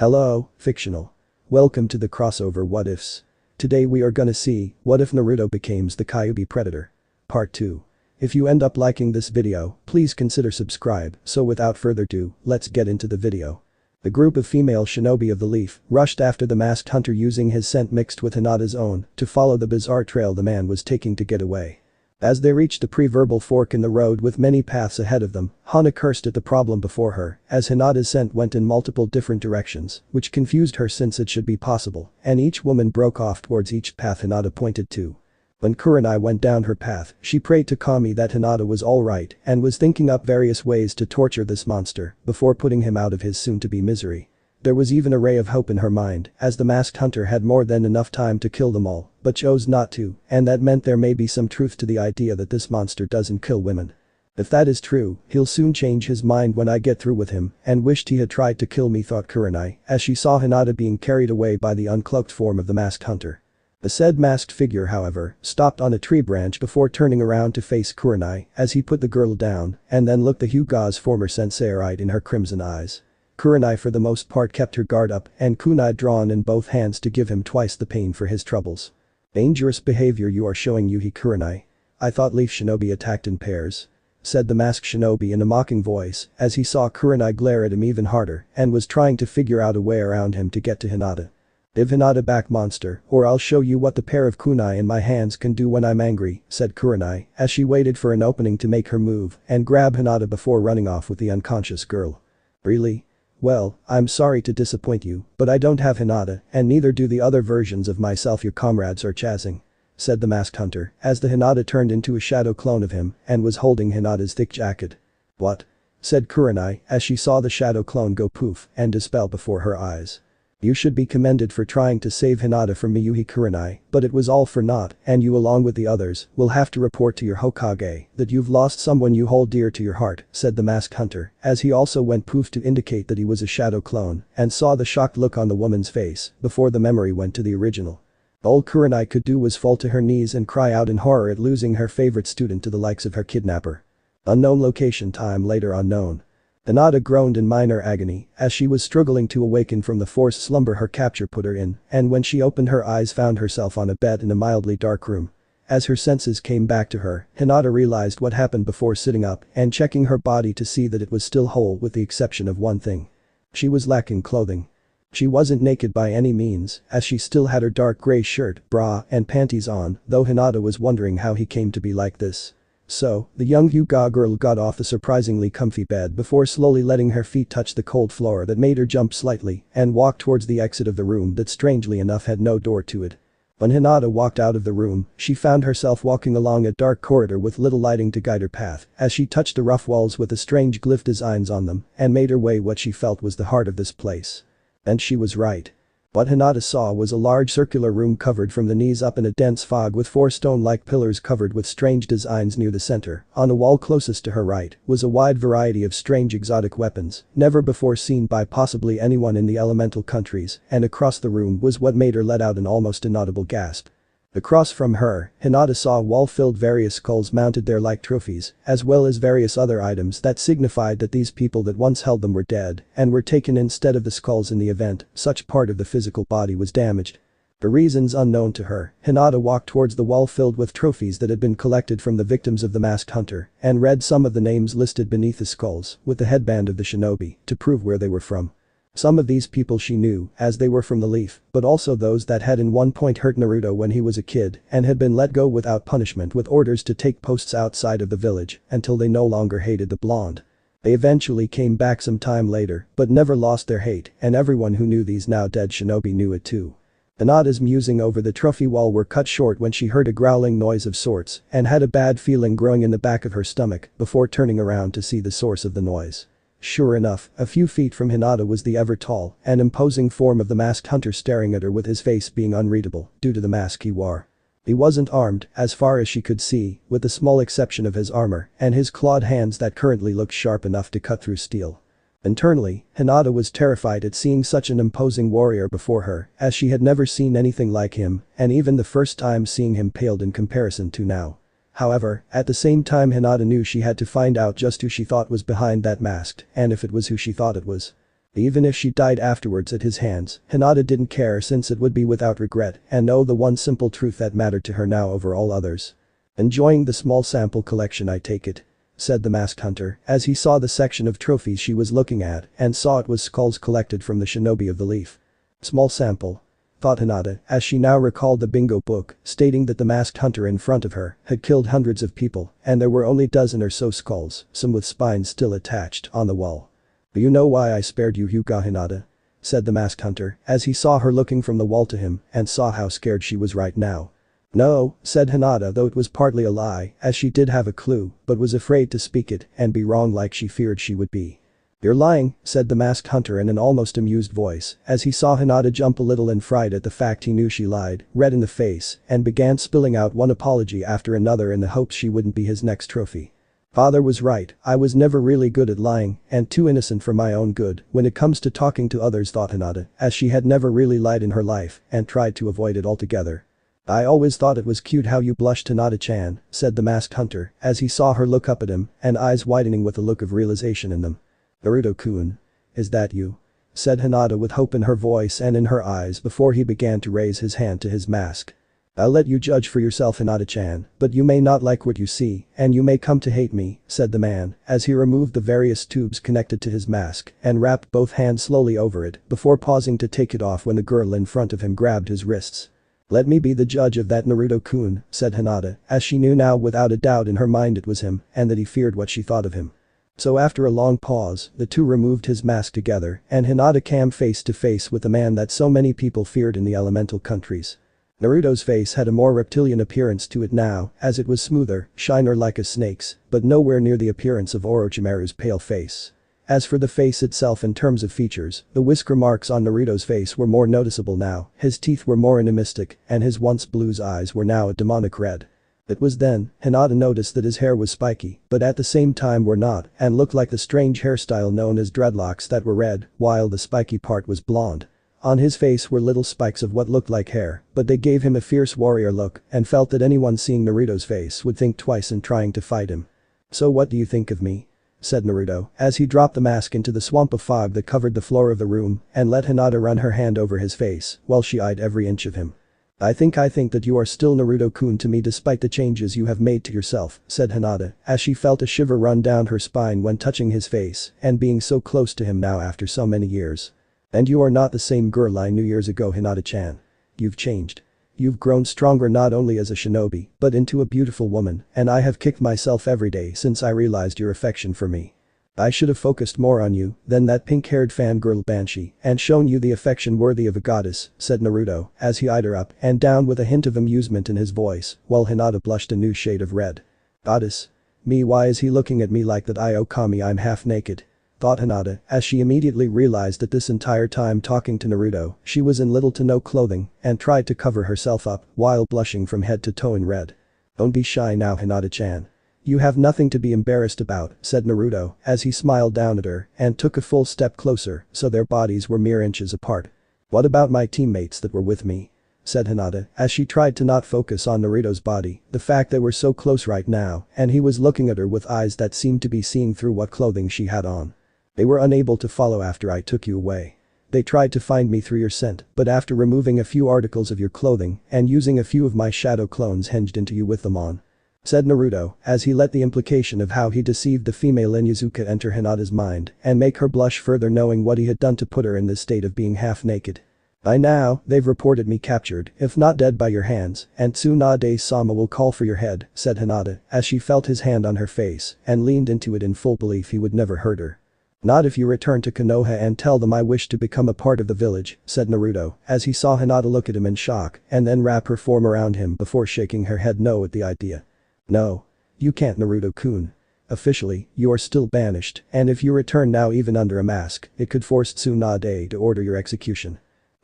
Hello, fictional. Welcome to the crossover What Ifs. Today we are gonna see, what if Naruto becomes the Kyuubi Predator? Part 2. If you end up liking this video, please consider subscribe, so without further ado, let's get into the video. The group of female shinobi of the Leaf rushed after the masked hunter using his scent mixed with Hinata's own to follow the bizarre trail the man was taking to get away. As they reached a pre-verbal fork in the road with many paths ahead of them, Hana cursed at the problem before her, as Hinata's scent went in multiple different directions, which confused her since it should be possible, and each woman broke off towards each path Hinata pointed to. When Kurenai went down her path, she prayed to Kami that Hinata was alright and was thinking up various ways to torture this monster before putting him out of his soon-to-be misery. There was even a ray of hope in her mind, as the masked hunter had more than enough time to kill them all, but chose not to, and that meant there may be some truth to the idea that this monster doesn't kill women. If that is true, he'll soon change his mind when I get through with him, and wished he had tried to kill me, thought Kurenai, as she saw Hinata being carried away by the uncloaked form of the masked hunter. The said masked figure, however, stopped on a tree branch before turning around to face Kurenai as he put the girl down and then looked the Hyuga's former sensei right in her crimson eyes. Kurenai for the most part kept her guard up and kunai drawn in both hands to give him twice the pain for his troubles. Dangerous behavior you are showing, Yuhi Kurenai. I thought Leaf Shinobi attacked in pairs, said the masked shinobi in a mocking voice as he saw Kurenai glare at him even harder and was trying to figure out a way around him to get to Hinata. Give Hinata back, monster, or I'll show you what the pair of kunai in my hands can do when I'm angry, said Kurenai as she waited for an opening to make her move and grab Hinata before running off with the unconscious girl. Really? Well, I'm sorry to disappoint you, but I don't have Hinata, and neither do the other versions of myself your comrades are chasing, said the masked hunter as the Hinata turned into a shadow clone of him and was holding Hinata's thick jacket. What? Said Kurenai as she saw the shadow clone go poof and dispel before her eyes. You should be commended for trying to save Hinata from me, Yuhi Kurenai, but it was all for naught, and you along with the others will have to report to your Hokage that you've lost someone you hold dear to your heart, said the masked hunter as he also went poof to indicate that he was a shadow clone and saw the shocked look on the woman's face before the memory went to the original. All Kurenai could do was fall to her knees and cry out in horror at losing her favorite student to the likes of her kidnapper. Unknown location, time later unknown. Hinata groaned in minor agony as she was struggling to awaken from the forced slumber her capture put her in, and when she opened her eyes found herself on a bed in a mildly dark room. As her senses came back to her, Hinata realized what happened before sitting up and checking her body to see that it was still whole with the exception of one thing. She was lacking clothing. She wasn't naked by any means, as she still had her dark gray shirt, bra, and panties on, though Hinata was wondering how he came to be like this. So, the young Hyuga girl got off the surprisingly comfy bed before slowly letting her feet touch the cold floor that made her jump slightly and walk towards the exit of the room that strangely enough had no door to it. When Hinata walked out of the room, she found herself walking along a dark corridor with little lighting to guide her path as she touched the rough walls with the strange glyph designs on them and made her way what she felt was the heart of this place. And she was right. What Hinata saw was a large circular room covered from the knees up in a dense fog with four stone-like pillars covered with strange designs near the center. On the wall closest to her right was a wide variety of strange exotic weapons, never before seen by possibly anyone in the elemental countries, and across the room was what made her let out an almost inaudible gasp. Across from her, Hinata saw a wall filled various skulls mounted there like trophies, as well as various other items that signified that these people that once held them were dead and were taken instead of the skulls in the event such part of the physical body was damaged. For reasons unknown to her, Hinata walked towards the wall filled with trophies that had been collected from the victims of the masked hunter and read some of the names listed beneath the skulls with the headband of the shinobi to prove where they were from. Some of these people she knew, as they were from the Leaf, but also those that had in one point hurt Naruto when he was a kid and had been let go without punishment with orders to take posts outside of the village until they no longer hated the blonde. They eventually came back some time later but never lost their hate, and everyone who knew these now dead shinobi knew it too. Hinata's musing over the trophy wall were cut short when she heard a growling noise of sorts and had a bad feeling growing in the back of her stomach before turning around to see the source of the noise. Sure enough, a few feet from Hinata was the ever-tall and imposing form of the masked hunter staring at her with his face being unreadable due to the mask he wore. He wasn't armed, as far as she could see, with the small exception of his armor and his clawed hands that currently looked sharp enough to cut through steel. Internally, Hinata was terrified at seeing such an imposing warrior before her, as she had never seen anything like him, and even the first time seeing him paled in comparison to now. However, at the same time Hinata knew she had to find out just who she thought was behind that mask and if it was who she thought it was. Even if she died afterwards at his hands, Hinata didn't care since it would be without regret and know the one simple truth that mattered to her now over all others. "Enjoying the small sample collection, I take it," said the masked hunter as he saw the section of trophies she was looking at and saw it was skulls collected from the shinobi of the leaf. Small sample, thought Hinata as she now recalled the bingo book stating that the masked hunter in front of her had killed hundreds of people and there were only dozen or so skulls, some with spines still attached, on the wall. "You know why I spared you, Hyuga Hinata?" said the masked hunter as he saw her looking from the wall to him and saw how scared she was right now. "No," said Hinata, though it was partly a lie as she did have a clue but was afraid to speak it and be wrong like she feared she would be. "You're lying," said the masked hunter in an almost amused voice as he saw Hinata jump a little in fright at the fact he knew she lied, red in the face, and began spilling out one apology after another in the hopes she wouldn't be his next trophy. "Father was right, I was never really good at lying and too innocent for my own good when it comes to talking to others," thought Hinata as she had never really lied in her life and tried to avoid it altogether. "I always thought it was cute how you blushed, Hinata-chan," said the masked hunter as he saw her look up at him and eyes widening with a look of realization in them. "Naruto-kun. Is that you?" said Hinata with hope in her voice and in her eyes before he began to raise his hand to his mask. "I'll let you judge for yourself, Hinata-chan, but you may not like what you see and you may come to hate me," said the man as he removed the various tubes connected to his mask and wrapped both hands slowly over it before pausing to take it off when the girl in front of him grabbed his wrists. "Let me be the judge of that, Naruto-kun," said Hinata as she knew now without a doubt in her mind it was him and that he feared what she thought of him. So after a long pause, the two removed his mask together and Hinata came face to face with the man that so many people feared in the elemental countries. Naruto's face had a more reptilian appearance to it now as it was smoother, shiner like a snake's, but nowhere near the appearance of Orochimaru's pale face. As for the face itself in terms of features, the whisker marks on Naruto's face were more noticeable now, his teeth were more animistic and his once blue eyes were now a demonic red. It was then Hinata noticed that his hair was spiky, but at the same time were not and looked like the strange hairstyle known as dreadlocks that were red, while the spiky part was blonde. On his face were little spikes of what looked like hair, but they gave him a fierce warrior look and felt that anyone seeing Naruto's face would think twice in trying to fight him. "So what do you think of me?" said Naruto as he dropped the mask into the swamp of fog that covered the floor of the room and let Hinata run her hand over his face while she eyed every inch of him. I think that you are still Naruto-kun to me despite the changes you have made to yourself," said Hinata as she felt a shiver run down her spine when touching his face and being so close to him now after so many years. "And you are not the same girl I knew years ago, Hinata-chan. You've changed. You've grown stronger not only as a shinobi but into a beautiful woman and I have kicked myself every day since I realized your affection for me. I should have focused more on you than that pink-haired fangirl Banshee and shown you the affection worthy of a goddess," said Naruto as he eyed her up and down with a hint of amusement in his voice while Hinata blushed a new shade of red. "Goddess? Me, why is he looking at me like that? Okami, I'm half naked," thought Hinata as she immediately realized that this entire time talking to Naruto she was in little to no clothing and tried to cover herself up while blushing from head to toe in red. "Don't be shy now, Hinata-chan. You have nothing to be embarrassed about," said Naruto as he smiled down at her and took a full step closer so their bodies were mere inches apart. "What about my teammates that were with me?" said Hinata as she tried to not focus on Naruto's body, the fact they were so close right now and he was looking at her with eyes that seemed to be seeing through what clothing she had on. "They were unable to follow after I took you away. They tried to find me through your scent, but after removing a few articles of your clothing and using a few of my shadow clones hinged into you with them on," said Naruto as he let the implication of how he deceived the female Inuzuka enter Hinata's mind and make her blush further knowing what he had done to put her in this state of being half naked. "By now, they've reported me captured, if not dead by your hands, and Tsunade-sama will call for your head," said Hinata as she felt his hand on her face and leaned into it in full belief he would never hurt her. "Not if you return to Konoha and tell them I wish to become a part of the village," said Naruto as he saw Hinata look at him in shock and then wrap her form around him before shaking her head no at the idea. "No. You can't, Naruto-kun. Officially, you are still banished and if you return now even under a mask, it could force Tsunade to order your execution.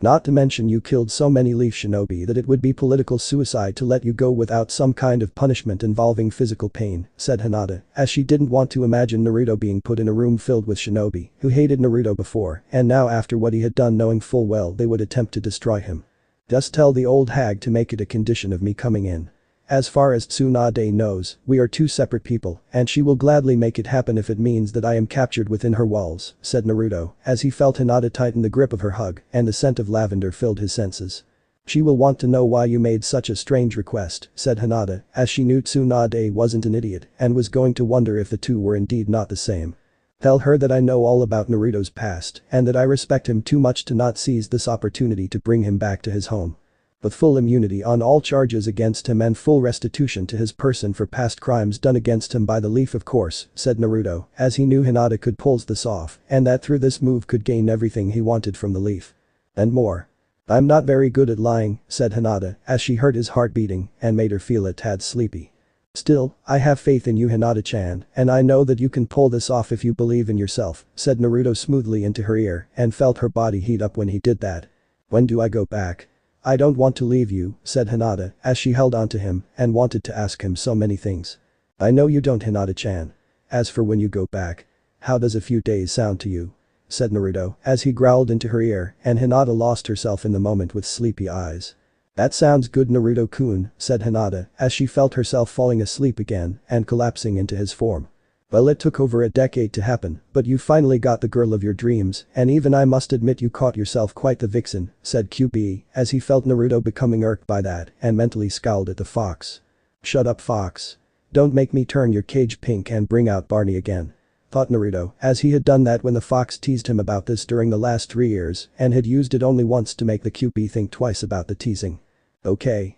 Not to mention you killed so many leaf shinobi that it would be political suicide to let you go without some kind of punishment involving physical pain," said Hinata as she didn't want to imagine Naruto being put in a room filled with shinobi who hated Naruto before and now after what he had done knowing full well they would attempt to destroy him. "Just tell the old hag to make it a condition of me coming in. as far as Tsunade knows, we are two separate people, and she will gladly make it happen if it means that I am captured within her walls, said Naruto, as he felt Hinata tighten the grip of her hug, and the scent of lavender filled his senses. She will want to know why you made such a strange request, said Hinata, as she knew Tsunade wasn't an idiot and was going to wonder if the two were indeed not the same. Tell her that I know all about Naruto's past and that I respect him too much to not seize this opportunity to bring him back to his home. With full immunity on all charges against him and full restitution to his person for past crimes done against him by the Leaf of course, said Naruto, as he knew Hinata could pull this off and that through this move could gain everything he wanted from the Leaf. And more. I'm not very good at lying, said Hinata, as she heard his heart beating and made her feel a tad sleepy. Still, I have faith in you Hinata-chan, and I know that you can pull this off if you believe in yourself, said Naruto smoothly into her ear and felt her body heat up when he did that. When do I go back? I don't want to leave you, said Hinata, as she held onto him and wanted to ask him so many things. I know you don't Hinata-chan. As for when you go back, how does a few days sound to you? Said Naruto, as he growled into her ear, and Hinata lost herself in the moment with sleepy eyes. That sounds good Naruto-kun, said Hinata, as she felt herself falling asleep again and collapsing into his form. Well, it took over a decade to happen, but you finally got the girl of your dreams, and even I must admit you caught yourself quite the vixen, said Kyubi, as he felt Naruto becoming irked by that and mentally scowled at the fox. Shut up fox. Don't make me turn your cage pink and bring out Barney again. Thought Naruto, as he had done that when the fox teased him about this during the last 3 years and had used it only once to make the Kyubi think twice about the teasing. Okay.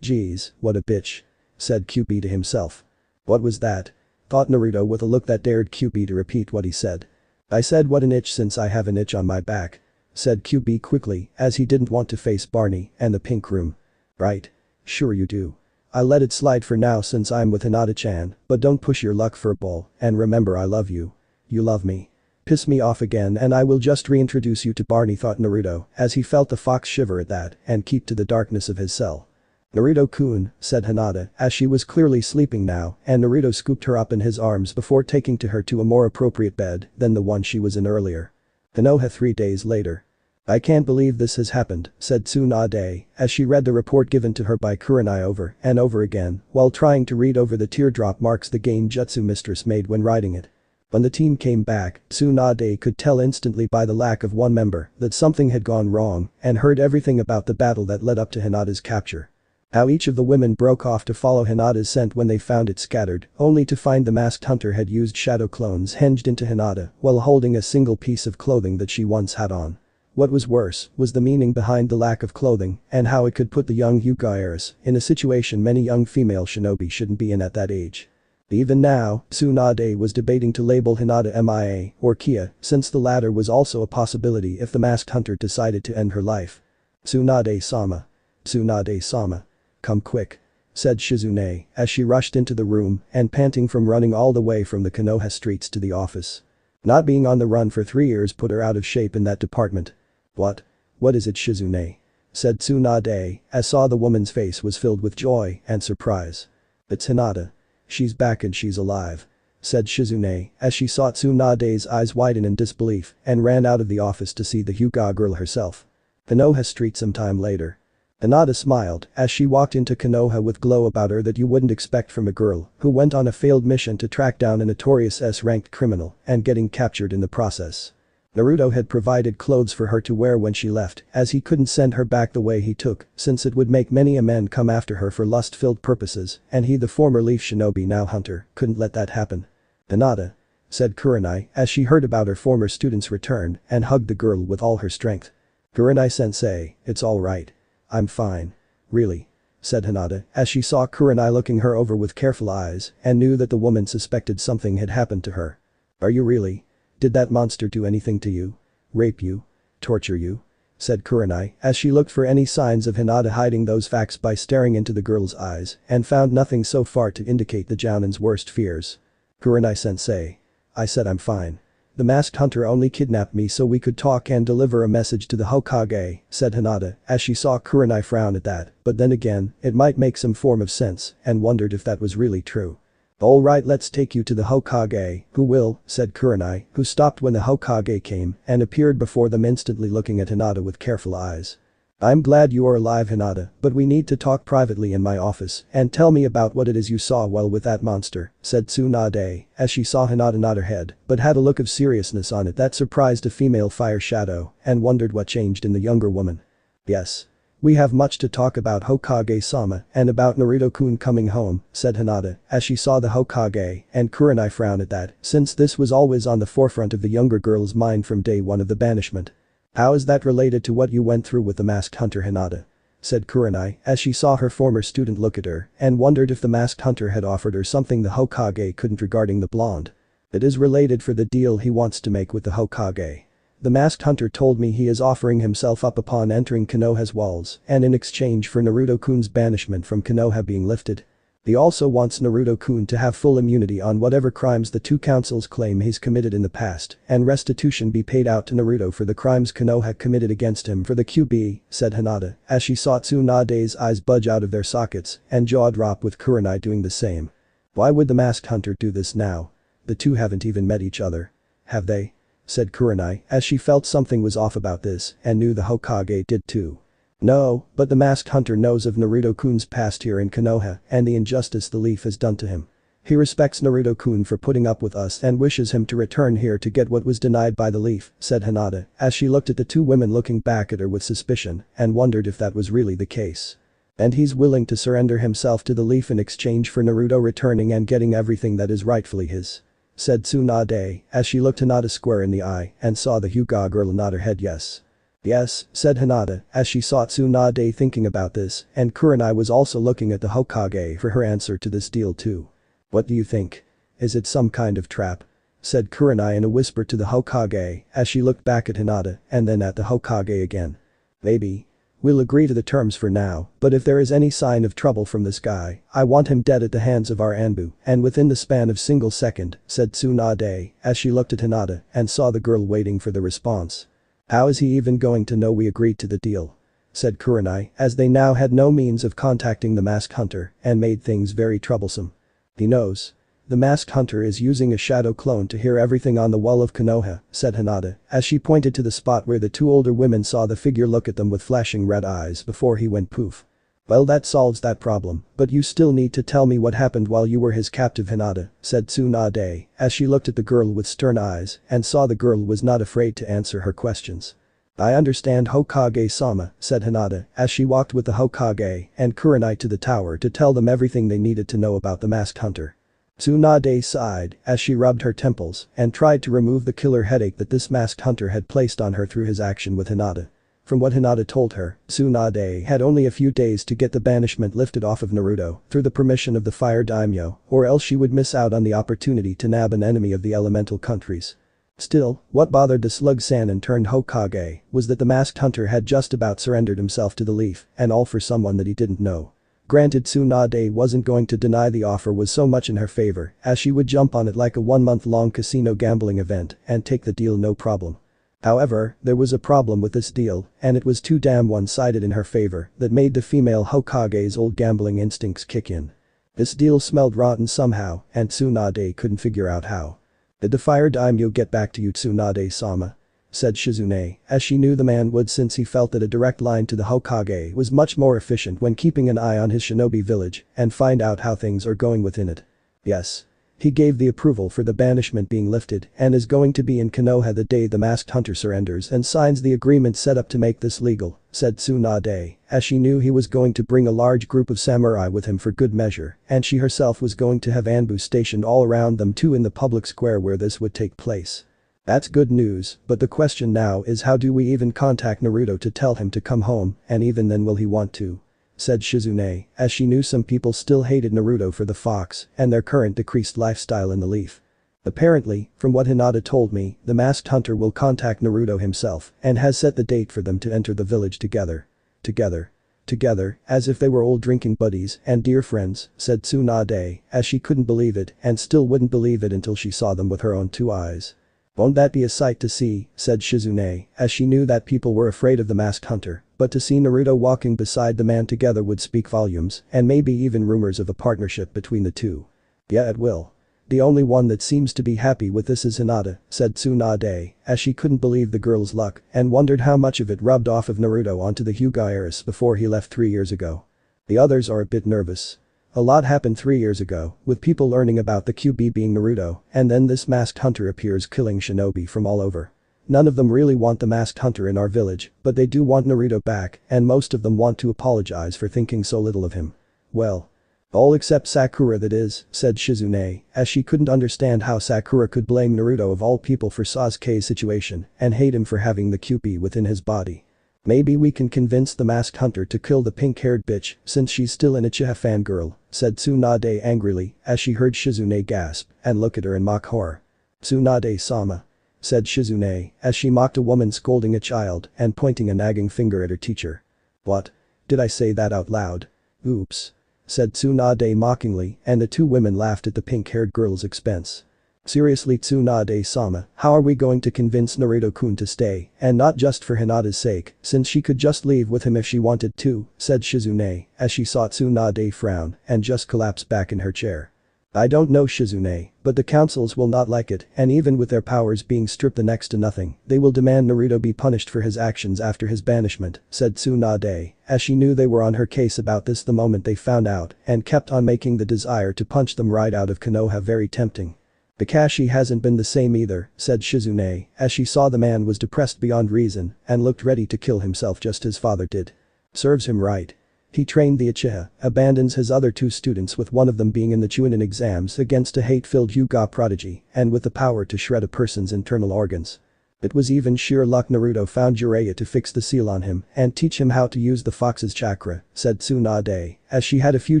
Geez, what a bitch. Said Kyubi to himself. What was that? Thought Naruto with a look that dared Kyubi to repeat what he said. I said what an itch since I have an itch on my back. Said Kyubi quickly as he didn't want to face Barney and the pink room. Right. Sure you do. I let it slide for now since I'm with Hinata-chan, but don't push your luck furball, and remember I love you. You love me. Piss me off again and I will just reintroduce you to Barney, thought Naruto, as he felt the fox shiver at that and keep to the darkness of his cell. Naruto-kun, said Hinata, as she was clearly sleeping now, and Naruto scooped her up in his arms before taking her to a more appropriate bed than the one she was in earlier. Konoha 3 days later. I can't believe this has happened, said Tsunade, as she read the report given to her by Kurenai over and over again while trying to read over the teardrop marks the Genjutsu mistress made when writing it. When the team came back, Tsunade could tell instantly by the lack of one member that something had gone wrong and heard everything about the battle that led up to Hinata's capture. How each of the women broke off to follow Hinata's scent when they found it scattered, only to find the masked hunter had used shadow clones hinged into Hinata while holding a single piece of clothing that she once had on. What was worse was the meaning behind the lack of clothing and how it could put the young Hyuga heiress in a situation many young female shinobi shouldn't be in at that age. Even now, Tsunade was debating to label Hinata MIA or Kia since the latter was also a possibility if the masked hunter decided to end her life. Tsunade-sama. Tsunade-sama. Come quick. Said Shizune as she rushed into the room and panting from running all the way from the Konoha streets to the office. Not being on the run for 3 years put her out of shape in that department. What? What is it Shizune? Said Tsunade as saw the woman's face was filled with joy and surprise. It's Hinata. She's back and she's alive. Said Shizune as she saw Tsunade's eyes widen in disbelief and ran out of the office to see the Hyuga girl herself. Konoha Street sometime later. Hinata smiled as she walked into Konoha with glow about her that you wouldn't expect from a girl who went on a failed mission to track down a notorious S-ranked criminal and getting captured in the process. Naruto had provided clothes for her to wear when she left as he couldn't send her back the way he took since it would make many a man come after her for lust-filled purposes and he the former Leaf Shinobi now hunter couldn't let that happen. Hinata. Said Kurenai as she heard about her former student's return and hugged the girl with all her strength. Kurenai-sensei, it's alright. I'm fine. Really. Said Hinata as she saw Kurenai looking her over with careful eyes and knew that the woman suspected something had happened to her. Are you really? Did that monster do anything to you? Rape you? Torture you? Said Kurenai as she looked for any signs of Hinata hiding those facts by staring into the girl's eyes and found nothing so far to indicate the Jounin's worst fears. Kurenai-sensei. I said I'm fine. The masked hunter only kidnapped me so we could talk and deliver a message to the Hokage, said Hinata as she saw Kurenai frown at that, but then again, it might make some form of sense and wondered if that was really true. Alright, let's take you to the Hokage, who will, said Kurenai, who stopped when the Hokage came and appeared before them instantly looking at Hinata with careful eyes. I'm glad you are alive, Hinata, but we need to talk privately in my office and tell me about what it is you saw while with that monster, said Tsunade, as she saw Hinata nod her head but had a look of seriousness on it that surprised a female fire shadow and wondered what changed in the younger woman. Yes. We have much to talk about, Hokage-sama, and about Naruto-kun coming home, said Hinata, as she saw the Hokage and Kurenai frown at that, since this was always on the forefront of the younger girl's mind from day one of the banishment. How is that related to what you went through with the masked hunter, Hinata? Said Kurenai, as she saw her former student look at her and wondered if the masked hunter had offered her something the Hokage couldn't regarding the blonde. It is related for the deal he wants to make with the Hokage. The masked hunter told me he is offering himself up upon entering Konoha's walls and in exchange for Naruto-kun's banishment from Konoha being lifted. He also wants Naruto-kun to have full immunity on whatever crimes the two councils claim he's committed in the past and restitution be paid out to Naruto for the crimes Konoha committed against him for the Kyubi, said Hinata, as she saw Tsunade's eyes budge out of their sockets and jaw drop with Kurenai doing the same. Why would the masked hunter do this now? The two haven't even met each other. Have they? Said Kurenai, as she felt something was off about this and knew the Hokage did too. No, but the masked hunter knows of Naruto-kun's past here in Konoha and the injustice the Leaf has done to him. He respects Naruto-kun for putting up with us and wishes him to return here to get what was denied by the Leaf, said Hinata, as she looked at the two women looking back at her with suspicion and wondered if that was really the case. And he's willing to surrender himself to the Leaf in exchange for Naruto returning and getting everything that is rightfully his. Said Tsunade, as she looked Hinata square in the eye and saw the Hyuga girl nod her head yes. Yes, said Hinata, as she saw Tsunade thinking about this and Kurenai was also looking at the Hokage for her answer to this deal too. What do you think? Is it some kind of trap? Said Kurenai in a whisper to the Hokage as she looked back at Hinata and then at the Hokage again. Maybe. We'll agree to the terms for now, but if there is any sign of trouble from this guy, I want him dead at the hands of our Anbu, and within the span of single second, said Tsunade, as she looked at Hinata and saw the girl waiting for the response. How is he even going to know we agreed to the deal? Said Kurenai, as they now had no means of contacting the masked hunter and made things very troublesome. He knows. The masked hunter is using a shadow clone to hear everything on the wall of Konoha, said Hinata, as she pointed to the spot where the two older women saw the figure look at them with flashing red eyes before he went poof. Well, that solves that problem, but you still need to tell me what happened while you were his captive, Hinata, said Tsunade, as she looked at the girl with stern eyes and saw the girl was not afraid to answer her questions. I understand, Hokage-sama, said Hinata, as she walked with the Hokage and Kurenai to the tower to tell them everything they needed to know about the masked hunter. Tsunade sighed as she rubbed her temples and tried to remove the killer headache that this masked hunter had placed on her through his action with Hinata. From what Hinata told her, Tsunade had only a few days to get the banishment lifted off of Naruto through the permission of the Fire Daimyo, or else she would miss out on the opportunity to nab an enemy of the elemental countries. Still, what bothered the Slug-san and turned Hokage was that the masked hunter had just about surrendered himself to the Leaf, and all for someone that he didn't know. Granted, Tsunade wasn't going to deny the offer was so much in her favor, as she would jump on it like a 1-month-long casino gambling event and take the deal no problem. However, there was a problem with this deal, and it was too damn one-sided in her favor that made the female Hokage's old gambling instincts kick in. This deal smelled rotten somehow, and Tsunade couldn't figure out how. Did the Fire Daimyo get back to you, Tsunade-sama? Said Shizune, as she knew the man would, since he felt that a direct line to the Hokage was much more efficient when keeping an eye on his shinobi village and find out how things are going within it. Yes. He gave the approval for the banishment being lifted and is going to be in Konoha the day the masked hunter surrenders and signs the agreement set up to make this legal, said Tsunade, as she knew he was going to bring a large group of samurai with him for good measure, and she herself was going to have Anbu stationed all around them too in the public square where this would take place. That's good news, but the question now is, how do we even contact Naruto to tell him to come home, and even then will he want to? Said Shizune, as she knew some people still hated Naruto for the fox and their current decreased lifestyle in the Leaf. Apparently, from what Hinata told me, the masked hunter will contact Naruto himself and has set the date for them to enter the village together. Together, as if they were old drinking buddies and dear friends, said Tsunade, as she couldn't believe it and still wouldn't believe it until she saw them with her own two eyes. Won't that be a sight to see, said Shizune, as she knew that people were afraid of the masked hunter, but to see Naruto walking beside the man together would speak volumes and maybe even rumors of a partnership between the two. Yeah, it will. The only one that seems to be happy with this is Hinata, said Tsunade, as she couldn't believe the girl's luck and wondered how much of it rubbed off of Naruto onto the Hyuga heiress before he left 3 years ago. The others are a bit nervous. A lot happened 3 years ago, with people learning about the Kyubi being Naruto, and then this masked hunter appears killing shinobi from all over. None of them really want the masked hunter in our village, but they do want Naruto back, and most of them want to apologize for thinking so little of him. Well. All except Sakura, that is, said Shizune, as she couldn't understand how Sakura could blame Naruto of all people for Sasuke's situation and hate him for having the Kyubi within his body. Maybe we can convince the masked hunter to kill the pink-haired bitch since she's still an Uchiha fangirl, said Tsunade angrily as she heard Shizune gasp and look at her in mock horror. Tsunade-sama, said Shizune as she mocked a woman scolding a child and pointing a nagging finger at her teacher. What? Did I say that out loud? Oops, said Tsunade mockingly, and the two women laughed at the pink-haired girl's expense. Seriously, Tsunade-sama, how are we going to convince Naruto-kun to stay, and not just for Hinata's sake, since she could just leave with him if she wanted to, said Shizune as she saw Tsunade frown and just collapse back in her chair. I don't know, Shizune, but the councils will not like it, and even with their powers being stripped to next to nothing, they will demand Naruto be punished for his actions after his banishment, said Tsunade, as she knew they were on her case about this the moment they found out and kept on making the desire to punch them right out of Konoha very tempting. Kakashi hasn't been the same either, said Shizune as she saw the man was depressed beyond reason and looked ready to kill himself just as father did. Serves him right. He trained the Uchiha, abandons his other 2 students with one of them being in the Chunin exams against a hate-filled Hyuga prodigy and with the power to shred a person's internal organs. It was even sheer luck Naruto found Jiraiya to fix the seal on him and teach him how to use the fox's chakra, said Tsunade, as she had a few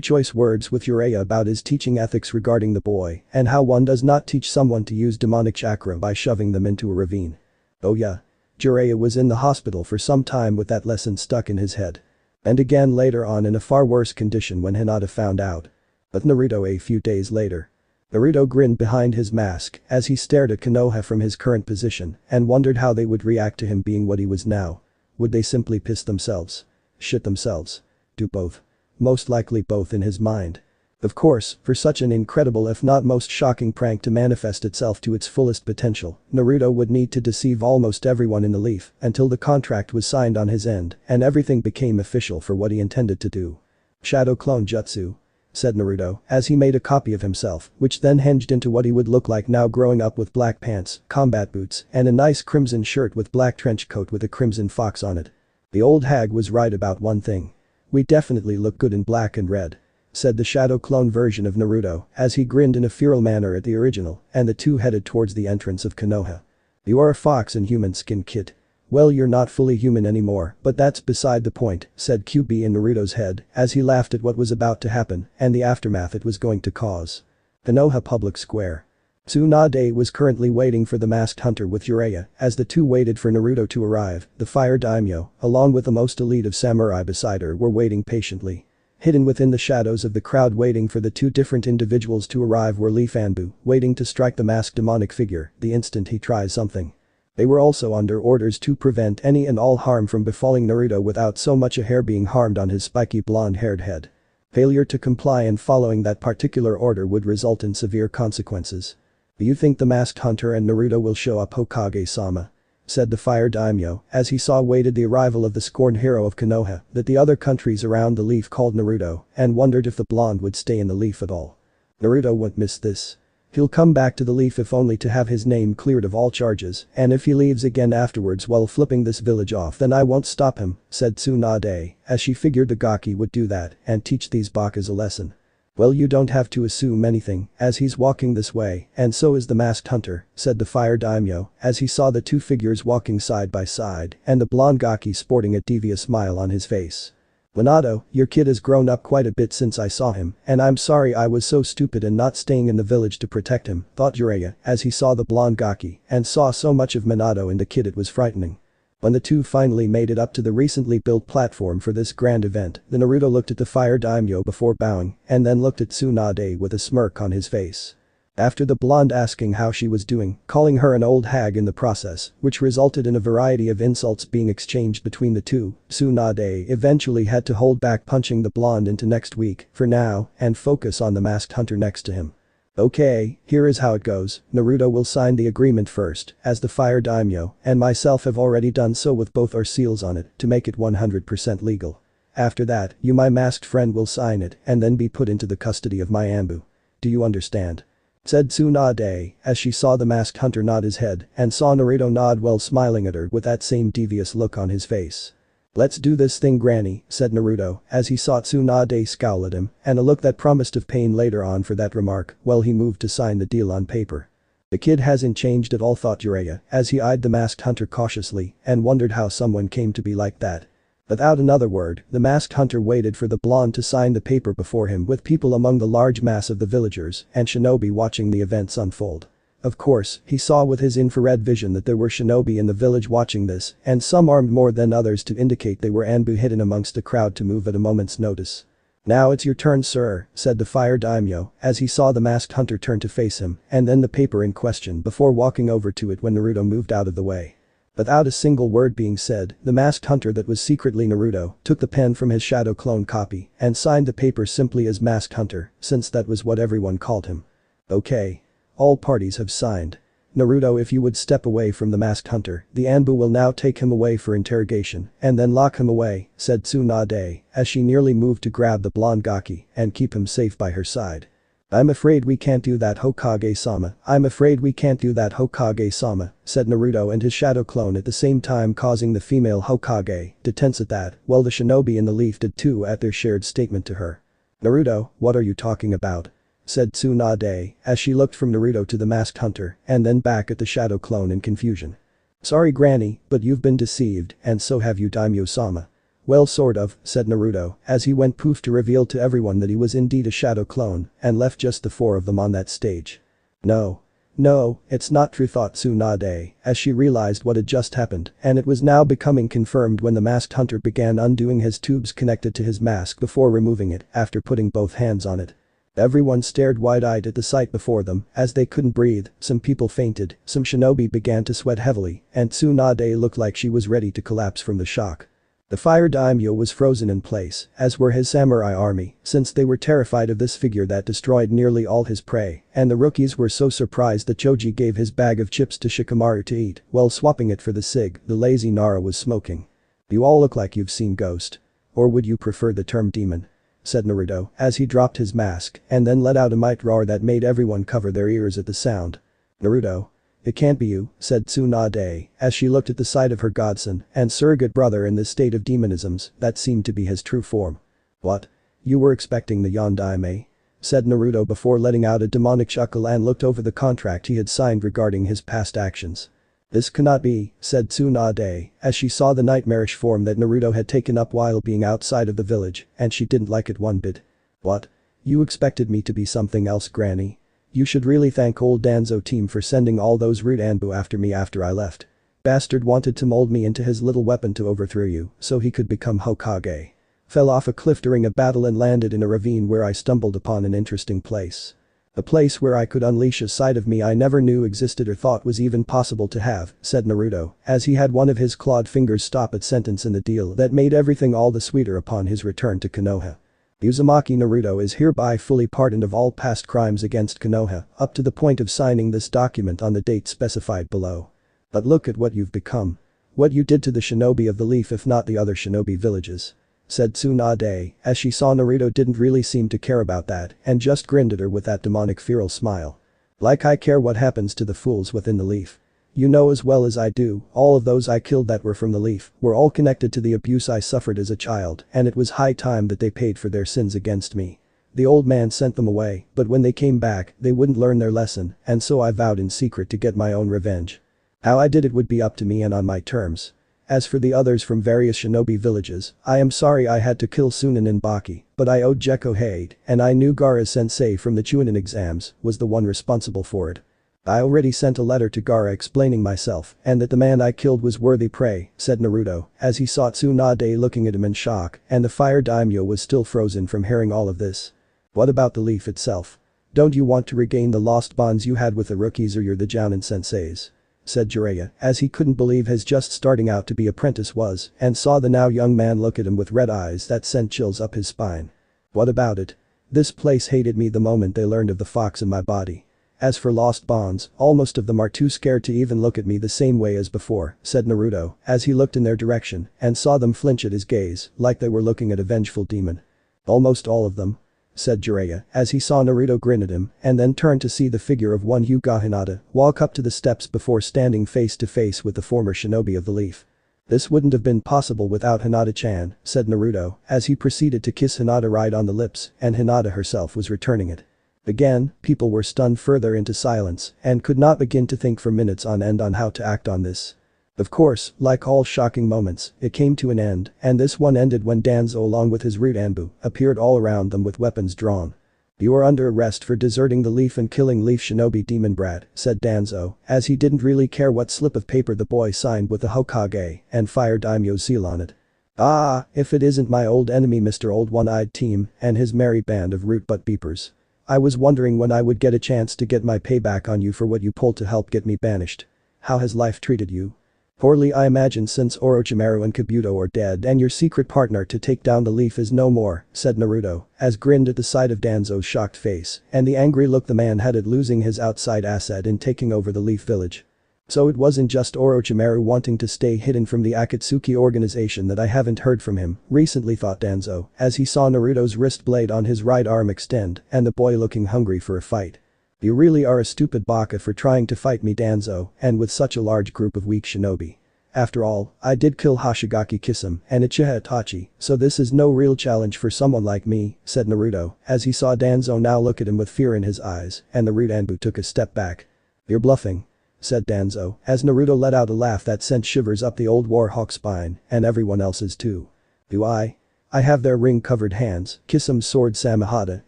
choice words with Jiraiya about his teaching ethics regarding the boy and how one does not teach someone to use demonic chakra by shoving them into a ravine. Oh yeah. Jiraiya was in the hospital for some time with that lesson stuck in his head. And again later on in a far worse condition when Hinata found out. But Naruto a few days later. Naruto grinned behind his mask as he stared at Konoha from his current position and wondered how they would react to him being what he was now. Would they simply piss themselves? Shit themselves? Do both? Most likely both in his mind. Of course, for such an incredible if not most shocking prank to manifest itself to its fullest potential, Naruto would need to deceive almost everyone in the Leaf until the contract was signed on his end and everything became official for what he intended to do. Shadow clone jutsu, said Naruto as he made a copy of himself, which then hinged into what he would look like now growing up with black pants, combat boots, and a nice crimson shirt with black trench coat with a crimson fox on it. The old hag was right about one thing. We definitely look good in black and red, said the shadow clone version of Naruto as he grinned in a feral manner at the original and the two headed towards the entrance of Konoha. You are a fox in human skin, kid. Well, you're not fully human anymore, but that's beside the point, said Kyubi in Naruto's head as he laughed at what was about to happen and the aftermath it was going to cause. Konoha Public Square. Tsunade was currently waiting for the masked hunter with Jiraiya as the two waited for Naruto to arrive. The fire daimyo, along with the most elite of samurai beside her, were waiting patiently. Hidden within the shadows of the crowd waiting for the two different individuals to arrive were Leaf Anbu, waiting to strike the masked demonic figure the instant he tries something. They were also under orders to prevent any and all harm from befalling Naruto without so much a hair being harmed on his spiky blonde-haired head. Failure to comply and following that particular order would result in severe consequences. Do you think the masked hunter and Naruto will show up, Hokage-sama? Said the fire daimyo as he saw waited the arrival of the scorned hero of Konoha that the other countries around the Leaf called Naruto and wondered if the blonde would stay in the Leaf at all. Naruto won't miss this. He'll come back to the Leaf if only to have his name cleared of all charges, and if he leaves again afterwards while flipping this village off, then I won't stop him, said Tsunade as she figured the Gaki would do that and teach these bakas a lesson. Well, you don't have to assume anything as he's walking this way and so is the masked hunter, said the fire daimyo as he saw the two figures walking side by side and the blonde Gaki sporting a devious smile on his face. Minato, your kid has grown up quite a bit since I saw him, and I'm sorry I was so stupid in not staying in the village to protect him, thought Jiraiya as he saw the blonde Gaki and saw so much of Minato in the kid it was frightening. When the two finally made it up to the recently built platform for this grand event, the Naruto looked at the fire daimyo before bowing and then looked at Tsunade with a smirk on his face. After the blonde asking how she was doing, calling her an old hag in the process, which resulted in a variety of insults being exchanged between the two, Tsunade eventually had to hold back punching the blonde into next week for now and focus on the masked hunter next to him. Okay, here is how it goes, Naruto will sign the agreement first, as the fire daimyo, and myself have already done so with both our seals on it to make it 100% legal. After that, you my masked friend will sign it and then be put into the custody of my Anbu. Do you understand? Said Tsunade, as she saw the masked hunter nod his head and saw Naruto nod while smiling at her with that same devious look on his face. Let's do this thing granny, said Naruto as he saw Tsunade scowl at him and a look that promised of pain later on for that remark while he moved to sign the deal on paper. The kid hasn't changed at all, thought Jiraiya as he eyed the masked hunter cautiously and wondered how someone came to be like that. Without another word, the masked hunter waited for the blonde to sign the paper before him with people among the large mass of the villagers and shinobi watching the events unfold. Of course, he saw with his infrared vision that there were shinobi in the village watching this and some armed more than others to indicate they were Anbu hidden amongst the crowd to move at a moment's notice. Now it's your turn, sir, said the fire daimyo as he saw the masked hunter turn to face him and then the paper in question before walking over to it when Naruto moved out of the way. Without a single word being said, the masked hunter that was secretly Naruto took the pen from his shadow clone copy and signed the paper simply as masked hunter since that was what everyone called him. Okay. All parties have signed. Naruto, if you would step away from the masked hunter, the Anbu will now take him away for interrogation and then lock him away, said Tsunade as she nearly moved to grab the blonde Gaki and keep him safe by her side. I'm afraid we can't do that, Hokage-sama, I'm afraid we can't do that, Hokage-sama, said Naruto and his shadow clone at the same time causing the female Hokage to tense at that while the shinobi in the leaf did too at their shared statement to her. Naruto, what are you talking about? Said Tsunade as she looked from Naruto to the masked hunter and then back at the shadow clone in confusion. Sorry granny, but you've been deceived and so have you daimyo-sama. Well sort of, said Naruto as he went poof to reveal to everyone that he was indeed a shadow clone and left just the four of them on that stage. No. No, it's not true, thought Tsunade as she realized what had just happened and it was now becoming confirmed when the masked hunter began undoing his tubes connected to his mask before removing it after putting both hands on it. Everyone stared wide-eyed at the sight before them as they couldn't breathe, some people fainted, some shinobi began to sweat heavily and Tsunade looked like she was ready to collapse from the shock. The fire daimyo was frozen in place, as were his samurai army, since they were terrified of this figure that destroyed nearly all his prey, and the rookies were so surprised that Choji gave his bag of chips to Shikamaru to eat while swapping it for the cig the lazy Nara was smoking. You all look like you've seen ghost. Or would you prefer the term demon? Said Naruto as he dropped his mask and then let out a might roar that made everyone cover their ears at the sound. Naruto. It can't be you, said Tsunade as she looked at the sight of her godson and surrogate brother in this state of demonisms that seemed to be his true form. What? You were expecting the Yondaime? Said Naruto before letting out a demonic chuckle and looked over the contract he had signed regarding his past actions. This cannot be, said Tsunade as she saw the nightmarish form that Naruto had taken up while being outside of the village and she didn't like it one bit. What? You expected me to be something else, granny? You should really thank old Danzo team for sending all those rude Anbu after me after I left. Bastard wanted to mold me into his little weapon to overthrow you so he could become Hokage. Fell off a cliff during a battle and landed in a ravine where I stumbled upon an interesting place. A place where I could unleash a side of me I never knew existed or thought was even possible to have, said Naruto as he had one of his clawed fingers stop at sentence in the deal that made everything all the sweeter upon his return to Konoha. Uzumaki Naruto is hereby fully pardoned of all past crimes against Konoha up to the point of signing this document on the date specified below. But look at what you've become. What you did to the shinobi of the leaf if not the other shinobi villages. Said Tsunade as she saw Naruto didn't really seem to care about that and just grinned at her with that demonic feral smile. Like I care what happens to the fools within the leaf. You know as well as I do, all of those I killed that were from the leaf were all connected to the abuse I suffered as a child and it was high time that they paid for their sins against me. The old man sent them away, but when they came back, they wouldn't learn their lesson and so I vowed in secret to get my own revenge. How I did it would be up to me and on my terms. As for the others from various shinobi villages, I am sorry I had to kill Sunan and Baki, but I owed Gekko hate and I knew Gaara's sensei from the Chunin exams was the one responsible for it. I already sent a letter to Gaara explaining myself and that the man I killed was worthy prey, said Naruto as he saw Tsunade looking at him in shock and the fire daimyo was still frozen from hearing all of this. What about the leaf itself? Don't you want to regain the lost bonds you had with the rookies or the Jounin senseis? Said Jiraiya as he couldn't believe his just starting out to be apprentice was and saw the now young man look at him with red eyes that sent chills up his spine. What about it? This place hated me the moment they learned of the fox in my body. As for lost bonds, almost of them are too scared to even look at me the same way as before, said Naruto, as he looked in their direction and saw them flinch at his gaze, like they were looking at a vengeful demon. Almost all of them, said Jiraiya, as he saw Naruto grin at him and then turned to see the figure of one Hyuga Hinata walk up to the steps before standing face to face with the former shinobi of the leaf. This wouldn't have been possible without Hinata-chan, said Naruto, as he proceeded to kiss Hinata right on the lips, and Hinata herself was returning it. Again, people were stunned further into silence and could not begin to think for minutes on end on how to act on this. Of course, like all shocking moments, it came to an end, and this one ended when Danzo along with his root Anbu appeared all around them with weapons drawn. You are under arrest for deserting the leaf and killing Leaf Shinobi Demon Brat, said Danzo, as he didn't really care what slip of paper the boy signed with the Hokage and Fire Daimyo's seal on it. Ah, if it isn't my old enemy Mr. Old One-Eyed Team and his merry band of root butt beepers. I was wondering when I would get a chance to get my payback on you for what you pulled to help get me banished. How has life treated you? Poorly, I imagine, since Orochimaru and Kabuto are dead and your secret partner to take down the leaf is no more, said Naruto, as grinned at the sight of Danzo's shocked face and the angry look the man had at losing his outside asset in taking over the leaf village. So it wasn't just Orochimaru wanting to stay hidden from the Akatsuki organization that I haven't heard from him, recently thought Danzo, as he saw Naruto's wrist blade on his right arm extend and the boy looking hungry for a fight. You really are a stupid baka for trying to fight me, Danzo, and with such a large group of weak shinobi. After all, I did kill Hoshigaki Kisame and Uchiha Itachi, so this is no real challenge for someone like me, said Naruto, as he saw Danzo now look at him with fear in his eyes and the root Anbu took a step back. You're bluffing, said Danzo, as Naruto let out a laugh that sent shivers up the old warhawk's spine and everyone else's too. Do I? I have their ring-covered hands, Kisame's sword Samehada,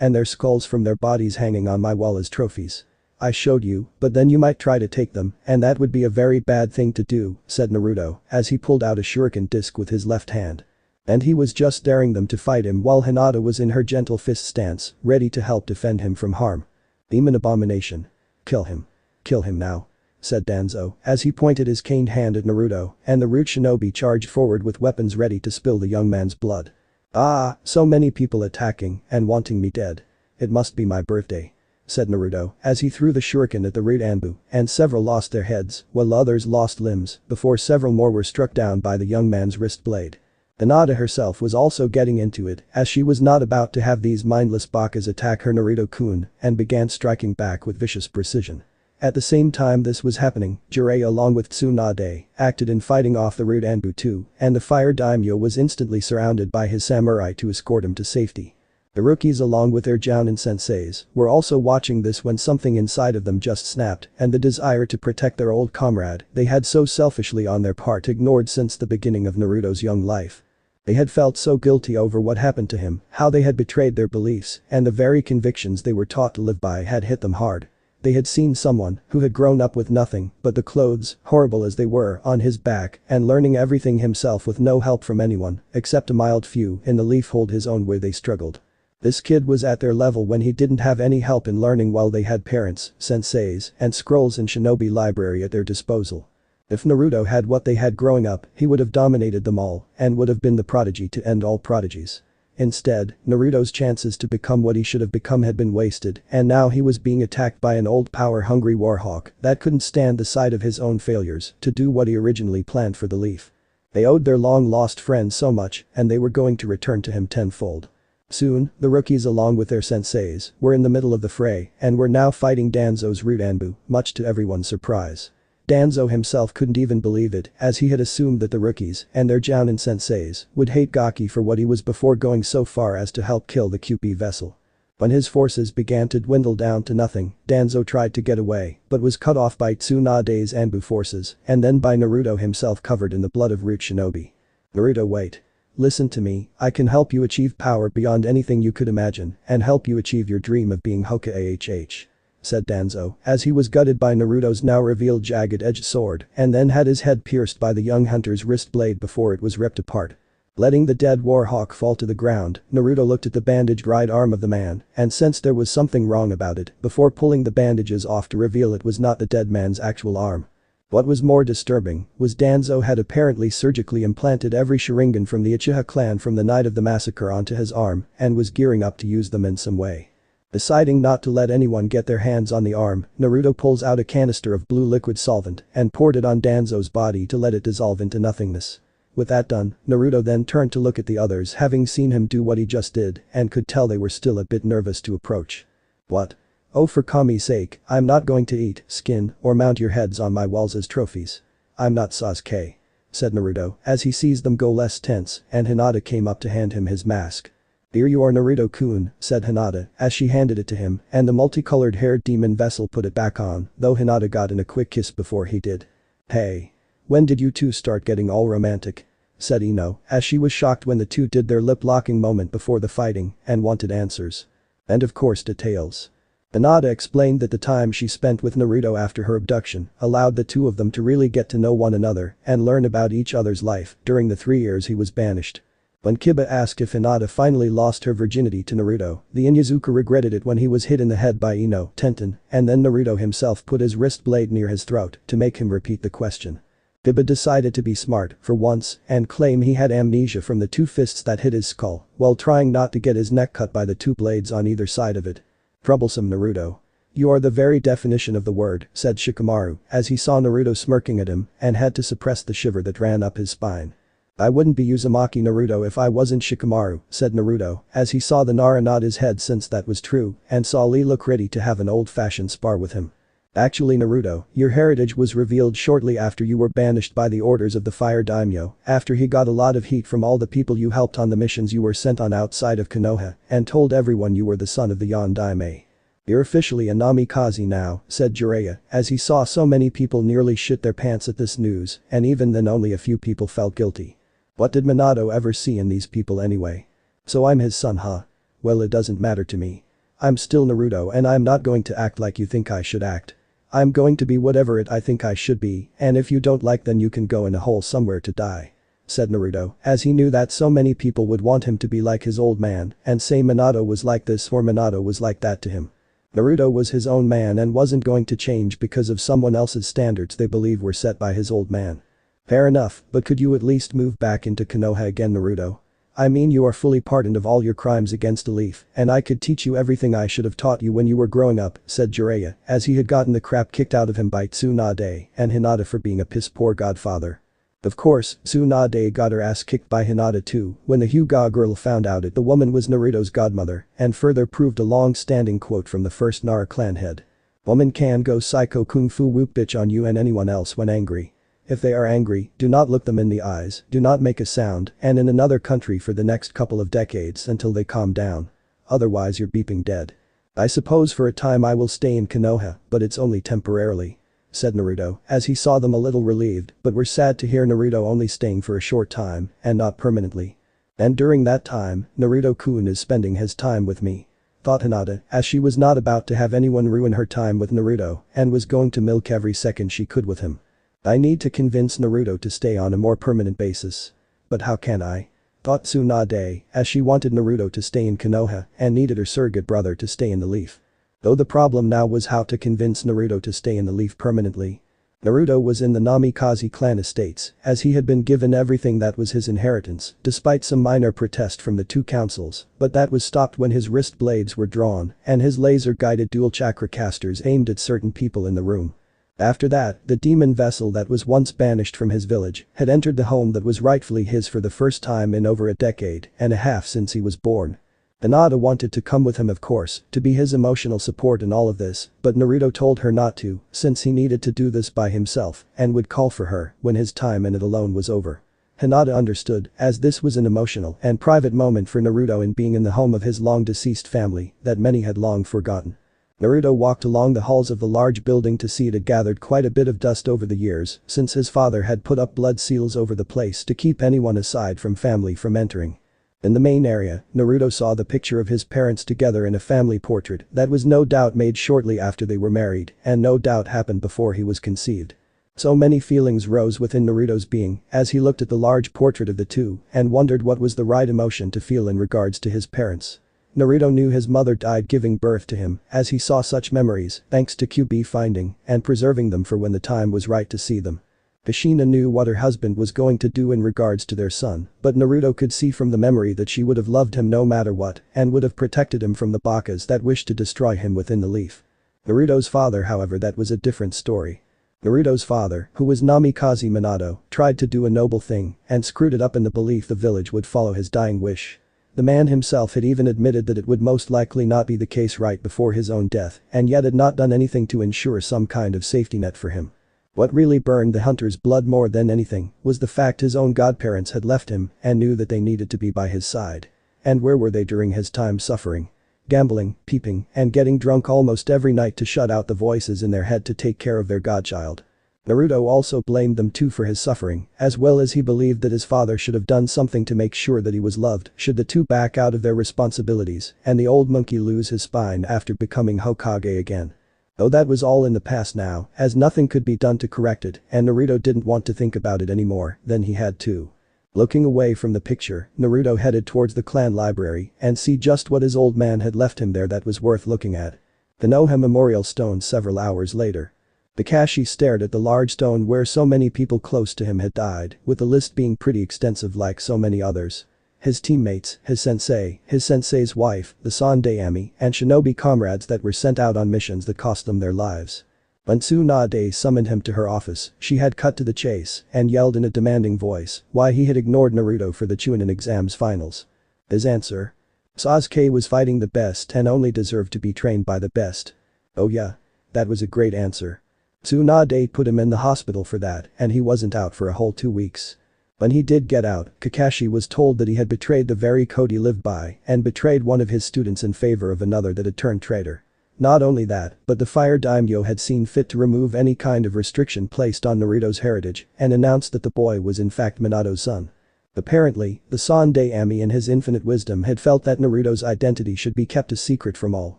and their skulls from their bodies hanging on my wall as trophies. I showed you, but then you might try to take them, and that would be a very bad thing to do, said Naruto, as he pulled out a shuriken disc with his left hand. And he was just daring them to fight him while Hinata was in her gentle fist stance, ready to help defend him from harm. Demon abomination. Kill him. Kill him now, said Danzo, as he pointed his caned hand at Naruto, and the root shinobi charged forward with weapons ready to spill the young man's blood. Ah, so many people attacking and wanting me dead. It must be my birthday, said Naruto, as he threw the shuriken at the root Anbu, and several lost their heads, while others lost limbs, before several more were struck down by the young man's wrist blade. Hinata herself was also getting into it, as she was not about to have these mindless bakas attack her Naruto-kun, and began striking back with vicious precision. At the same time this was happening, Jiraiya along with Tsunade acted in fighting off the root Anbu too, and the fire daimyo was instantly surrounded by his samurai to escort him to safety. The rookies along with their jounin senseis were also watching this when something inside of them just snapped and the desire to protect their old comrade they had so selfishly on their part ignored since the beginning of Naruto's young life. They had felt so guilty over what happened to him, how they had betrayed their beliefs, and the very convictions they were taught to live by had hit them hard. They had seen someone who had grown up with nothing but the clothes, horrible as they were, on his back and learning everything himself with no help from anyone except a mild few in the leaf hold his own where they struggled. This kid was at their level when he didn't have any help in learning while they had parents, senseis, and scrolls and shinobi library at their disposal. If Naruto had what they had growing up, he would have dominated them all and would have been the prodigy to end all prodigies. Instead, Naruto's chances to become what he should have become had been wasted, and now he was being attacked by an old power-hungry warhawk that couldn't stand the sight of his own failures to do what he originally planned for the leaf. They owed their long-lost friend so much, and they were going to return to him tenfold. Soon, the rookies along with their senseis were in the middle of the fray and were now fighting Danzo's root Anbu, much to everyone's surprise. Danzo himself couldn't even believe it, as he had assumed that the rookies and their jounin senseis would hate Gaki for what he was before going so far as to help kill the Kyuubi vessel. When his forces began to dwindle down to nothing, Danzo tried to get away but was cut off by Tsunade's Anbu forces and then by Naruto himself covered in the blood of root shinobi. Naruto, wait. Listen to me, I can help you achieve power beyond anything you could imagine and help you achieve your dream of being Hokage, said Danzo, as he was gutted by Naruto's now revealed jagged-edged sword and then had his head pierced by the young hunter's wrist blade before it was ripped apart. Letting the dead warhawk fall to the ground, Naruto looked at the bandaged right arm of the man and sensed there was something wrong about it before pulling the bandages off to reveal it was not the dead man's actual arm. What was more disturbing was Danzo had apparently surgically implanted every Sharingan from the Uchiha clan from the night of the massacre onto his arm and was gearing up to use them in some way. Deciding not to let anyone get their hands on the arm, Naruto pulls out a canister of blue liquid solvent and poured it on Danzo's body to let it dissolve into nothingness. With that done, Naruto then turned to look at the others, having seen him do what he just did, and could tell they were still a bit nervous to approach. What? Oh, for Kami's sake, I'm not going to eat, skin, or mount your heads on my walls as trophies. I'm not Sasuke, said Naruto as he sees them go less tense and Hinata came up to hand him his mask. Here you are, Naruto-kun, said Hinata as she handed it to him, and the multicolored haired demon vessel put it back on, though Hinata got in a quick kiss before he did. Hey. When did you two start getting all romantic? Said Ino as she was shocked when the two did their lip-locking moment before the fighting and wanted answers. And of course details. Hinata explained that the time she spent with Naruto after her abduction allowed the two of them to really get to know one another and learn about each other's life during the 3 years he was banished. When Kiba asked if Hinata finally lost her virginity to Naruto, the Inyazuka regretted it when he was hit in the head by Ino, Tenten, and then Naruto himself put his wrist blade near his throat to make him repeat the question. Kiba decided to be smart for once and claim he had amnesia from the 2 fists that hit his skull while trying not to get his neck cut by the 2 blades on either side of it. Troublesome Naruto. You are the very definition of the word, said Shikamaru as he saw Naruto smirking at him and had to suppress the shiver that ran up his spine. I wouldn't be Uzumaki Naruto if I wasn't Shikamaru, said Naruto as he saw the Nara nod his head since that was true and saw Lee look ready to have an old-fashioned spar with him. Actually Naruto, your heritage was revealed shortly after you were banished by the orders of the Fire Daimyo after he got a lot of heat from all the people you helped on the missions you were sent on outside of Konoha and told everyone you were the son of the Yondaime. You're officially a Namikaze now, said Jiraiya as he saw so many people nearly shit their pants at this news and even then only a few people felt guilty. What did Minato ever see in these people anyway? So I'm his son, huh? Well, it doesn't matter to me. I'm still Naruto and I'm not going to act like you think I should act. I'm going to be whatever I think I should be, and if you don't like then you can go in a hole somewhere to die. Said Naruto as he knew that so many people would want him to be like his old man and say Minato was like this or Minato was like that to him. Naruto was his own man and wasn't going to change because of someone else's standards they believe were set by his old man. Fair enough, but could you at least move back into Konoha again, Naruto? I mean, you are fully pardoned of all your crimes against a leaf and I could teach you everything I should have taught you when you were growing up, said Jiraiya as he had gotten the crap kicked out of him by Tsunade and Hinata for being a piss-poor godfather. Of course, Tsunade got her ass kicked by Hinata too when the Hyuga girl found out the woman was Naruto's godmother and further proved a long-standing quote from the first Nara clan head. Woman can go psycho kung fu whoop bitch on you and anyone else when angry. If they are angry, do not look them in the eyes, do not make a sound, and in another country for the next couple of decades until they calm down. Otherwise you're beeping dead. I suppose for a time I will stay in Konoha, but it's only temporarily. Said Naruto as he saw them a little relieved but were sad to hear Naruto only staying for a short time and not permanently. And during that time, Naruto-kun is spending his time with me. Thought Hinata as she was not about to have anyone ruin her time with Naruto and was going to milk every second she could with him. I need to convince Naruto to stay on a more permanent basis. But how can I? Thought Tsunade as she wanted Naruto to stay in Konoha and needed her surrogate brother to stay in the leaf. Though the problem now was how to convince Naruto to stay in the leaf permanently. Naruto was in the Namikaze clan estates as he had been given everything that was his inheritance despite some minor protest from the 2 councils, but that was stopped when his wrist blades were drawn and his laser-guided dual chakra casters aimed at certain people in the room. After that, the demon vessel that was once banished from his village had entered the home that was rightfully his for the first time in over a decade and a half since he was born. Hinata wanted to come with him of course, to be his emotional support in all of this, but Naruto told her not to, since he needed to do this by himself and would call for her when his time in it alone was over. Hinata understood, as this was an emotional and private moment for Naruto in being in the home of his long-deceased family that many had long forgotten. Naruto walked along the halls of the large building to see it had gathered quite a bit of dust over the years since his father had put up blood seals over the place to keep anyone aside from family from entering. In the main area, Naruto saw the picture of his parents together in a family portrait that was no doubt made shortly after they were married and no doubt happened before he was conceived. So many feelings rose within Naruto's being as he looked at the large portrait of the two and wondered what was the right emotion to feel in regards to his parents. Naruto knew his mother died giving birth to him, as he saw such memories thanks to Kyubi finding and preserving them for when the time was right to see them. Kushina knew what her husband was going to do in regards to their son, but Naruto could see from the memory that she would have loved him no matter what and would have protected him from the bakas that wished to destroy him within the leaf. Naruto's father, however, that was a different story. Naruto's father, who was Namikaze Minato, tried to do a noble thing and screwed it up in the belief the village would follow his dying wish. The man himself had even admitted that it would most likely not be the case right before his own death and yet had not done anything to ensure some kind of safety net for him. What really burned the hunter's blood more than anything was the fact his own godparents had left him and knew that they needed to be by his side. And where were they during his time suffering? Gambling, peeping, and getting drunk almost every night to shut out the voices in their head to take care of their godchild. Naruto also blamed them too for his suffering, as well as he believed that his father should have done something to make sure that he was loved should the two back out of their responsibilities and the old monkey lose his spine after becoming Hokage again. Though that was all in the past now, as nothing could be done to correct it and Naruto didn't want to think about it anymore, then he had to. Looking away from the picture, Naruto headed towards the clan library and see just what his old man had left him there that was worth looking at. The Noha Memorial Stone several hours later. Kakashi stared at the large stone where so many people close to him had died, with the list being pretty extensive like so many others. His teammates, his sensei, his sensei's wife, the Sandaime, and shinobi comrades that were sent out on missions that cost them their lives. When Tsunade summoned him to her office, she had cut to the chase and yelled in a demanding voice why he had ignored Naruto for the Chunin exams finals. His answer? Sasuke was fighting the best and only deserved to be trained by the best. Oh yeah. That was a great answer. Tsunade put him in the hospital for that and he wasn't out for a whole 2 weeks. When he did get out, Kakashi was told that he had betrayed the very code he lived by and betrayed one of his students in favor of another that had turned traitor. Not only that, but the Fire Daimyo had seen fit to remove any kind of restriction placed on Naruto's heritage and announced that the boy was in fact Minato's son. Apparently, the Sandaime in his infinite wisdom had felt that Naruto's identity should be kept a secret from all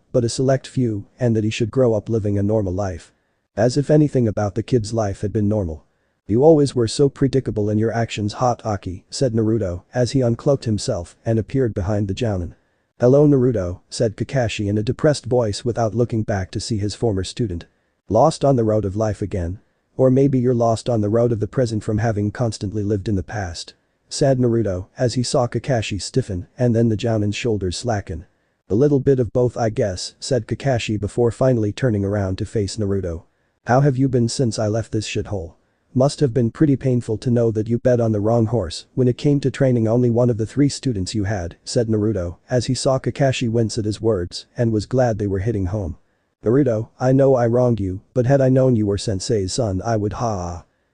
but a select few and that he should grow up living a normal life. As if anything about the kid's life had been normal. You always were so predictable in your actions, Hot Aki, said Naruto as he uncloaked himself and appeared behind the Jounin. Hello Naruto, said Kakashi in a depressed voice without looking back to see his former student. Lost on the road of life again? Or maybe you're lost on the road of the present from having constantly lived in the past. Said Naruto as he saw Kakashi stiffen and then the Jounin's shoulders slacken. A little bit of both I guess, said Kakashi before finally turning around to face Naruto. How have you been since I left this shithole? Must have been pretty painful to know that you bet on the wrong horse when it came to training only one of the 3 students you had, said Naruto as he saw Kakashi wince at his words and was glad they were hitting home. Naruto, I know I wronged you, but had I known you were sensei's son I would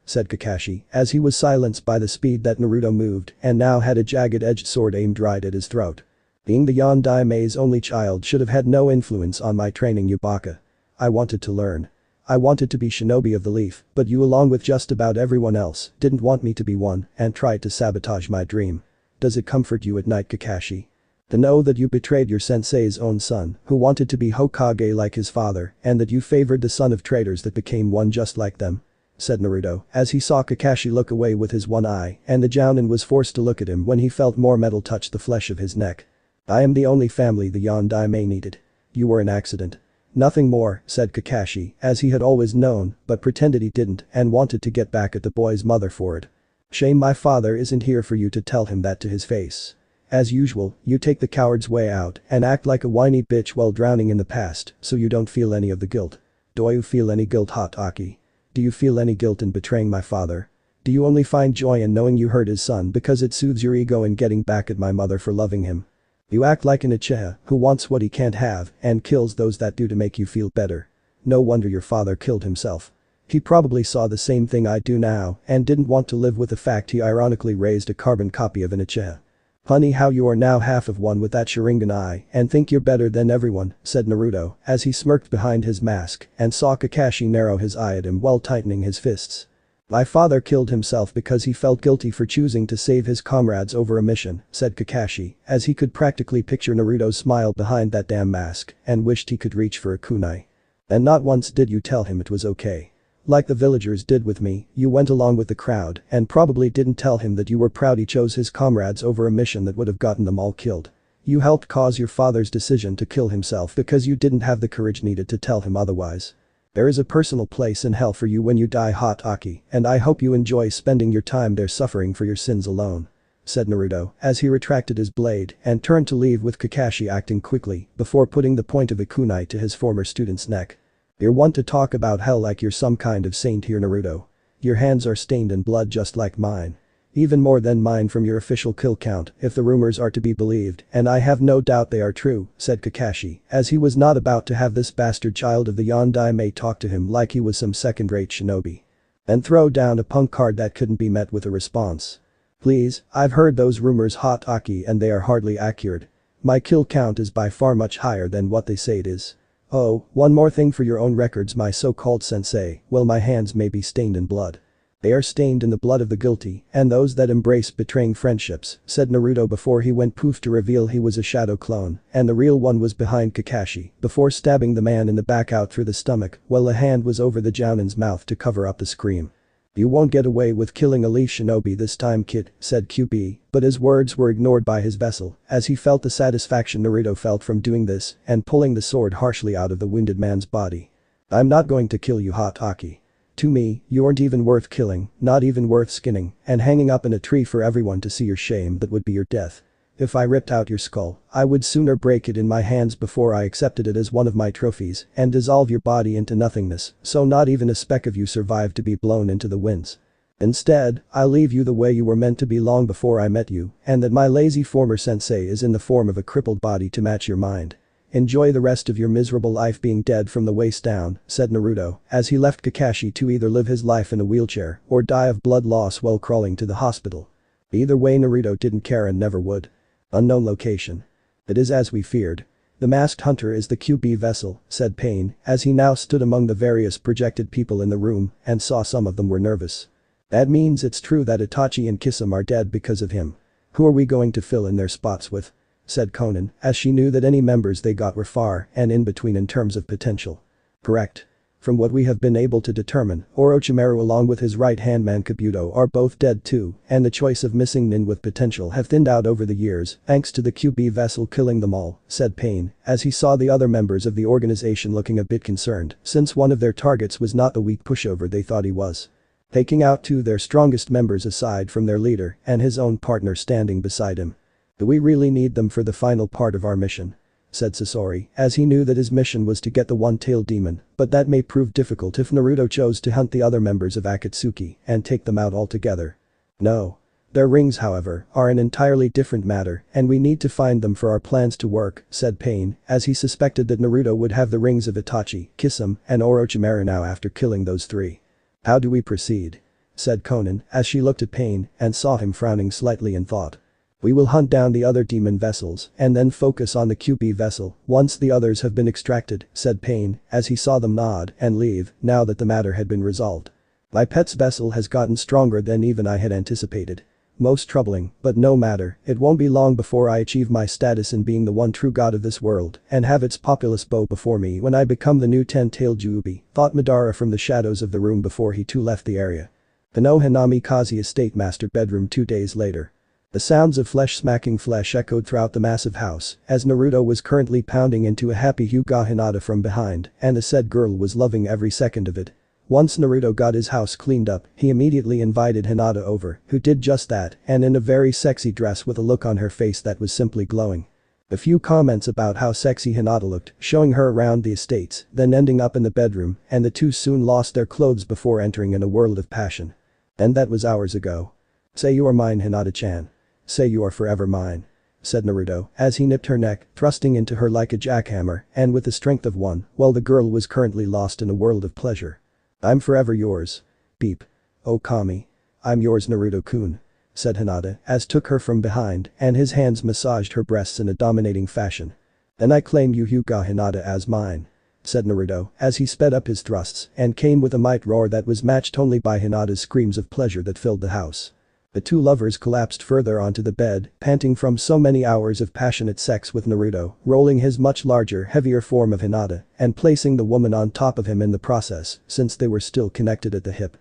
said Kakashi as he was silenced by the speed that Naruto moved and now had a jagged-edged sword aimed right at his throat. Being the Yondaime's only child should have had no influence on my training, you baka. I wanted to learn. I wanted to be shinobi of the leaf, but you along with just about everyone else didn't want me to be one and tried to sabotage my dream. Does it comfort you at night, Kakashi? To know that you betrayed your sensei's own son who wanted to be Hokage like his father and that you favored the son of traitors that became one just like them? Said Naruto as he saw Kakashi look away with his one eye and the Jounin was forced to look at him when he felt more metal touch the flesh of his neck. I am the only family the Yondaime needed. You were an accident. Nothing more, said Kakashi as he had always known but pretended he didn't and wanted to get back at the boy's mother for it. Shame my father isn't here for you to tell him that to his face. As usual, you take the coward's way out and act like a whiny bitch while drowning in the past so you don't feel any of the guilt. Do you feel any guilt, Hot Aki? Do you feel any guilt in betraying my father? Do you only find joy in knowing you hurt his son because it soothes your ego in getting back at my mother for loving him? You act like an Uchiha who wants what he can't have and kills those that do to make you feel better. No wonder your father killed himself. He probably saw the same thing I do now and didn't want to live with the fact he ironically raised a carbon copy of an Uchiha. Funny how you are now half of one with that Sharingan eye and think you're better than everyone, said Naruto as he smirked behind his mask and saw Kakashi narrow his eye at him while tightening his fists. My father killed himself because he felt guilty for choosing to save his comrades over a mission, said Kakashi as he could practically picture Naruto's smile behind that damn mask and wished he could reach for a kunai. And not once did you tell him it was okay. Like the villagers did with me, you went along with the crowd and probably didn't tell him that you were proud he chose his comrades over a mission that would have gotten them all killed. You helped cause your father's decision to kill himself because you didn't have the courage needed to tell him otherwise. There is a personal place in hell for you when you die, Hatake, and I hope you enjoy spending your time there suffering for your sins alone," said Naruto as he retracted his blade and turned to leave with Kakashi acting quickly before putting the point of a kunai to his former student's neck. "You want to talk about hell like you're some kind of saint here, Naruto. Your hands are stained in blood just like mine. Even more than mine from your official kill count if the rumors are to be believed, and I have no doubt they are true," said Kakashi as he was not about to have this bastard child of the Yondaime talk to him like he was some second-rate shinobi. And throw down a punk card that couldn't be met with a response. "Please, I've heard those rumors, Hatake, and they are hardly accurate. My kill count is by far much higher than what they say it is. Oh, one more thing for your own records, my so-called sensei, well, my hands may be stained in blood. They are stained in the blood of the guilty and those that embrace betraying friendships," said Naruto before he went poof to reveal he was a shadow clone and the real one was behind Kakashi before stabbing the man in the back out through the stomach while a hand was over the Jounin's mouth to cover up the scream. "You won't get away with killing a Lee shinobi this time, kid," said Kyubi, but his words were ignored by his vessel as he felt the satisfaction Naruto felt from doing this and pulling the sword harshly out of the wounded man's body. "I'm not going to kill you, Hatake. To me, you aren't even worth killing, not even worth skinning and hanging up in a tree for everyone to see your shame. That would be your death. If I ripped out your skull, I would sooner break it in my hands before I accepted it as one of my trophies and dissolve your body into nothingness so not even a speck of you survived to be blown into the winds. Instead, I'll leave you the way you were meant to be long before I met you and that my lazy former sensei is in the form of a crippled body to match your mind. Enjoy the rest of your miserable life being dead from the waist down," said Naruto as he left Kakashi to either live his life in a wheelchair or die of blood loss while crawling to the hospital. Either way, Naruto didn't care and never would. Unknown location. "It is as we feared. The masked hunter is the Kyubi vessel," said Pain as he now stood among the various projected people in the room and saw some of them were nervous. "That means it's true that Itachi and Kisame are dead because of him. Who are we going to fill in their spots with?" said Konan as she knew that any members they got were far and in between in terms of potential. "Correct. From what we have been able to determine, Orochimaru along with his right-hand man Kabuto are both dead too and the choice of missing nin with potential have thinned out over the years thanks to the Kyubi vessel killing them all," said Pain as he saw the other members of the organization looking a bit concerned since one of their targets was not the weak pushover they thought he was. Taking out two their strongest members aside from their leader and his own partner standing beside him. "Do we really need them for the final part of our mission?" said Sasori as he knew that his mission was to get the one-tailed demon, but that may prove difficult if Naruto chose to hunt the other members of Akatsuki and take them out altogether. "No. Their rings, however, are an entirely different matter and we need to find them for our plans to work," said Pain as he suspected that Naruto would have the rings of Itachi, Kisame, and Orochimaru now after killing those three. "How do we proceed?" said Konan as she looked at Pain and saw him frowning slightly in thought. "We will hunt down the other demon vessels and then focus on the Kyubi vessel once the others have been extracted," said Pain as he saw them nod and leave now that the matter had been resolved. "My pet's vessel has gotten stronger than even I had anticipated. Most troubling, but no matter, it won't be long before I achieve my status in being the one true god of this world and have its populous bow before me when I become the new 10-tailed Kyuubi," thought Madara from the shadows of the room before he too left the area. The No Hanami Kazi estate master bedroom 2 days later. The sounds of flesh smacking flesh echoed throughout the massive house as Naruto was currently pounding into a happy Hyuga Hinata from behind and the said girl was loving every second of it. Once Naruto got his house cleaned up, he immediately invited Hinata over, who did just that and in a very sexy dress with a look on her face that was simply glowing. A few comments about how sexy Hinata looked, showing her around the estates, then ending up in the bedroom and the two soon lost their clothes before entering in a world of passion. And that was hours ago. "Say you are mine, Hinata-chan. Say you are forever mine," said Naruto as he nipped her neck, thrusting into her like a jackhammer and with the strength of one, while the girl was currently lost in a world of pleasure. "I'm forever yours. Peep. Oh Kami. I'm yours, Naruto-kun," said Hinata as took her from behind and his hands massaged her breasts in a dominating fashion. "Then I claim you Hyuga Hinata as mine," said Naruto as he sped up his thrusts and came with a might roar that was matched only by Hinata's screams of pleasure that filled the house. The two lovers collapsed further onto the bed, panting from so many hours of passionate sex with Naruto, rolling his much larger, heavier form of Hinata and placing the woman on top of him in the process since they were still connected at the hip.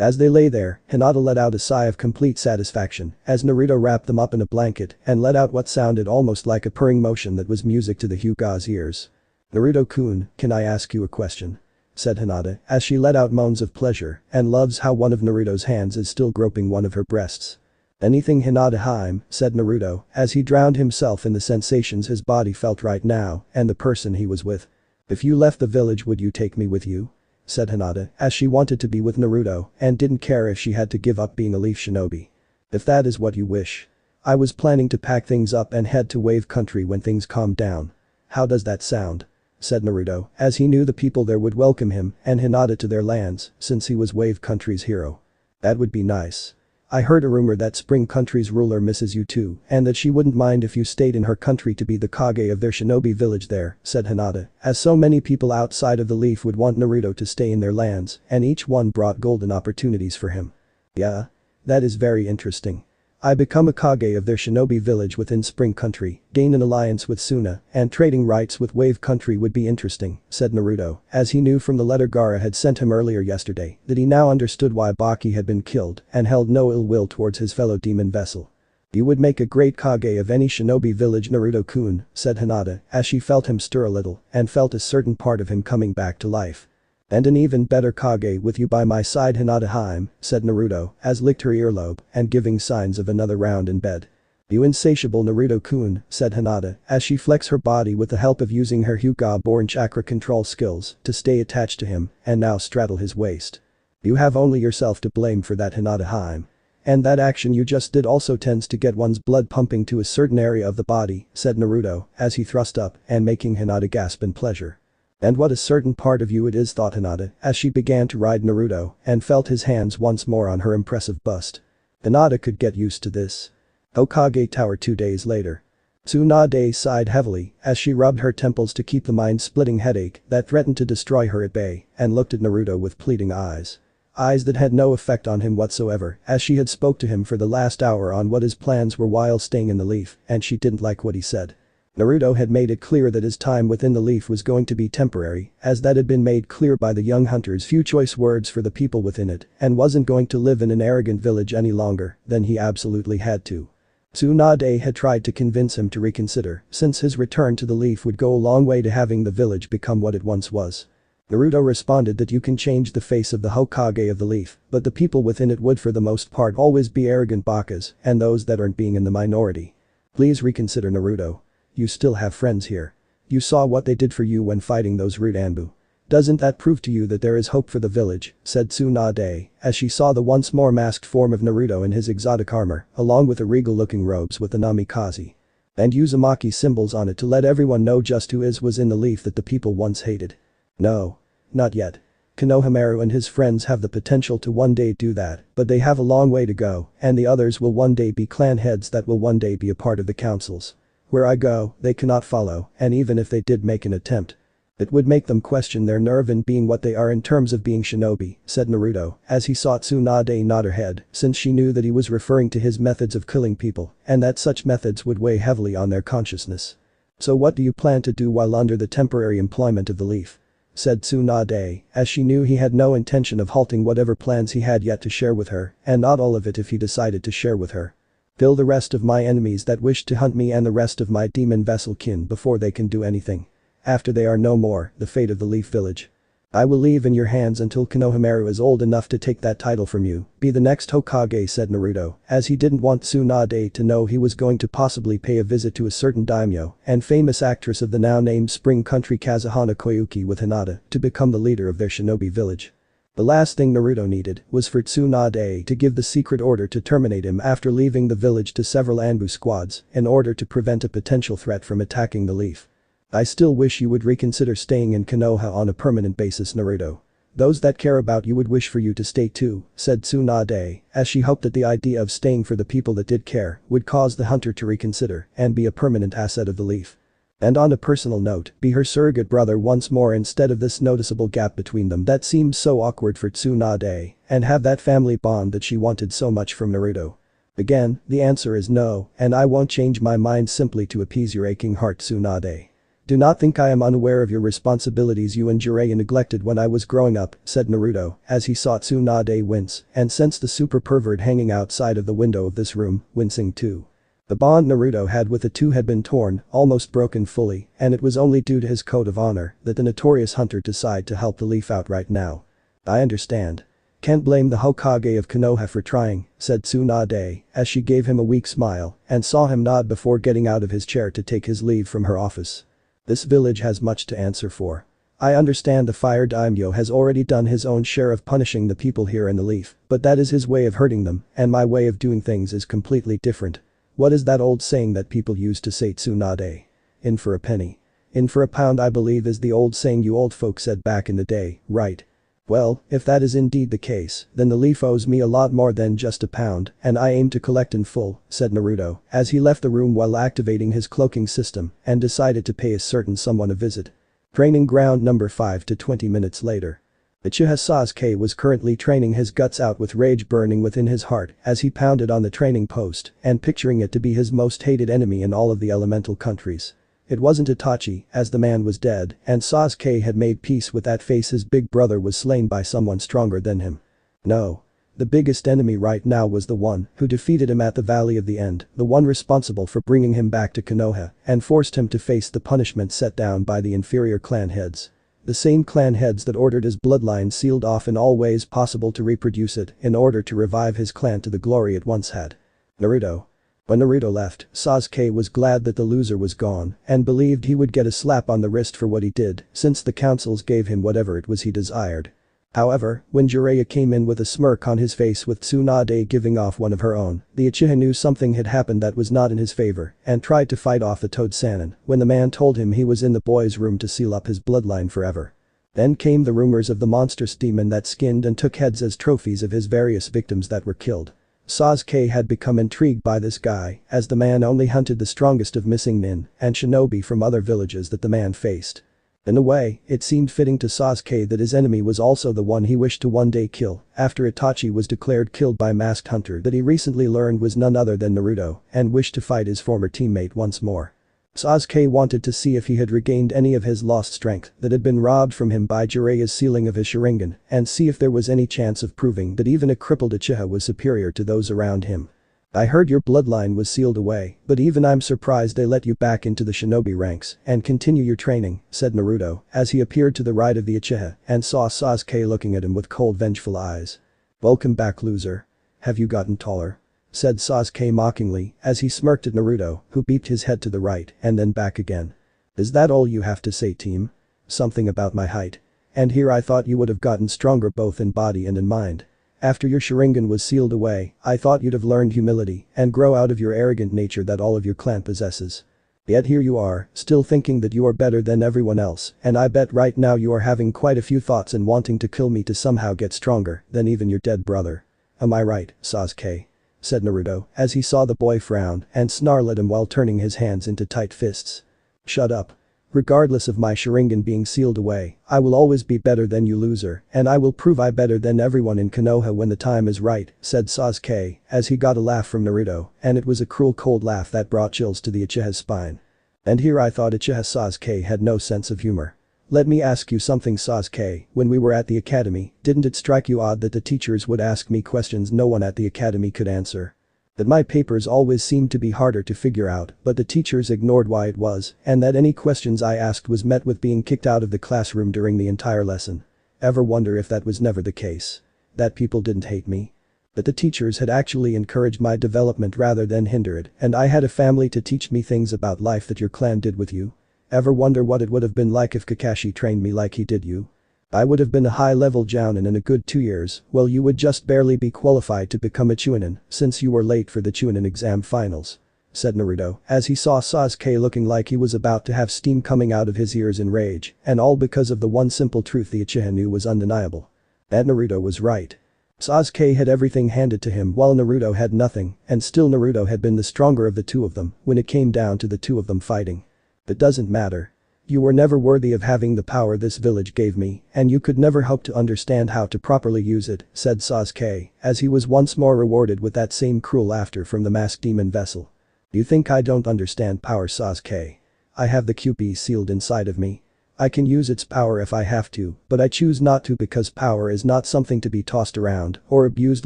As they lay there, Hinata let out a sigh of complete satisfaction as Naruto wrapped them up in a blanket and let out what sounded almost like a purring motion that was music to the Hyuga's ears. "Naruto-kun, can I ask you a question?" said Hinata as she let out moans of pleasure and loves how one of Naruto's hands is still groping one of her breasts. "Anything, Hinata-hime," said Naruto as he drowned himself in the sensations his body felt right now and the person he was with. "If you left the village, would you take me with you?" said Hinata as she wanted to be with Naruto and didn't care if she had to give up being a leaf shinobi. "If that is what you wish. I was planning to pack things up and head to Wave Country when things calm down. How does that sound?" said Naruto as he knew the people there would welcome him and Hinata to their lands since he was Wave Country's hero. "That would be nice. I heard a rumor that Spring Country's ruler misses you too and that she wouldn't mind if you stayed in her country to be the Kage of their shinobi village there," said Hinata, as so many people outside of the Leaf would want Naruto to stay in their lands and each one brought golden opportunities for him. "Yeah? That is very interesting. I become a Kage of their shinobi village within Spring Country, gain an alliance with Suna, and trading rights with Wave Country would be interesting," said Naruto, as he knew from the letter Gaara had sent him earlier yesterday that he now understood why Baki had been killed and held no ill will towards his fellow demon vessel. "You would make a great Kage of any shinobi village, Naruto-kun," said Hinata as she felt him stir a little and felt a certain part of him coming back to life. "And an even better Kage with you by my side, Hinata-hime," said Naruto as licked her earlobe and giving signs of another round in bed. "You insatiable Naruto-kun," said Hinata as she flexed her body with the help of using her Hyuga-born chakra control skills to stay attached to him and now straddle his waist. "You have only yourself to blame for that, Hinata-hime. And that action you just did also tends to get one's blood pumping to a certain area of the body," said Naruto as he thrust up and making Hinata gasp in pleasure. "And what a certain part of you it is," thought Hinata as she began to ride Naruto and felt his hands once more on her impressive bust. Hinata could get used to this. Hokage Tower 2 days later. Tsunade sighed heavily as she rubbed her temples to keep the mind-splitting headache that threatened to destroy her at bay and looked at Naruto with pleading eyes. Eyes that had no effect on him whatsoever as she had spoke to him for the last hour on what his plans were while staying in the Leaf and she didn't like what he said. Naruto had made it clear that his time within the Leaf was going to be temporary, as that had been made clear by the young hunter's few choice words for the people within it, and wasn't going to live in an arrogant village any longer than he absolutely had to. Tsunade had tried to convince him to reconsider, since his return to the Leaf would go a long way to having the village become what it once was. Naruto responded that you can change the face of the Hokage of the Leaf, but the people within it would for the most part always be arrogant bakas and those that aren't being in the minority. Please reconsider, Naruto. You still have friends here. You saw what they did for you when fighting those rude Anbu. Doesn't that prove to you that there is hope for the village, said Tsunade, as she saw the once more masked form of Naruto in his exotic armor, along with the regal-looking robes with the namikaze. And Uzumaki symbols on it to let everyone know just who was in the Leaf that the people once hated. No. Not yet. Konohamaru and his friends have the potential to one day do that, but they have a long way to go, and the others will one day be clan heads that will one day be a part of the councils. Where I go, they cannot follow, and even if they did make an attempt, it would make them question their nerve in being what they are in terms of being shinobi, said Naruto, as he saw Tsunade nod her head, since she knew that he was referring to his methods of killing people, and that such methods would weigh heavily on their consciousness. So what do you plan to do while under the temporary employment of the Leaf? Said Tsunade, as she knew he had no intention of halting whatever plans he had yet to share with her, and not all of it if he decided to share with her. Kill the rest of my enemies that wish to hunt me and the rest of my demon vessel kin before they can do anything. After they are no more, the fate of the Leaf Village. I will leave in your hands until Konohamaru is old enough to take that title from you, be the next Hokage, said Naruto, as he didn't want Tsunade to know he was going to possibly pay a visit to a certain daimyo and famous actress of the now named Spring Country Kazuhana Koyuki with Hinata to become the leader of their shinobi village. The last thing Naruto needed was for Tsunade to give the secret order to terminate him after leaving the village to several Anbu squads in order to prevent a potential threat from attacking the Leaf. I still wish you would reconsider staying in Konoha on a permanent basis, Naruto. Those that care about you would wish for you to stay too, said Tsunade, as she hoped that the idea of staying for the people that did care would cause the hunter to reconsider and be a permanent asset of the Leaf. And on a personal note, be her surrogate brother once more instead of this noticeable gap between them that seemed so awkward for Tsunade, and have that family bond that she wanted so much from Naruto. Again, the answer is no, and I won't change my mind simply to appease your aching heart, Tsunade. Do not think I am unaware of your responsibilities you and Jiraiya neglected when I was growing up, said Naruto, as he saw Tsunade wince and sensed the super pervert hanging outside of the window of this room, wincing too. The bond Naruto had with the two had been torn, almost broken fully, and it was only due to his code of honor that the notorious hunter decided to help the leaf out right now. I understand. Can't blame the Hokage of Konoha for trying, said Tsunade, as she gave him a weak smile and saw him nod before getting out of his chair to take his leave from her office. This village has much to answer for. I understand the fire daimyo has already done his own share of punishing the people here in the leaf, but that is his way of hurting them, and my way of doing things is completely different. What is that old saying that people used to say, Tsunade? In for a penny. In for a pound, I believe, is the old saying you old folk said back in the day, right? Well, if that is indeed the case, then the leaf owes me a lot more than just a pound, and I aim to collect in full, said Naruto, as he left the room while activating his cloaking system and decided to pay a certain someone a visit. Training ground number 5 to 20 minutes later. Uchiha Sasuke was currently training his guts out with rage burning within his heart as he pounded on the training post and picturing it to be his most hated enemy in all of the elemental countries. It wasn't Itachi, as the man was dead, and Sasuke had made peace with that face his big brother was slain by someone stronger than him. No. The biggest enemy right now was the one who defeated him at the Valley of the End, the one responsible for bringing him back to Konoha and forced him to face the punishment set down by the inferior clan heads. The same clan heads that ordered his bloodline sealed off in all ways possible to reproduce it in order to revive his clan to the glory it once had. Naruto. When Naruto left, Sasuke was glad that the loser was gone and believed he would get a slap on the wrist for what he did since the councils gave him whatever it was he desired. However, when Jiraiya came in with a smirk on his face with Tsunade giving off one of her own, the Uchiha knew something had happened that was not in his favor and tried to fight off the Toad Sannin when the man told him he was in the boy's room to seal up his bloodline forever. Then came the rumors of the monstrous demon that skinned and took heads as trophies of his various victims that were killed. Sasuke had become intrigued by this guy as the man only hunted the strongest of missing nin and shinobi from other villages that the man faced. In a way, it seemed fitting to Sasuke that his enemy was also the one he wished to one day kill after Itachi was declared killed by Masked Hunter that he recently learned was none other than Naruto and wished to fight his former teammate once more. Sasuke wanted to see if he had regained any of his lost strength that had been robbed from him by Jiraiya's sealing of his Sharingan and see if there was any chance of proving that even a crippled Uchiha was superior to those around him. I heard your bloodline was sealed away, but even I'm surprised they let you back into the shinobi ranks and continue your training, said Naruto as he appeared to the right of the Uchiha and saw Sasuke looking at him with cold vengeful eyes. Welcome back, loser. Have you gotten taller? Said Sasuke mockingly as he smirked at Naruto, who beeped his head to the right and then back again. Is that all you have to say, team? Something about my height. And here I thought you would have gotten stronger both in body and in mind. After your Sharingan was sealed away, I thought you'd have learned humility and grow out of your arrogant nature that all of your clan possesses. Yet here you are, still thinking that you are better than everyone else, and I bet right now you are having quite a few thoughts and wanting to kill me to somehow get stronger than even your dead brother. Am I right, Sasuke? Said Naruto as he saw the boy frown and snarl at him while turning his hands into tight fists. Shut up. Regardless of my Sharingan being sealed away, I will always be better than you, loser, and I will prove I better than everyone in Konoha when the time is right, said Sasuke as he got a laugh from Naruto, and it was a cruel cold laugh that brought chills to the Uchiha's spine. And here I thought Uchiha Sasuke had no sense of humor. Let me ask you something, Sasuke, when we were at the academy, didn't it strike you odd that the teachers would ask me questions no one at the academy could answer? That my papers always seemed to be harder to figure out, but the teachers ignored why it was, and that any questions I asked was met with being kicked out of the classroom during the entire lesson. Ever wonder if that was never the case? That people didn't hate me? That the teachers had actually encouraged my development rather than hinder it, and I had a family to teach me things about life that your clan did with you? Ever wonder what it would have been like if Kakashi trained me like he did you? I would have been a high-level jounin in a good 2 years, while you would just barely be qualified to become a Chunin since you were late for the Chunin exam finals. Said Naruto as he saw Sasuke looking like he was about to have steam coming out of his ears in rage, and all because of the one simple truth the Uchiha knew was undeniable. And Naruto was right. Sasuke had everything handed to him while Naruto had nothing, and still Naruto had been the stronger of the two of them when it came down to the two of them fighting. It doesn't matter. You were never worthy of having the power this village gave me, and you could never hope to understand how to properly use it, said Sasuke as he was once more rewarded with that same cruel laughter from the masked demon vessel. You think I don't understand power, Sasuke? I have the Kyuubi sealed inside of me. I can use its power if I have to, but I choose not to because power is not something to be tossed around or abused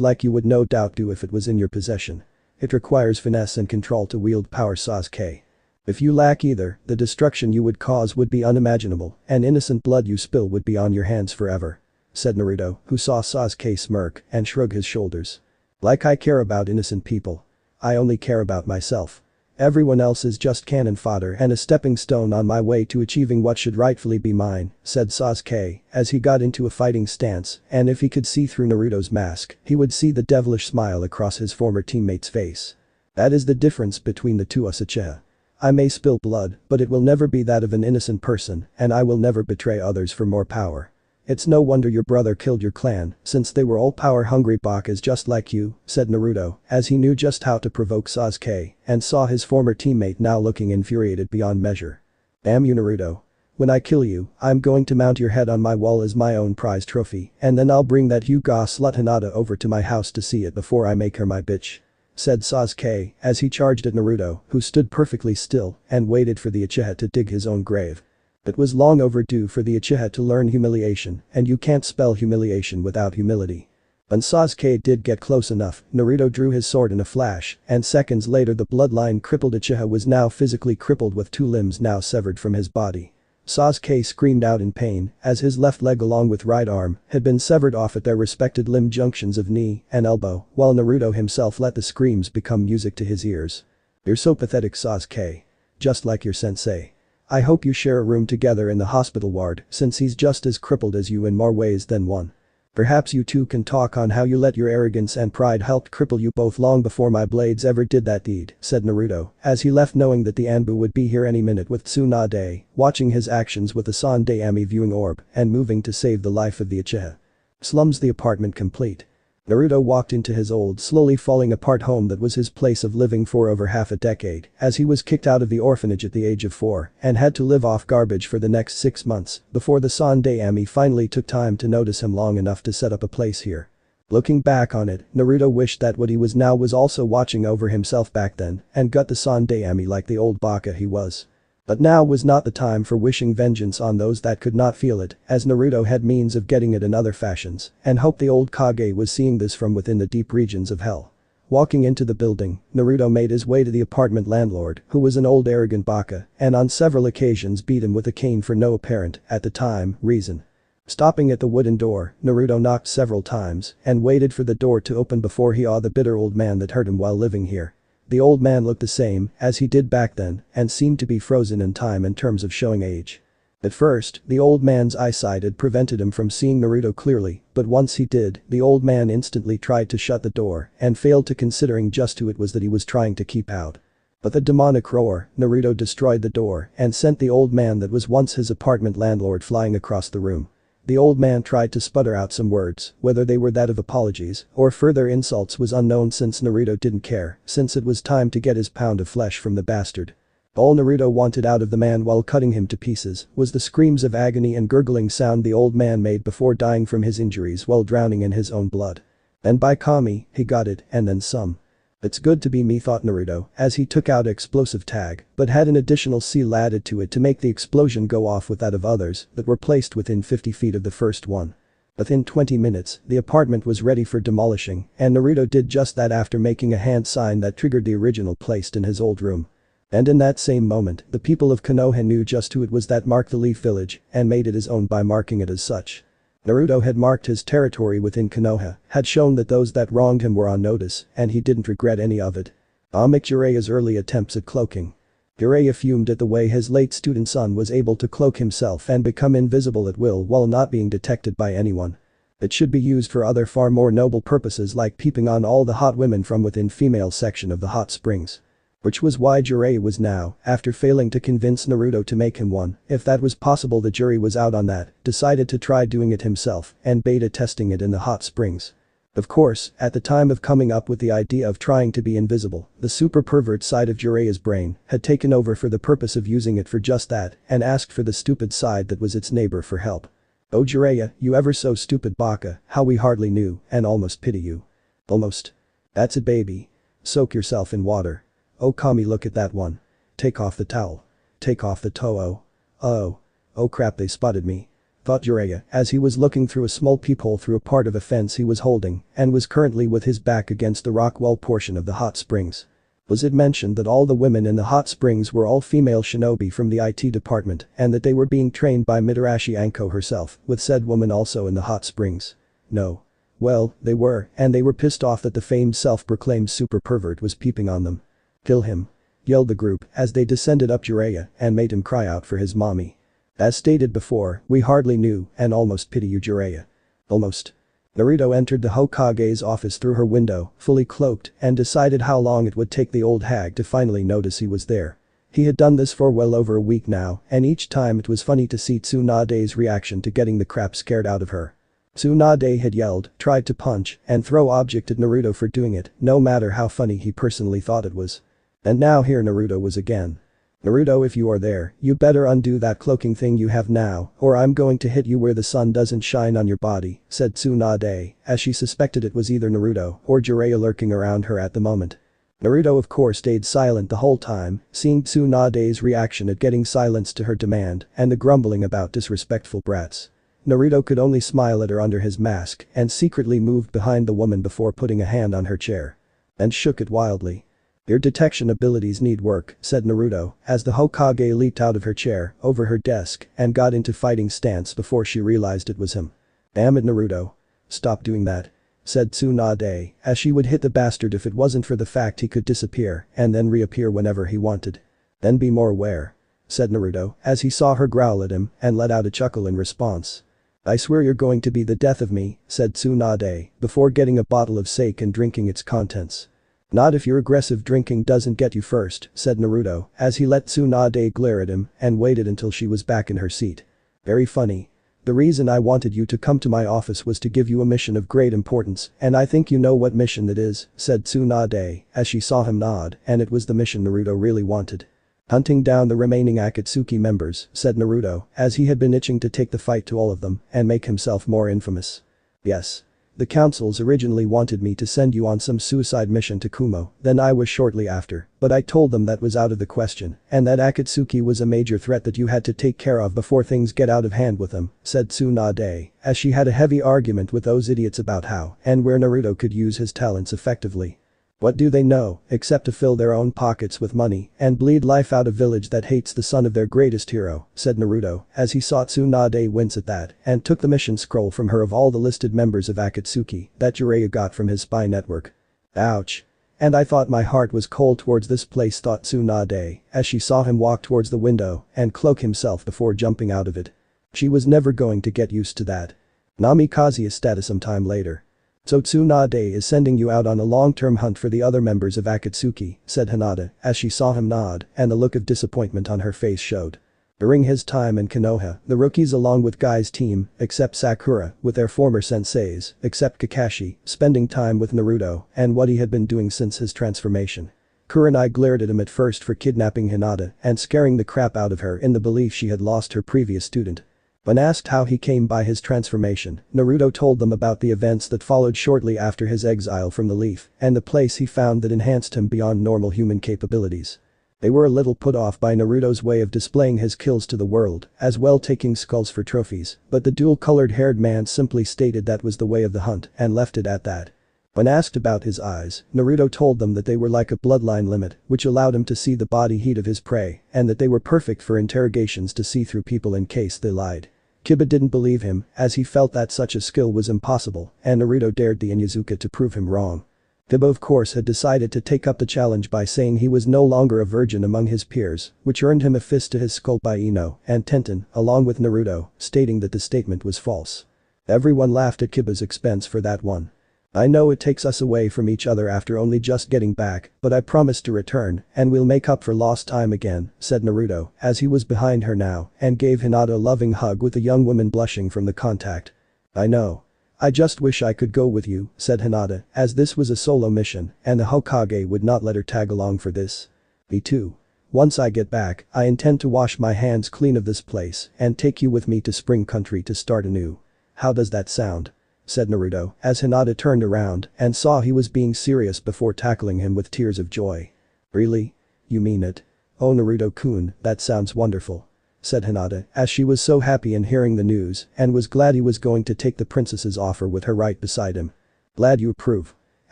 like you would no doubt do if it was in your possession. It requires finesse and control to wield power, Sasuke. If you lack either, the destruction you would cause would be unimaginable and innocent blood you spill would be on your hands forever," said Naruto, who saw Sasuke smirk and shrug his shoulders. "Like I care about innocent people. I only care about myself. Everyone else is just cannon fodder and a stepping stone on my way to achieving what should rightfully be mine," said Sasuke as he got into a fighting stance, and if he could see through Naruto's mask, he would see the devilish smile across his former teammate's face. "That is the difference between the two us Uchiha. I may spill blood, but it will never be that of an innocent person, and I will never betray others for more power. It's no wonder your brother killed your clan, since they were all power-hungry bakas just like you," said Naruto, as he knew just how to provoke Sasuke and saw his former teammate now looking infuriated beyond measure. "Damn you, Naruto. When I kill you, I'm going to mount your head on my wall as my own prize trophy, and then I'll bring that Hyuga slut Hinata over to my house to see it before I make her my bitch," said Sasuke as he charged at Naruto, who stood perfectly still and waited for the Uchiha to dig his own grave. It was long overdue for the Uchiha to learn humiliation, and you can't spell humiliation without humility. When Sasuke did get close enough, Naruto drew his sword in a flash, and seconds later the bloodline crippled Uchiha was now physically crippled with two limbs now severed from his body. Sasuke screamed out in pain as his left leg along with right arm had been severed off at their respected limb junctions of knee and elbow, while Naruto himself let the screams become music to his ears. "You're so pathetic, Sasuke. Just like your sensei. I hope you share a room together in the hospital ward since he's just as crippled as you in more ways than one. Perhaps you two can talk on how you let your arrogance and pride help cripple you both long before my blades ever did that deed," said Naruto as he left knowing that the Anbu would be here any minute with Tsunade, watching his actions with the Sandaime viewing orb and moving to save the life of the Uchiha. Slums, the apartment complete. Naruto walked into his old, slowly falling apart home that was his place of living for over half a decade, as he was kicked out of the orphanage at the age of 4 and had to live off garbage for the next 6 months before the Sandaime finally took time to notice him long enough to set up a place here. Looking back on it, Naruto wished that what he was now was also watching over himself back then and got the Sandaime like the old baka he was. But now was not the time for wishing vengeance on those that could not feel it, as Naruto had means of getting it in other fashions, and hoped the old Kage was seeing this from within the deep regions of hell. Walking into the building, Naruto made his way to the apartment landlord, who was an old arrogant baka, and on several occasions beat him with a cane for no apparent, at the time, reason. Stopping at the wooden door, Naruto knocked several times and waited for the door to open before he awed the bitter old man that hurt him while living here. The old man looked the same as he did back then and seemed to be frozen in time in terms of showing age. At first, the old man's eyesight had prevented him from seeing Naruto clearly, but once he did, the old man instantly tried to shut the door and failed to considering just who it was that he was trying to keep out. But the demonic roar, Naruto destroyed the door and sent the old man that was once his apartment landlord flying across the room. The old man tried to sputter out some words, whether they were that of apologies or further insults was unknown since Naruto didn't care, since it was time to get his pound of flesh from the bastard. All Naruto wanted out of the man while cutting him to pieces was the screams of agony and gurgling sound the old man made before dying from his injuries while drowning in his own blood. And by Kami, he got it and then some. It's good to be me, thought Naruto as he took out explosive tag but had an additional seal added to it to make the explosion go off with that of others that were placed within 50 feet of the first one. Within 20 minutes, the apartment was ready for demolishing and Naruto did just that after making a hand sign that triggered the original placed in his old room. And in that same moment, the people of Konoha knew just who it was that marked the Leaf Village and made it his own by marking it as such. Naruto had marked his territory within Konoha, had shown that those that wronged him were on notice, and he didn't regret any of it. Amidst Jiraiya's early attempts at cloaking. Jiraiya fumed at the way his late student son was able to cloak himself and become invisible at will while not being detected by anyone. It should be used for other far more noble purposes like peeping on all the hot women from within female section of the hot springs. Which was why Jiraiya was now, after failing to convince Naruto to make him one, if that was possible the jury was out on that, decided to try doing it himself and beta testing it in the hot springs. Of course, at the time of coming up with the idea of trying to be invisible, the super pervert side of Jiraiya's brain had taken over for the purpose of using it for just that and asked for the stupid side that was its neighbor for help. "Oh Jiraiya, you ever so stupid baka, how we hardly knew and almost pity you. Almost. That's it baby. Soak yourself in water. Oh Kami, look at that one. Take off the towel. take off the Toho. Oh. Oh crap, they spotted me. Thought Jiraiya as he was looking through a small peephole through a part of a fence he was holding and was currently with his back against the rock wall portion of the hot springs. Was it mentioned that all the women in the hot springs were all female shinobi from the IT department and that they were being trained by Mitarashi Anko herself, with said woman also in the hot springs? No. Well, they were, and they were pissed off that the famed self-proclaimed super pervert was peeping on them. Kill him. Yelled the group as they descended up Jiraiya and made him cry out for his mommy. As stated before, we hardly knew and almost pity you, Jiraiya. Almost. Naruto entered the Hokage's office through her window, fully cloaked, and decided how long it would take the old hag to finally notice he was there. He had done this for well over a week now, and each time it was funny to see Tsunade's reaction to getting the crap scared out of her. Tsunade had yelled, tried to punch, and throw object at Naruto for doing it, no matter how funny he personally thought it was. And now here Naruto was again. Naruto, if you are there, you better undo that cloaking thing you have now, or I'm going to hit you where the sun doesn't shine on your body, said Tsunade, as she suspected it was either Naruto or Jiraiya lurking around her at the moment. Naruto of course stayed silent the whole time, seeing Tsunade's reaction at getting silenced to her demand and the grumbling about disrespectful brats. Naruto could only smile at her under his mask and secretly moved behind the woman before putting a hand on her chair. And shook it wildly. Your detection abilities need work, said Naruto, as the Hokage leaped out of her chair, over her desk, and got into fighting stance before she realized it was him. Damn it, Naruto. Stop doing that. Said Tsunade, as she would hit the bastard if it wasn't for the fact he could disappear and then reappear whenever he wanted. Then be more aware. Said Naruto, as he saw her growl at him and let out a chuckle in response. I swear you're going to be the death of me, said Tsunade, before getting a bottle of sake and drinking its contents. Not if your aggressive drinking doesn't get you first, said Naruto, as he let Tsunade glare at him and waited until she was back in her seat. Very funny. The reason I wanted you to come to my office was to give you a mission of great importance, and I think you know what mission it is, said Tsunade, as she saw him nod, and it was the mission Naruto really wanted. Hunting down the remaining Akatsuki members, said Naruto, as he had been itching to take the fight to all of them and make himself more infamous. Yes. The councils originally wanted me to send you on some suicide mission to Kumo, then I was shortly after, but I told them that was out of the question, and that Akatsuki was a major threat that you had to take care of before things get out of hand with them, said Tsunade, as she had a heavy argument with those idiots about how and where Naruto could use his talents effectively. What do they know, except to fill their own pockets with money and bleed life out a village that hates the son of their greatest hero, said Naruto, as he saw Tsunade wince at that and took the mission scroll from her of all the listed members of Akatsuki that Jiraiya got from his spy network. Ouch. And I thought my heart was cold towards this place, thought Tsunade, as she saw him walk towards the window and cloak himself before jumping out of it. She was never going to get used to that. Namikaze status sometime later. So Tsunade is sending you out on a long-term hunt for the other members of Akatsuki, said Hinata, as she saw him nod and the look of disappointment on her face showed. During his time in Konoha, the rookies along with Guy's team, except Sakura, with their former senseis, except Kakashi, spending time with Naruto and what he had been doing since his transformation. Kurenai glared at him at first for kidnapping Hinata and scaring the crap out of her in the belief she had lost her previous student. When asked how he came by his transformation, Naruto told them about the events that followed shortly after his exile from the Leaf and the place he found that enhanced him beyond normal human capabilities. They were a little put off by Naruto's way of displaying his kills to the world, as well taking skulls for trophies, but the dual-colored haired man simply stated that was the way of the hunt and left it at that. When asked about his eyes, Naruto told them that they were like a bloodline limit which allowed him to see the body heat of his prey and that they were perfect for interrogations to see through people in case they lied. Kiba didn't believe him as he felt that such a skill was impossible and Naruto dared the Inuzuka to prove him wrong. Kiba of course had decided to take up the challenge by saying he was no longer a virgin among his peers, which earned him a fist to his skull by Ino and Tenten along with Naruto, stating that the statement was false. Everyone laughed at Kiba's expense for that one. I know it takes us away from each other after only just getting back, but I promise to return and we'll make up for lost time again, said Naruto as he was behind her now and gave Hinata a loving hug with the young woman blushing from the contact. I know. I just wish I could go with you, said Hinata, as this was a solo mission and the Hokage would not let her tag along for this. Me too. Once I get back, I intend to wash my hands clean of this place and take you with me to Spring Country to start anew. How does that sound? Said Naruto as Hinata turned around and saw he was being serious before tackling him with tears of joy. Really? You mean it? "Oh Naruto-kun, that sounds wonderful," said Hinata, as she was so happy in hearing the news and was glad he was going to take the princess's offer with her right beside him. "Glad you approve.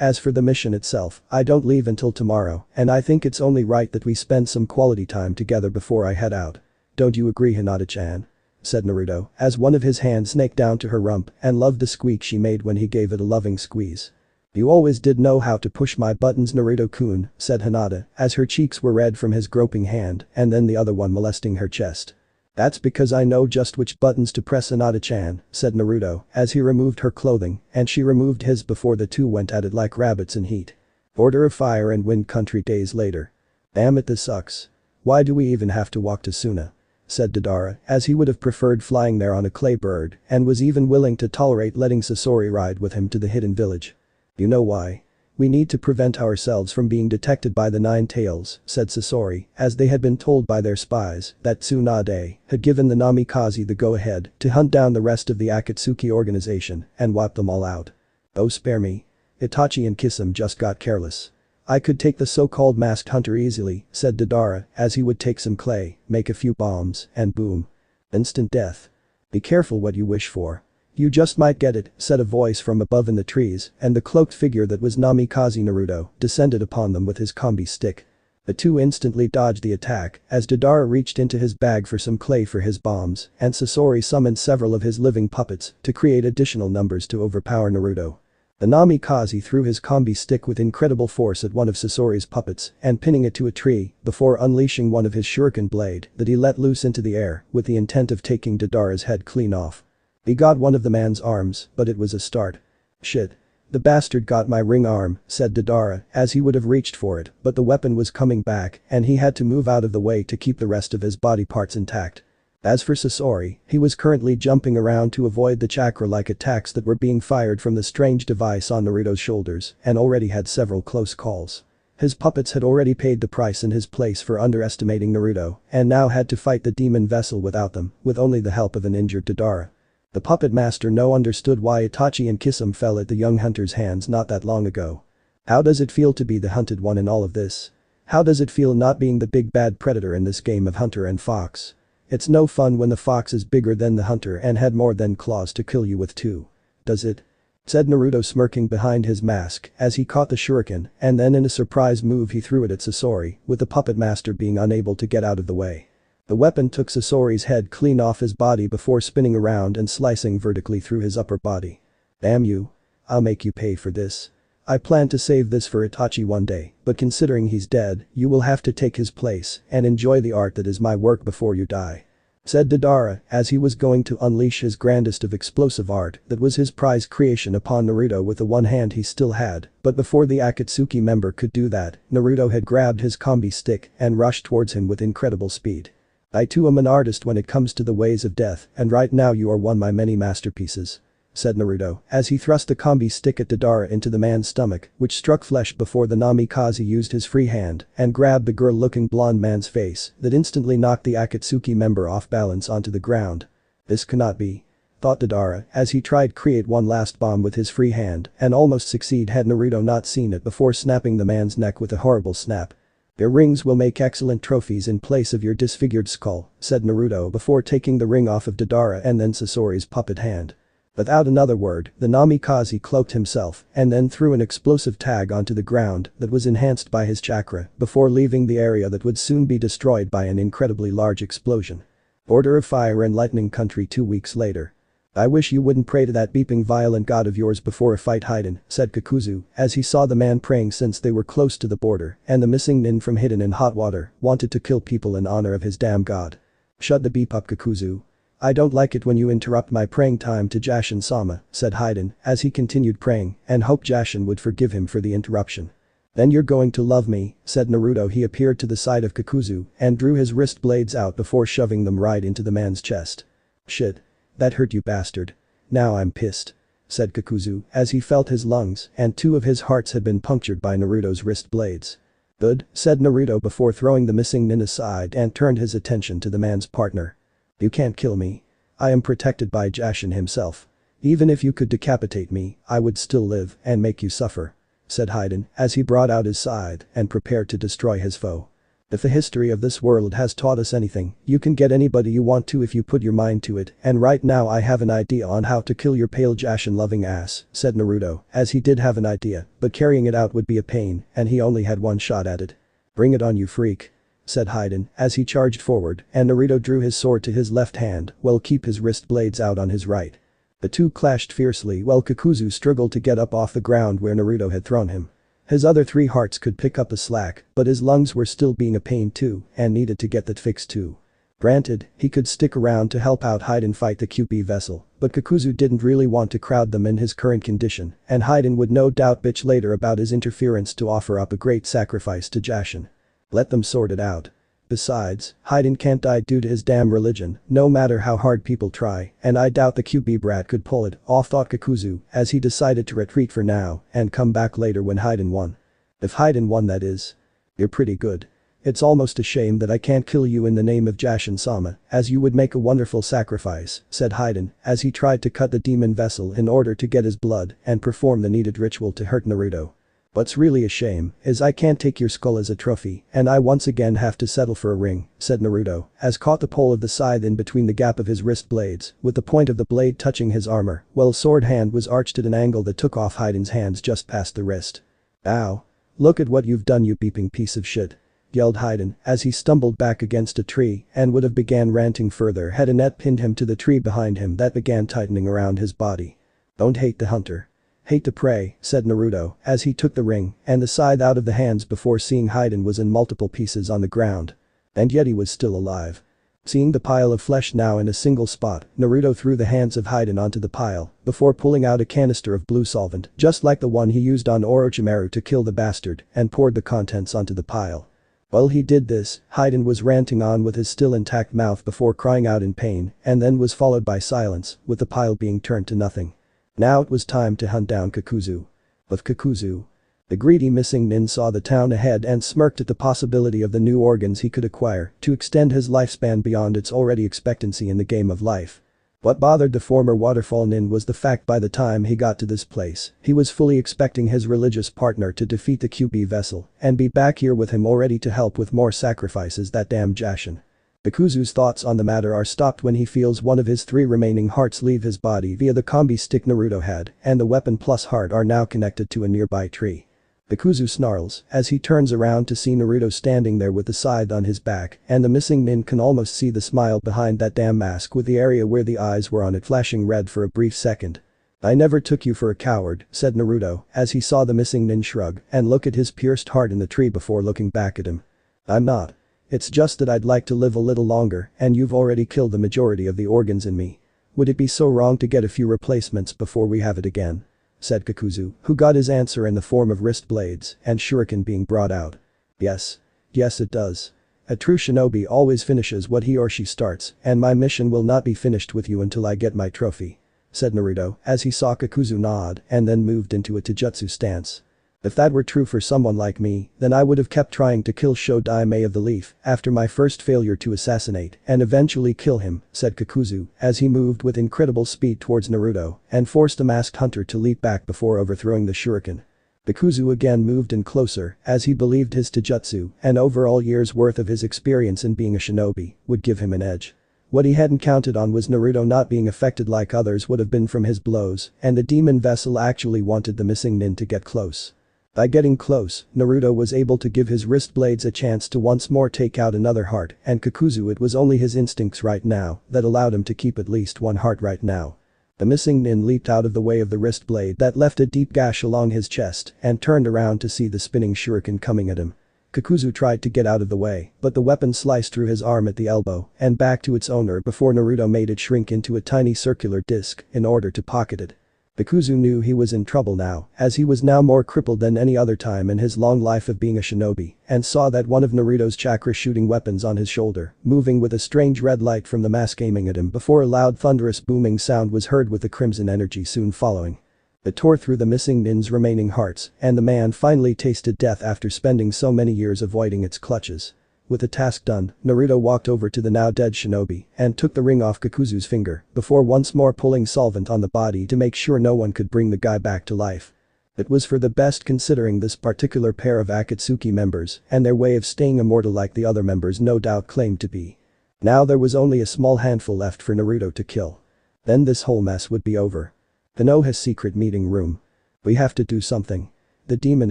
As for the mission itself, I don't leave until tomorrow and I think it's only right that we spend some quality time together before I head out. Don't you agree, Hinata-chan?" said Naruto, as one of his hands snaked down to her rump and loved the squeak she made when he gave it a loving squeeze. "You always did know how to push my buttons, Naruto-kun," said Hinata, as her cheeks were red from his groping hand and then the other one molesting her chest. "That's because I know just which buttons to press, Hinata-chan," said Naruto, as he removed her clothing and she removed his before the two went at it like rabbits in heat. Order of Fire and Wind Country days later. "Damn it, this sucks. Why do we even have to walk to Suna?" said Deidara, as he would have preferred flying there on a clay bird and was even willing to tolerate letting Sasori ride with him to the hidden village. "You know why? We need to prevent ourselves from being detected by the Nine Tails," said Sasori, as they had been told by their spies that Tsunade had given the Namikaze the go-ahead to hunt down the rest of the Akatsuki organization and wipe them all out. "Oh, spare me. Itachi and Kisame just got careless. I could take the so-called masked hunter easily," said Deidara, as he would take some clay, make a few bombs, and boom. Instant death. "Be careful what you wish for. You just might get it," said a voice from above in the trees, and the cloaked figure that was Namikaze Naruto descended upon them with his combi stick. The two instantly dodged the attack as Deidara reached into his bag for some clay for his bombs and Sasori summoned several of his living puppets to create additional numbers to overpower Naruto. The Namikaze threw his combi stick with incredible force at one of Sasori's puppets and pinning it to a tree before unleashing one of his shuriken blade that he let loose into the air with the intent of taking Deidara's head clean off. He got one of the man's arms, but it was a start. "Shit. The bastard got my ring arm," said Deidara, as he would have reached for it, but the weapon was coming back and he had to move out of the way to keep the rest of his body parts intact. As for Sasori, he was currently jumping around to avoid the chakra-like attacks that were being fired from the strange device on Naruto's shoulders and already had several close calls. His puppets had already paid the price in his place for underestimating Naruto and now had to fight the demon vessel without them, with only the help of an injured Deidara. The puppet master No understood why Itachi and Kisame fell at the young hunter's hands not that long ago. How does it feel to be the hunted one in all of this? How does it feel not being the big bad predator in this game of hunter and fox? It's no fun when the fox is bigger than the hunter and had more than claws to kill you with too. Does it? Said Naruto smirking behind his mask as he caught the shuriken and then in a surprise move he threw it at Sasori, with the puppet master being unable to get out of the way. The weapon took Sasori's head clean off his body before spinning around and slicing vertically through his upper body. "Damn you. I'll make you pay for this. I plan to save this for Itachi one day, but considering he's dead, you will have to take his place and enjoy the art that is my work before you die," said Deidara as he was going to unleash his grandest of explosive art that was his prize creation upon Naruto with the one hand he still had, but before the Akatsuki member could do that, Naruto had grabbed his combi stick and rushed towards him with incredible speed. "I too am an artist when it comes to the ways of death and right now you are one of my many masterpieces," said Naruto as he thrust the combi stick at Deidara into the man's stomach, which struck flesh before the Namikaze used his free hand and grabbed the girl-looking blonde man's face that instantly knocked the Akatsuki member off balance onto the ground. "This cannot be," thought Deidara as he tried create one last bomb with his free hand and almost succeed had Naruto not seen it before snapping the man's neck with a horrible snap. "Your rings will make excellent trophies in place of your disfigured skull," said Naruto before taking the ring off of Deidara and then Sasori's puppet hand. Without another word, the Namikaze cloaked himself and then threw an explosive tag onto the ground that was enhanced by his chakra before leaving the area that would soon be destroyed by an incredibly large explosion. Order of Fire and Lightning Country 2 weeks later. "I wish you wouldn't pray to that beeping violent god of yours before a fight, Hiden," said Kakuzu as he saw the man praying since they were close to the border and the missing nin from Hidden in Hot Water wanted to kill people in honor of his damn god. "Shut the beep up, Kakuzu. I don't like it when you interrupt my praying time to Jashin-sama," said Hiden as he continued praying and hoped Jashin would forgive him for the interruption. "Then you're going to love me," said Naruto. He appeared to the side of Kakuzu and drew his wrist blades out before shoving them right into the man's chest. "Shit. That hurt, you bastard. Now I'm pissed," said Kakuzu as he felt his lungs and 2 of his hearts had been punctured by Naruto's wrist blades. "Good," said Naruto before throwing the missing nin aside and turned his attention to the man's partner. "You can't kill me. I am protected by Jashin himself. Even if you could decapitate me, I would still live and make you suffer," said Hiden as he brought out his scythe and prepared to destroy his foe. If the history of this world has taught us anything, you can get anybody you want to if you put your mind to it, and right now I have an idea on how to kill your pale Jashin-loving ass, said Naruto, as he did have an idea, but carrying it out would be a pain, and he only had one shot at it. Bring it on you freak, said Hayden as he charged forward, and Naruto drew his sword to his left hand, while keep his wrist blades out on his right. The two clashed fiercely while Kakuzu struggled to get up off the ground where Naruto had thrown him. His other three hearts could pick up the slack, but his lungs were still being a pain too, and needed to get that fixed too. Granted, he could stick around to help out Hayden fight the Kyubi vessel, but Kakuzu didn't really want to crowd them in his current condition, and Hayden would no doubt bitch later about his interference to offer up a great sacrifice to Jashin. Let them sort it out. Besides, Hayden can't die due to his damn religion, no matter how hard people try, and I doubt the Kyubi brat could pull it off, thought Kakuzu, as he decided to retreat for now and come back later when Hayden won. If Hayden won, that is. You're pretty good. It's almost a shame that I can't kill you in the name of Jashin-sama, as you would make a wonderful sacrifice, said Hayden as he tried to cut the demon vessel in order to get his blood and perform the needed ritual to hurt Naruto. What's really a shame is I can't take your skull as a trophy and I once again have to settle for a ring, said Naruto, as caught the pole of the scythe in between the gap of his wrist blades, with the point of the blade touching his armor, while sword hand was arched at an angle that took off Hayden's hands just past the wrist. Ow. Look at what you've done, you beeping piece of shit, yelled Hayden as he stumbled back against a tree and would have began ranting further had a net pinned him to the tree behind him that began tightening around his body. Don't hate the hunter. Hate the prey, said Naruto as he took the ring and the scythe out of the hands before seeing Hayden was in multiple pieces on the ground. And yet he was still alive. Seeing the pile of flesh now in a single spot, Naruto threw the hands of Hayden onto the pile before pulling out a canister of blue solvent just like the one he used on Orochimaru to kill the bastard and poured the contents onto the pile. While he did this, Hayden was ranting on with his still intact mouth before crying out in pain and then was followed by silence, with the pile being turned to nothing. Now it was time to hunt down Kakuzu. But Kakuzu. The greedy missing nin saw the town ahead and smirked at the possibility of the new organs he could acquire to extend his lifespan beyond its already expectancy in the game of life. What bothered the former waterfall nin was the fact by the time he got to this place, he was fully expecting his religious partner to defeat the Kyubi vessel and be back here with him already to help with more sacrifices, that damn Jashin. Kakuzu's thoughts on the matter are stopped when he feels one of his three remaining hearts leave his body via the combi stick Naruto had, and the weapon plus heart are now connected to a nearby tree. Kakuzu snarls as he turns around to see Naruto standing there with the scythe on his back, and the missing nin can almost see the smile behind that damn mask, with the area where the eyes were on it flashing red for a brief second. I never took you for a coward, said Naruto as he saw the missing nin shrug and look at his pierced heart in the tree before looking back at him. I'm not. It's just that I'd like to live a little longer and you've already killed the majority of the organs in me. Would it be so wrong to get a few replacements before we have it again? Said Kakuzu, who got his answer in the form of wrist blades and shuriken being brought out. Yes. Yes, it does. A true shinobi always finishes what he or she starts, and my mission will not be finished with you until I get my trophy, said Naruto as he saw Kakuzu nod and then moved into a taijutsu stance. If that were true for someone like me, then I would have kept trying to kill Shodaime of the Leaf after my first failure to assassinate and eventually kill him, said Kakuzu as he moved with incredible speed towards Naruto and forced the masked hunter to leap back before overthrowing the shuriken. Kakuzu again moved in closer as he believed his taijutsu and overall years worth of his experience in being a shinobi would give him an edge. What he hadn't counted on was Naruto not being affected like others would have been from his blows, and the demon vessel actually wanted the missing nin to get close. By getting close, Naruto was able to give his wrist blades a chance to once more take out another heart, and Kakuzu, it was only his instincts right now that allowed him to keep at least one heart right now. The missing nin leaped out of the way of the wrist blade that left a deep gash along his chest and turned around to see the spinning shuriken coming at him. Kakuzu tried to get out of the way, but the weapon sliced through his arm at the elbow and back to its owner before Naruto made it shrink into a tiny circular disc in order to pocket it. Kakuzu knew he was in trouble now, as he was now more crippled than any other time in his long life of being a shinobi, and saw that one of Naruto's chakra shooting weapons on his shoulder, moving with a strange red light from the mask aiming at him before a loud thunderous booming sound was heard with the crimson energy soon following. It tore through the missing nin's remaining hearts, and the man finally tasted death after spending so many years avoiding its clutches. With the task done, Naruto walked over to the now dead shinobi and took the ring off Kakuzu's finger before once more pulling solvent on the body to make sure no one could bring the guy back to life. It was for the best considering this particular pair of Akatsuki members and their way of staying immortal like the other members no doubt claimed to be. Now there was only a small handful left for Naruto to kill. Then this whole mess would be over. Konoha's secret meeting room. We have to do something. The demon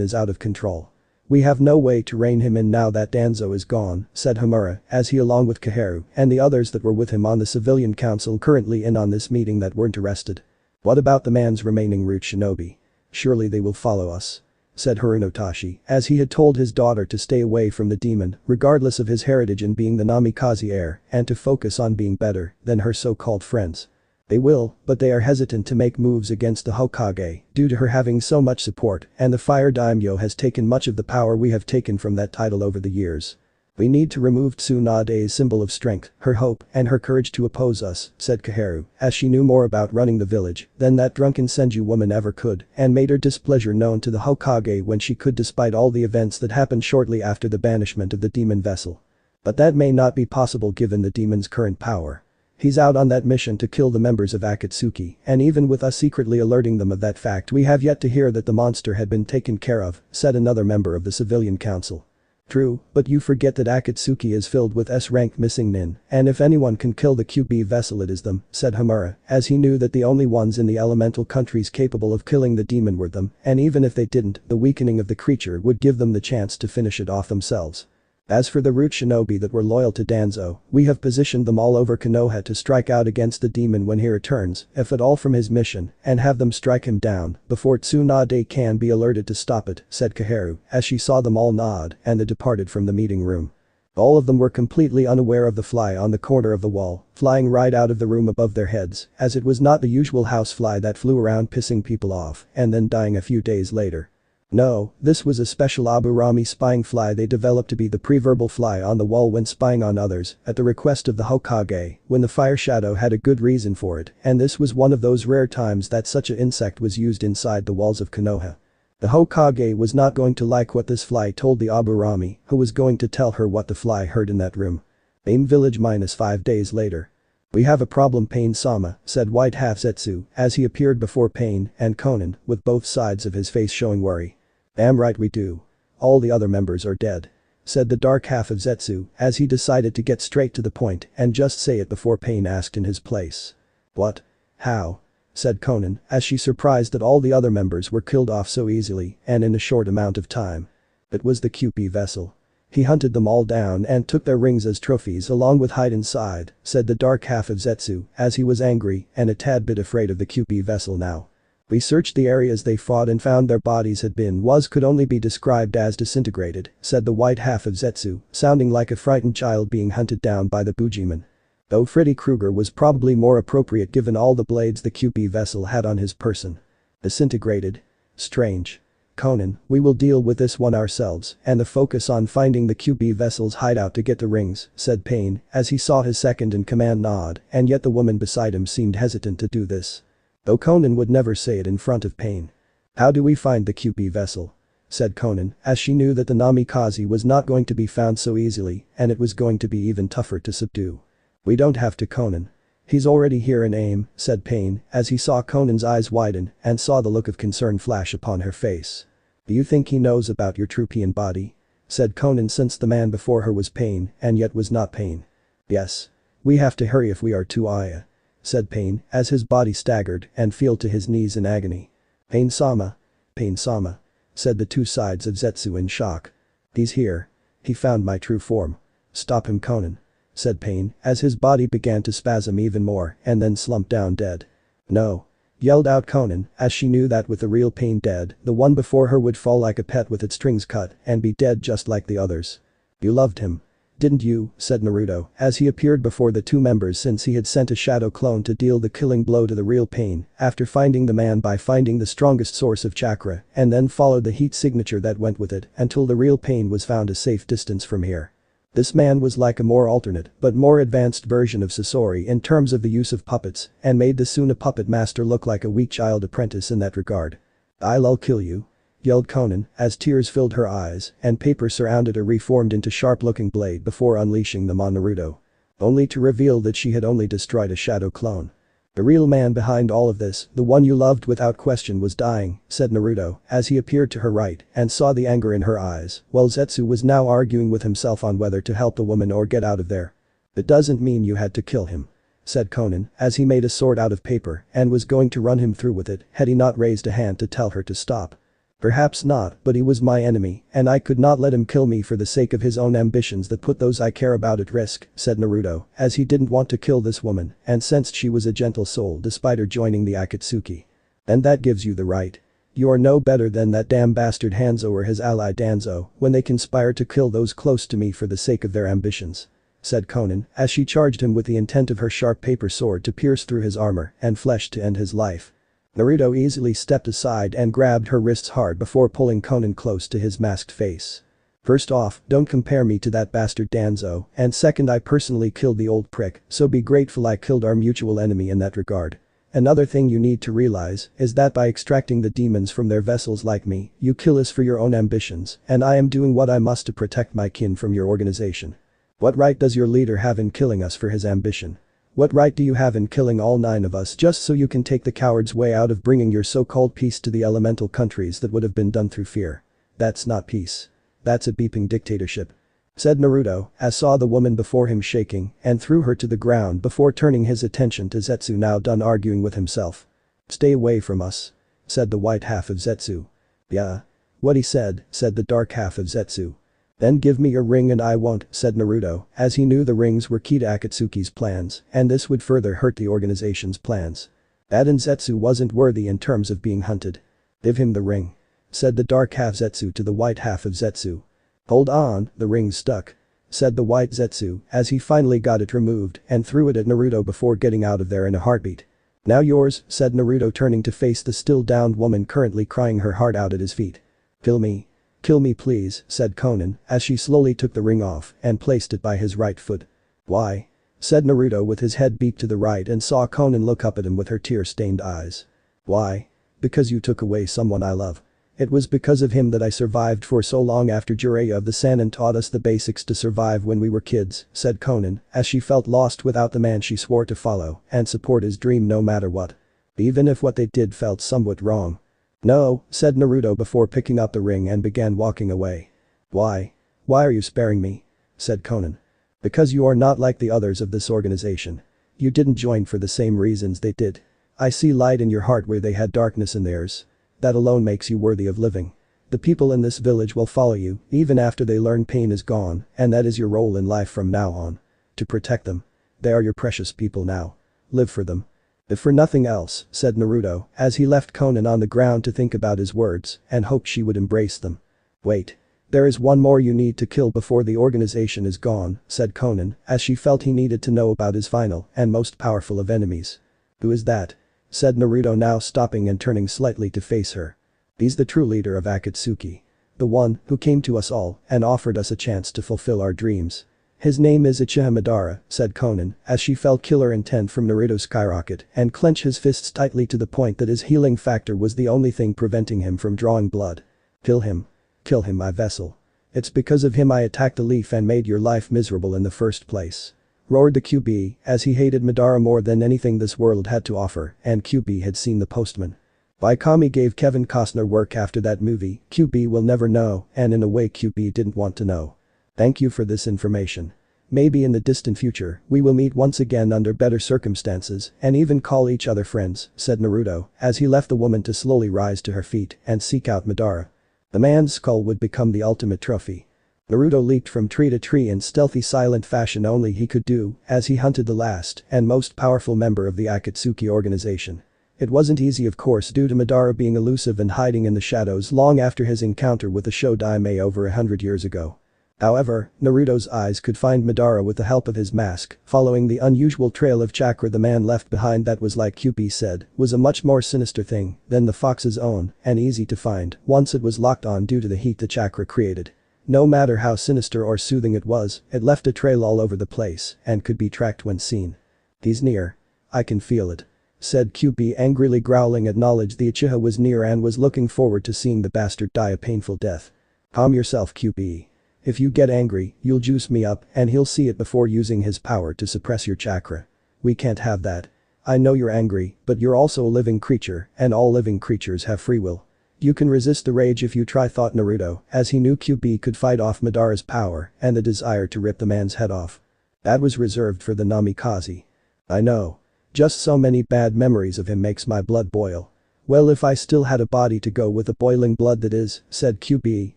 is out of control. We have no way to rein him in now that Danzo is gone, said Homura, as he along with Kaharu and the others that were with him on the civilian council currently in on this meeting that weren't arrested. What about the man's remaining root shinobi? Surely they will follow us. Said Harunotashi, as he had told his daughter to stay away from the demon, regardless of his heritage in being the Namikaze heir, and to focus on being better than her so-called friends. They will, but they are hesitant to make moves against the Hokage due to her having so much support and the Fire Daimyo has taken much of the power we have taken from that title over the years. We need to remove Tsunade's symbol of strength, her hope, and her courage to oppose us, said Kaharu, as she knew more about running the village than that drunken Senju woman ever could and made her displeasure known to the Hokage when she could despite all the events that happened shortly after the banishment of the demon vessel. But that may not be possible given the demon's current power. He's out on that mission to kill the members of Akatsuki, and even with us secretly alerting them of that fact we have yet to hear that the monster had been taken care of, said another member of the civilian council. True, but you forget that Akatsuki is filled with S-rank missing nin, and if anyone can kill the Kyubi vessel it is them, said Homura, as he knew that the only ones in the elemental countries capable of killing the demon were them, and even if they didn't, the weakening of the creature would give them the chance to finish it off themselves. As for the root shinobi that were loyal to Danzo, we have positioned them all over Konoha to strike out against the demon when he returns, if at all from his mission, and have them strike him down before Tsunade can be alerted to stop it, said Kaharu, as she saw them all nod and they departed from the meeting room. All of them were completely unaware of the fly on the corner of the wall, flying right out of the room above their heads, as it was not the usual housefly that flew around pissing people off and then dying a few days later. No, this was a special Aburami spying fly they developed to be the pre-verbal fly on the wall when spying on others, at the request of the Hokage, when the fire shadow had a good reason for it, and this was one of those rare times that such an insect was used inside the walls of Konoha. The Hokage was not going to like what this fly told the Aburami, who was going to tell her what the fly heard in that room. Aim village -5 days later. We have a problem Pain-sama, said White Half Zetsu, as he appeared before Pain and Conan, with both sides of his face showing worry. Damn right we do. All the other members are dead. Said the dark half of Zetsu, as he decided to get straight to the point and just say it before Pain asked in his place. What? How? Said Conan, as she surprised that all the other members were killed off so easily and in a short amount of time. It was the Kyubi vessel. He hunted them all down and took their rings as trophies along with hide inside, said the dark half of Zetsu, as he was angry and a tad bit afraid of the Kyubi vessel now. We searched the areas they fought and found their bodies had been could only be described as disintegrated, said the white half of Zetsu, sounding like a frightened child being hunted down by the Bujiman. Though Freddy Krueger was probably more appropriate given all the blades the Kyubi vessel had on his person. Disintegrated? Strange. Conan, we will deal with this one ourselves and the focus on finding the Kyubi vessel's hideout to get the rings, said Pain, as he saw his second-in-command nod, and yet the woman beside him seemed hesitant to do this. Though Conan would never say it in front of Pain. How do we find the Kyubi vessel? Said Conan, as she knew that the Namikaze was not going to be found so easily and it was going to be even tougher to subdue. We don't have to Conan. He's already here in aim, said Pain, as he saw Conan's eyes widen and saw the look of concern flash upon her face. Do you think he knows about your Trupian body? Said Conan since the man before her was Pain and yet was not Pain. Yes. We have to hurry if we are to Aya. Said Pain, as his body staggered and fell to his knees in agony. Pain-sama. Pain-sama. Said the two sides of Zetsu in shock. He's here. He found my true form. Stop him Conan. Said Pain, as his body began to spasm even more and then slumped down dead. No. Yelled out Conan, as she knew that with the real Pain dead, the one before her would fall like a pet with its strings cut and be dead just like the others. You loved him. Didn't you, said Naruto, as he appeared before the two members since he had sent a shadow clone to deal the killing blow to the real Pain after finding the man by finding the strongest source of chakra and then followed the heat signature that went with it until the real Pain was found a safe distance from here. This man was like a more alternate but more advanced version of Sasori in terms of the use of puppets and made the Suna puppet master look like a weak child apprentice in that regard. I'll kill you. Yelled Conan, as tears filled her eyes and paper surrounded her reformed into sharp-looking blade before unleashing them on Naruto. Only to reveal that she had only destroyed a shadow clone. The real man behind all of this, the one you loved without question was dying, said Naruto, as he appeared to her right and saw the anger in her eyes, while Zetsu was now arguing with himself on whether to help the woman or get out of there. It doesn't mean you had to kill him, said Conan, as he made a sword out of paper and was going to run him through with it had he not raised a hand to tell her to stop. Perhaps not, but he was my enemy, and I could not let him kill me for the sake of his own ambitions that put those I care about at risk, said Naruto, as he didn't want to kill this woman and sensed she was a gentle soul despite her joining the Akatsuki. And that gives you the right. You are no better than that damn bastard Hanzo or his ally Danzo when they conspire to kill those close to me for the sake of their ambitions, said Conan, as she charged him with the intent of her sharp paper sword to pierce through his armor and flesh to end his life. Naruto easily stepped aside and grabbed her wrists hard before pulling Conan close to his masked face. First off, don't compare me to that bastard Danzo, and second, I personally killed the old prick, so be grateful I killed our mutual enemy in that regard. Another thing you need to realize is that by extracting the demons from their vessels like me, you kill us for your own ambitions, and I am doing what I must to protect my kin from your organization. What right does your leader have in killing us for his ambition? What right do you have in killing all 9 of us just so you can take the coward's way out of bringing your so-called peace to the elemental countries that would have been done through fear? That's not peace. That's a beeping dictatorship, said Naruto, as saw the woman before him shaking and threw her to the ground before turning his attention to Zetsu, now done arguing with himself. Stay away from us, said the white half of Zetsu. Yeah. What he said the dark half of Zetsu. Then give me your ring and I won't, said Naruto, as he knew the rings were key to Akatsuki's plans and this would further hurt the organization's plans. That and Zetsu wasn't worthy in terms of being hunted. Give him the ring, said the dark half Zetsu to the white half of Zetsu. Hold on, the ring's stuck, said the white Zetsu as he finally got it removed and threw it at Naruto before getting out of there in a heartbeat. Now yours, said Naruto, turning to face the still downed woman currently crying her heart out at his feet. Kill me. Kill me please, said Conan, as she slowly took the ring off and placed it by his right foot. Why? Said Naruto with his head beat to the right and saw Conan look up at him with her tear-stained eyes. Why? Because you took away someone I love. It was because of him that I survived for so long after Jiraiya of the Sannin taught us the basics to survive when we were kids, said Conan, as she felt lost without the man she swore to follow and support his dream no matter what. Even if what they did felt somewhat wrong. No, said Naruto before picking up the ring and began walking away. Why? Why are you sparing me? Said Conan. Because you are not like the others of this organization. You didn't join for the same reasons they did. I see light in your heart where they had darkness in theirs. That alone makes you worthy of living. The people in this village will follow you even after they learn pain is gone, and that is your role in life from now on. To protect them. They are your precious people now. Live for them. If for nothing else, said Naruto, as he left Conan on the ground to think about his words and hoped she would embrace them. Wait. There is one more you need to kill before the organization is gone, said Conan, as she felt he needed to know about his final and most powerful of enemies. Who is that? Said Naruto, now stopping and turning slightly to face her. He's the true leader of Akatsuki. The one who came to us all and offered us a chance to fulfill our dreams. His name is Uchiha Madara, said Conan, as she felt killer intent from Naruto skyrocket and clench his fists tightly to the point that his healing factor was the only thing preventing him from drawing blood. Kill him. Kill him, my vessel. It's because of him I attacked the leaf and made your life miserable in the first place. Roared the Kyubi, as he hated Madara more than anything this world had to offer, and Kyubi had seen The Postman. Why Kami gave Kevin Costner work after that movie, Kyubi will never know, and in a way Kyubi didn't want to know. Thank you for this information. Maybe in the distant future, we will meet once again under better circumstances and even call each other friends, said Naruto, as he left the woman to slowly rise to her feet and seek out Madara. The man's skull would become the ultimate trophy. Naruto leaped from tree to tree in stealthy silent fashion only he could do as he hunted the last and most powerful member of the Akatsuki organization. It wasn't easy, of course, due to Madara being elusive and hiding in the shadows long after his encounter with the Shodaime over 100 years ago. However, Naruto's eyes could find Madara with the help of his mask, following the unusual trail of chakra the man left behind that was, like Kyubi said, was a much more sinister thing than the fox's own and easy to find once it was locked on due to the heat the chakra created. No matter how sinister or soothing it was, it left a trail all over the place and could be tracked when seen. He's near. I can feel it, said Kyubi, angrily growling at knowledge the Uchiha was near and was looking forward to seeing the bastard die a painful death. Calm yourself, Kyubi. If you get angry, you'll juice me up and he'll see it before using his power to suppress your chakra. We can't have that. I know you're angry, but you're also a living creature, and all living creatures have free will. You can resist the rage if you try, thought Naruto, as he knew Kyubi could fight off Madara's power and the desire to rip the man's head off. That was reserved for the Namikaze. I know. Just so many bad memories of him makes my blood boil. Well, if I still had a body to go with the boiling blood that is, said Kyubi,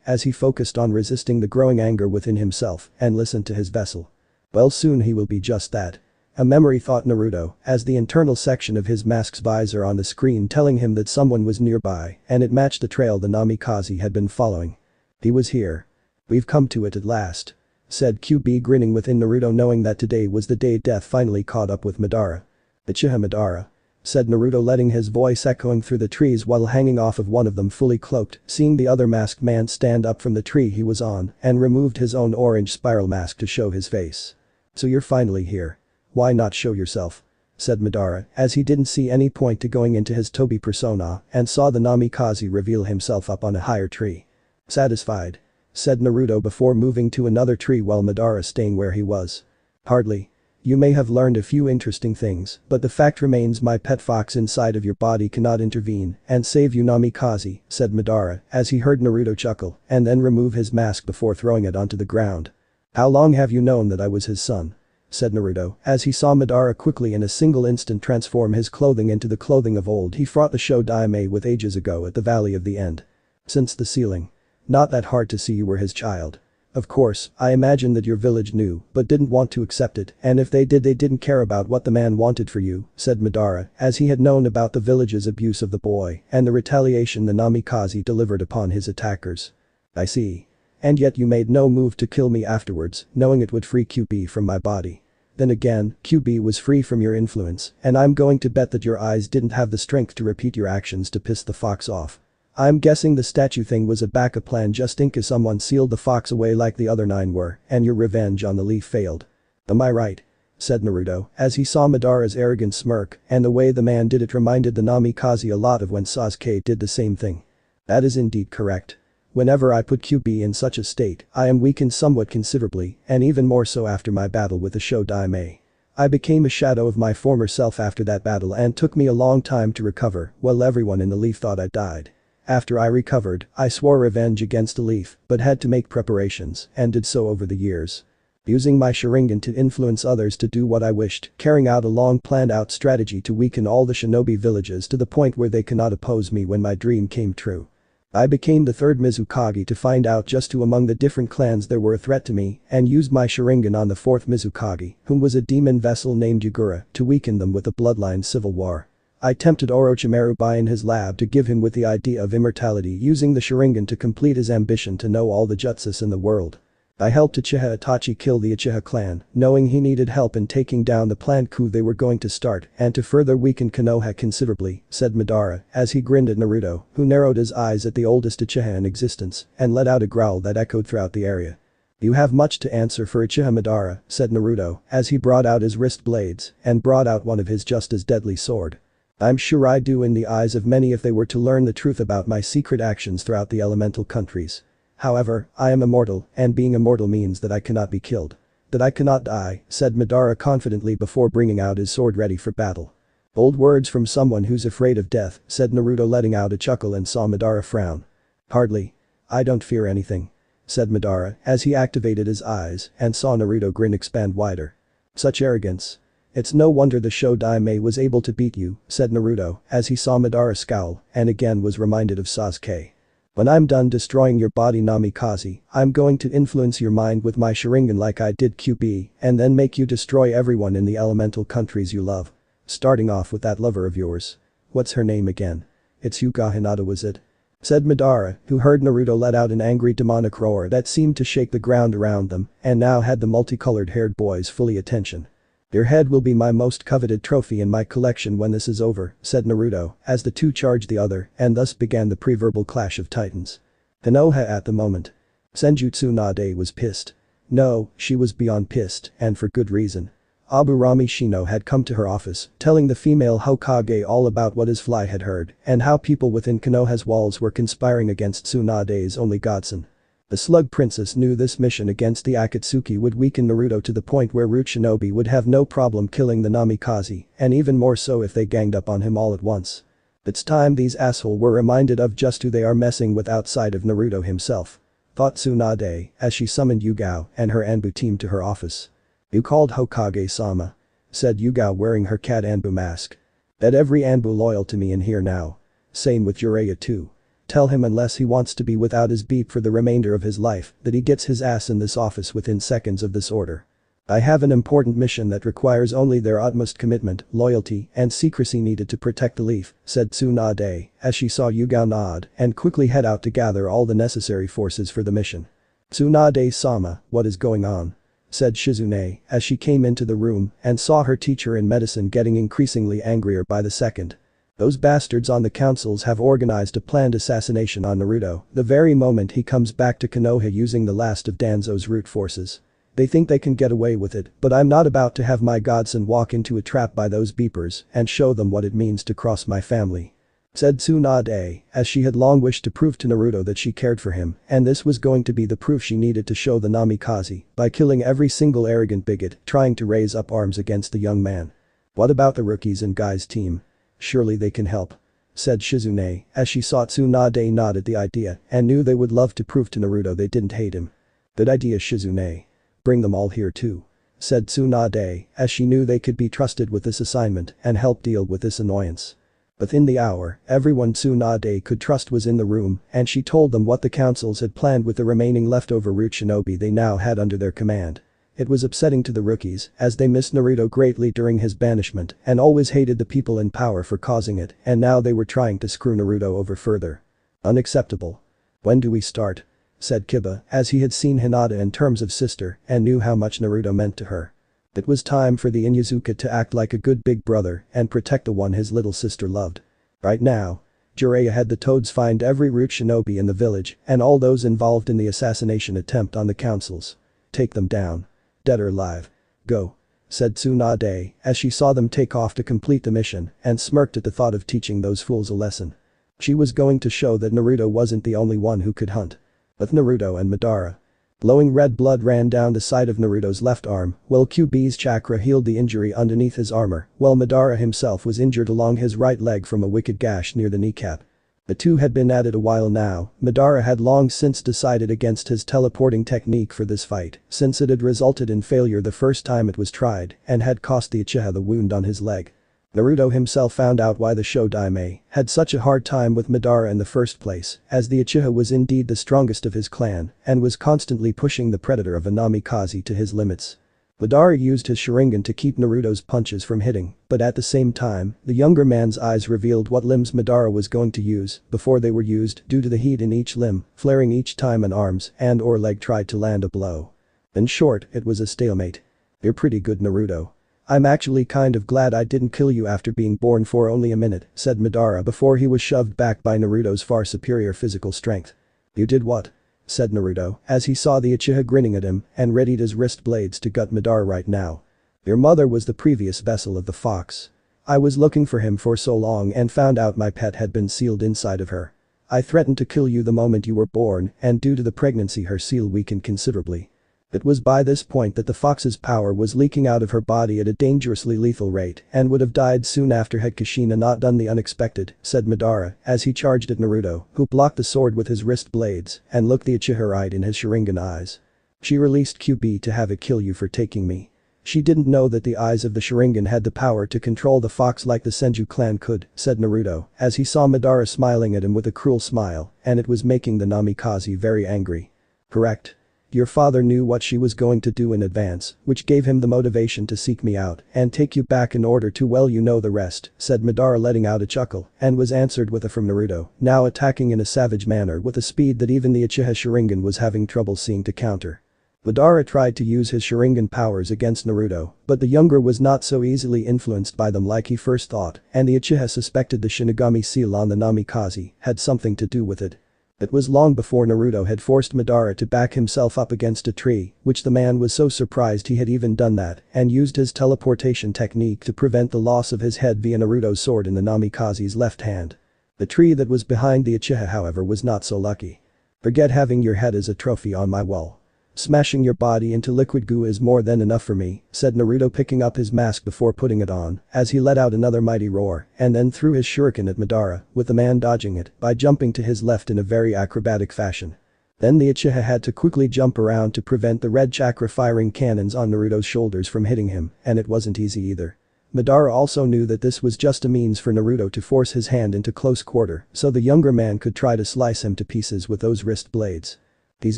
as he focused on resisting the growing anger within himself and listened to his vessel. Well, soon he will be just that. A memory, thought Naruto, as the internal section of his mask's visor on the screen telling him that someone was nearby and it matched the trail the Namikaze had been following. He was here. We've come to it at last, said Kyubi, grinning within Naruto, knowing that today was the day death finally caught up with Madara. Uchiha Madara, said Naruto, letting his voice echoing through the trees while hanging off of one of them fully cloaked, seeing the other masked man stand up from the tree he was on and removed his own orange spiral mask to show his face. So you're finally here. Why not show yourself? Said Madara, as he didn't see any point to going into his Tobi persona and saw the Namikaze reveal himself up on a higher tree. Satisfied, said Naruto before moving to another tree while Madara staying where he was. Hardly. You may have learned a few interesting things, but the fact remains my pet fox inside of your body cannot intervene and save you, Namikaze, said Madara as he heard Naruto chuckle and then remove his mask before throwing it onto the ground. How long have you known that I was his son? Said Naruto as he saw Madara quickly in a single instant transform his clothing into the clothing of old he fought the Shodaime with ages ago at the Valley of the End. Since the ceiling. Not that hard to see you were his child. Of course, I imagine that your village knew but didn't want to accept it, and if they did they didn't care about what the man wanted for you, said Madara as he had known about the village's abuse of the boy and the retaliation the Namikaze delivered upon his attackers. I see. And yet you made no move to kill me afterwards, knowing it would free Kyubi from my body. Then again, Kyubi was free from your influence, and I'm going to bet that your eyes didn't have the strength to repeat your actions to piss the fox off. I'm guessing the statue thing was a backup plan just in case someone sealed the fox away like the other 9 were, and your revenge on the leaf failed. Am I right? Said Naruto as he saw Madara's arrogant smirk, and the way the man did it reminded the Namikaze a lot of when Sasuke did the same thing. That is indeed correct. Whenever I put Kyubi in such a state, I am weakened somewhat considerably, and even more so after my battle with the Shodaime. I became a shadow of my former self after that battle and took me a long time to recover, while everyone in the leaf thought I died. After I recovered, I swore revenge against the leaf, but had to make preparations, and did so over the years. Using my Sharingan to influence others to do what I wished, carrying out a long planned out strategy to weaken all the shinobi villages to the point where they cannot oppose me when my dream came true. I became the 3rd Mizukage to find out just who among the different clans there were a threat to me and used my Sharingan on the 4th Mizukage, whom was a demon vessel named Yagura, to weaken them with a bloodline civil war. I tempted Orochimaru by in his lab to give him with the idea of immortality using the Sharingan to complete his ambition to know all the jutsus in the world. I helped Uchiha Itachi kill the Uchiha clan, knowing he needed help in taking down the planned coup they were going to start and to further weaken Konoha considerably, said Madara as he grinned at Naruto, who narrowed his eyes at the oldest Uchiha in existence and let out a growl that echoed throughout the area. You have much to answer for, Uchiha Madara, said Naruto as he brought out his wrist blades and brought out one of his just as deadly sword. I'm sure I do in the eyes of many if they were to learn the truth about my secret actions throughout the elemental countries. However, I am immortal, and being immortal means that I cannot be killed. That I cannot die, said Madara confidently before bringing out his sword ready for battle. Bold words from someone who's afraid of death, said Naruto, letting out a chuckle and saw Madara frown. Hardly. I don't fear anything, said Madara as he activated his eyes and saw Naruto grin expand wider. Such arrogance. It's no wonder the Shodaime was able to beat you, said Naruto as he saw Madara scowl and again was reminded of Sasuke. When I'm done destroying your body, Namikaze, I'm going to influence your mind with my Sharingan like I did Kyubi and then make you destroy everyone in the elemental countries you love. Starting off with that lover of yours. What's her name again? It's Hinata, was it? Said Madara, who heard Naruto let out an angry demonic roar that seemed to shake the ground around them and now had the multicolored haired boy's fully attention. Your head will be my most coveted trophy in my collection when this is over, said Naruto as the two charged the other and thus began the pre-verbal clash of titans. Konoha at the moment. Senjutsu Nade was pissed. No, she was beyond pissed, and for good reason. Aburami Shino had come to her office, telling the female Hokage all about what his fly had heard and how people within Konoha's walls were conspiring against Tsunade's only godson. The Slug Princess knew this mission against the Akatsuki would weaken Naruto to the point where Root Shinobi would have no problem killing the Namikaze, and even more so if they ganged up on him all at once. It's time these assholes were reminded of just who they are messing with outside of Naruto himself. Thought Tsunade as she summoned Yugao and her Anbu team to her office. "You called Hokage-sama," said Yugao wearing her cat Anbu mask. "Bet every Anbu loyal to me in here now. Same with Jiraiya too. Tell him unless he wants to be without his beat for the remainder of his life that he gets his ass in this office within seconds of this order. I have an important mission that requires only their utmost commitment, loyalty, and secrecy needed to protect the leaf," said Tsunade as she saw Yugao nod and quickly head out to gather all the necessary forces for the mission. "Tsunade-sama, what is going on?" said Shizune as she came into the room and saw her teacher in medicine getting increasingly angrier by the second. "Those bastards on the councils have organized a planned assassination on Naruto the very moment he comes back to Konoha using the last of Danzo's root forces. They think they can get away with it, but I'm not about to have my godson walk into a trap by those beepers and show them what it means to cross my family," said Tsunade as she had long wished to prove to Naruto that she cared for him, and this was going to be the proof she needed to show the Namikaze by killing every single arrogant bigot trying to raise up arms against the young man. "What about the rookies and guys team? Surely they can help," said Shizune as she saw Tsunade nod at the idea and knew they would love to prove to Naruto they didn't hate him. "Good idea, Shizune. Bring them all here too," said Tsunade as she knew they could be trusted with this assignment and help deal with this annoyance. Within the hour, everyone Tsunade could trust was in the room and she told them what the councils had planned with the remaining leftover root shinobi they now had under their command. It was upsetting to the rookies as they missed Naruto greatly during his banishment and always hated the people in power for causing it, and now they were trying to screw Naruto over further. "Unacceptable. When do we start?" said Kiba as he had seen Hinata in terms of sister and knew how much Naruto meant to her. It was time for the Inyazuka to act like a good big brother and protect the one his little sister loved. Right now, Jiraiya had the toads find every root shinobi in the village and all those involved in the assassination attempt on the councils. "Take them down. Dead or alive. Go," said Tsunade as she saw them take off to complete the mission and smirked at the thought of teaching those fools a lesson. She was going to show that Naruto wasn't the only one who could hunt. With Naruto and Madara. Glowing red blood ran down the side of Naruto's left arm, while Kyuubi's chakra healed the injury underneath his armor, while Madara himself was injured along his right leg from a wicked gash near the kneecap. The two had been at it a while now. Madara had long since decided against his teleporting technique for this fight, since it had resulted in failure the first time it was tried and had cost the Uchiha the wound on his leg. Naruto himself found out why the Shodaime had such a hard time with Madara in the first place, as the Uchiha was indeed the strongest of his clan and was constantly pushing the predator of a Namikaze to his limits. Madara used his Sharingan to keep Naruto's punches from hitting, but at the same time, the younger man's eyes revealed what limbs Madara was going to use before they were used due to the heat in each limb, flaring each time an arms and or leg tried to land a blow. In short, it was a stalemate. "You're pretty good, Naruto. I'm actually kind of glad I didn't kill you after being born for only a minute," said Madara before he was shoved back by Naruto's far superior physical strength. "You did what?" said Naruto as he saw the Uchiha grinning at him and readied his wrist blades to gut Madara right now. "Your mother was the previous vessel of the fox. I was looking for him for so long and found out my pet had been sealed inside of her. I threatened to kill you the moment you were born, and due to the pregnancy her seal weakened considerably. It was by this point that the fox's power was leaking out of her body at a dangerously lethal rate and would have died soon after had Kushina not done the unexpected," said Madara as he charged at Naruto, who blocked the sword with his wrist blades and looked the Uchiha right in his Sharingan eyes. "She released Kyubi to have it kill you for taking me. She didn't know that the eyes of the Sharingan had the power to control the fox like the Senju clan could," said Naruto as he saw Madara smiling at him with a cruel smile, and it was making the Namikaze very angry. "Correct. Your father knew what she was going to do in advance, which gave him the motivation to seek me out and take you back in order to, well, you know the rest," said Madara, letting out a chuckle, and was answered with a from Naruto, now attacking in a savage manner with a speed that even the Uchiha Sharingan was having trouble seeing to counter. Madara tried to use his Sharingan powers against Naruto, but the younger was not so easily influenced by them like he first thought, and the Uchiha suspected the Shinigami seal on the Namikaze had something to do with it. It was long before Naruto had forced Madara to back himself up against a tree, which the man was so surprised he had even done that, and used his teleportation technique to prevent the loss of his head via Naruto's sword in the Namikaze's left hand. The tree that was behind the Uchiha, however, was not so lucky. Forget having your head as a trophy on my wall. Smashing your body into liquid goo is more than enough for me, said Naruto, picking up his mask before putting it on, as he let out another mighty roar and then threw his shuriken at Madara, with the man dodging it by jumping to his left in a very acrobatic fashion. Then the Uchiha had to quickly jump around to prevent the red chakra firing cannons on Naruto's shoulders from hitting him, and it wasn't easy either. Madara also knew that this was just a means for Naruto to force his hand into close quarter so the younger man could try to slice him to pieces with those wrist blades. He's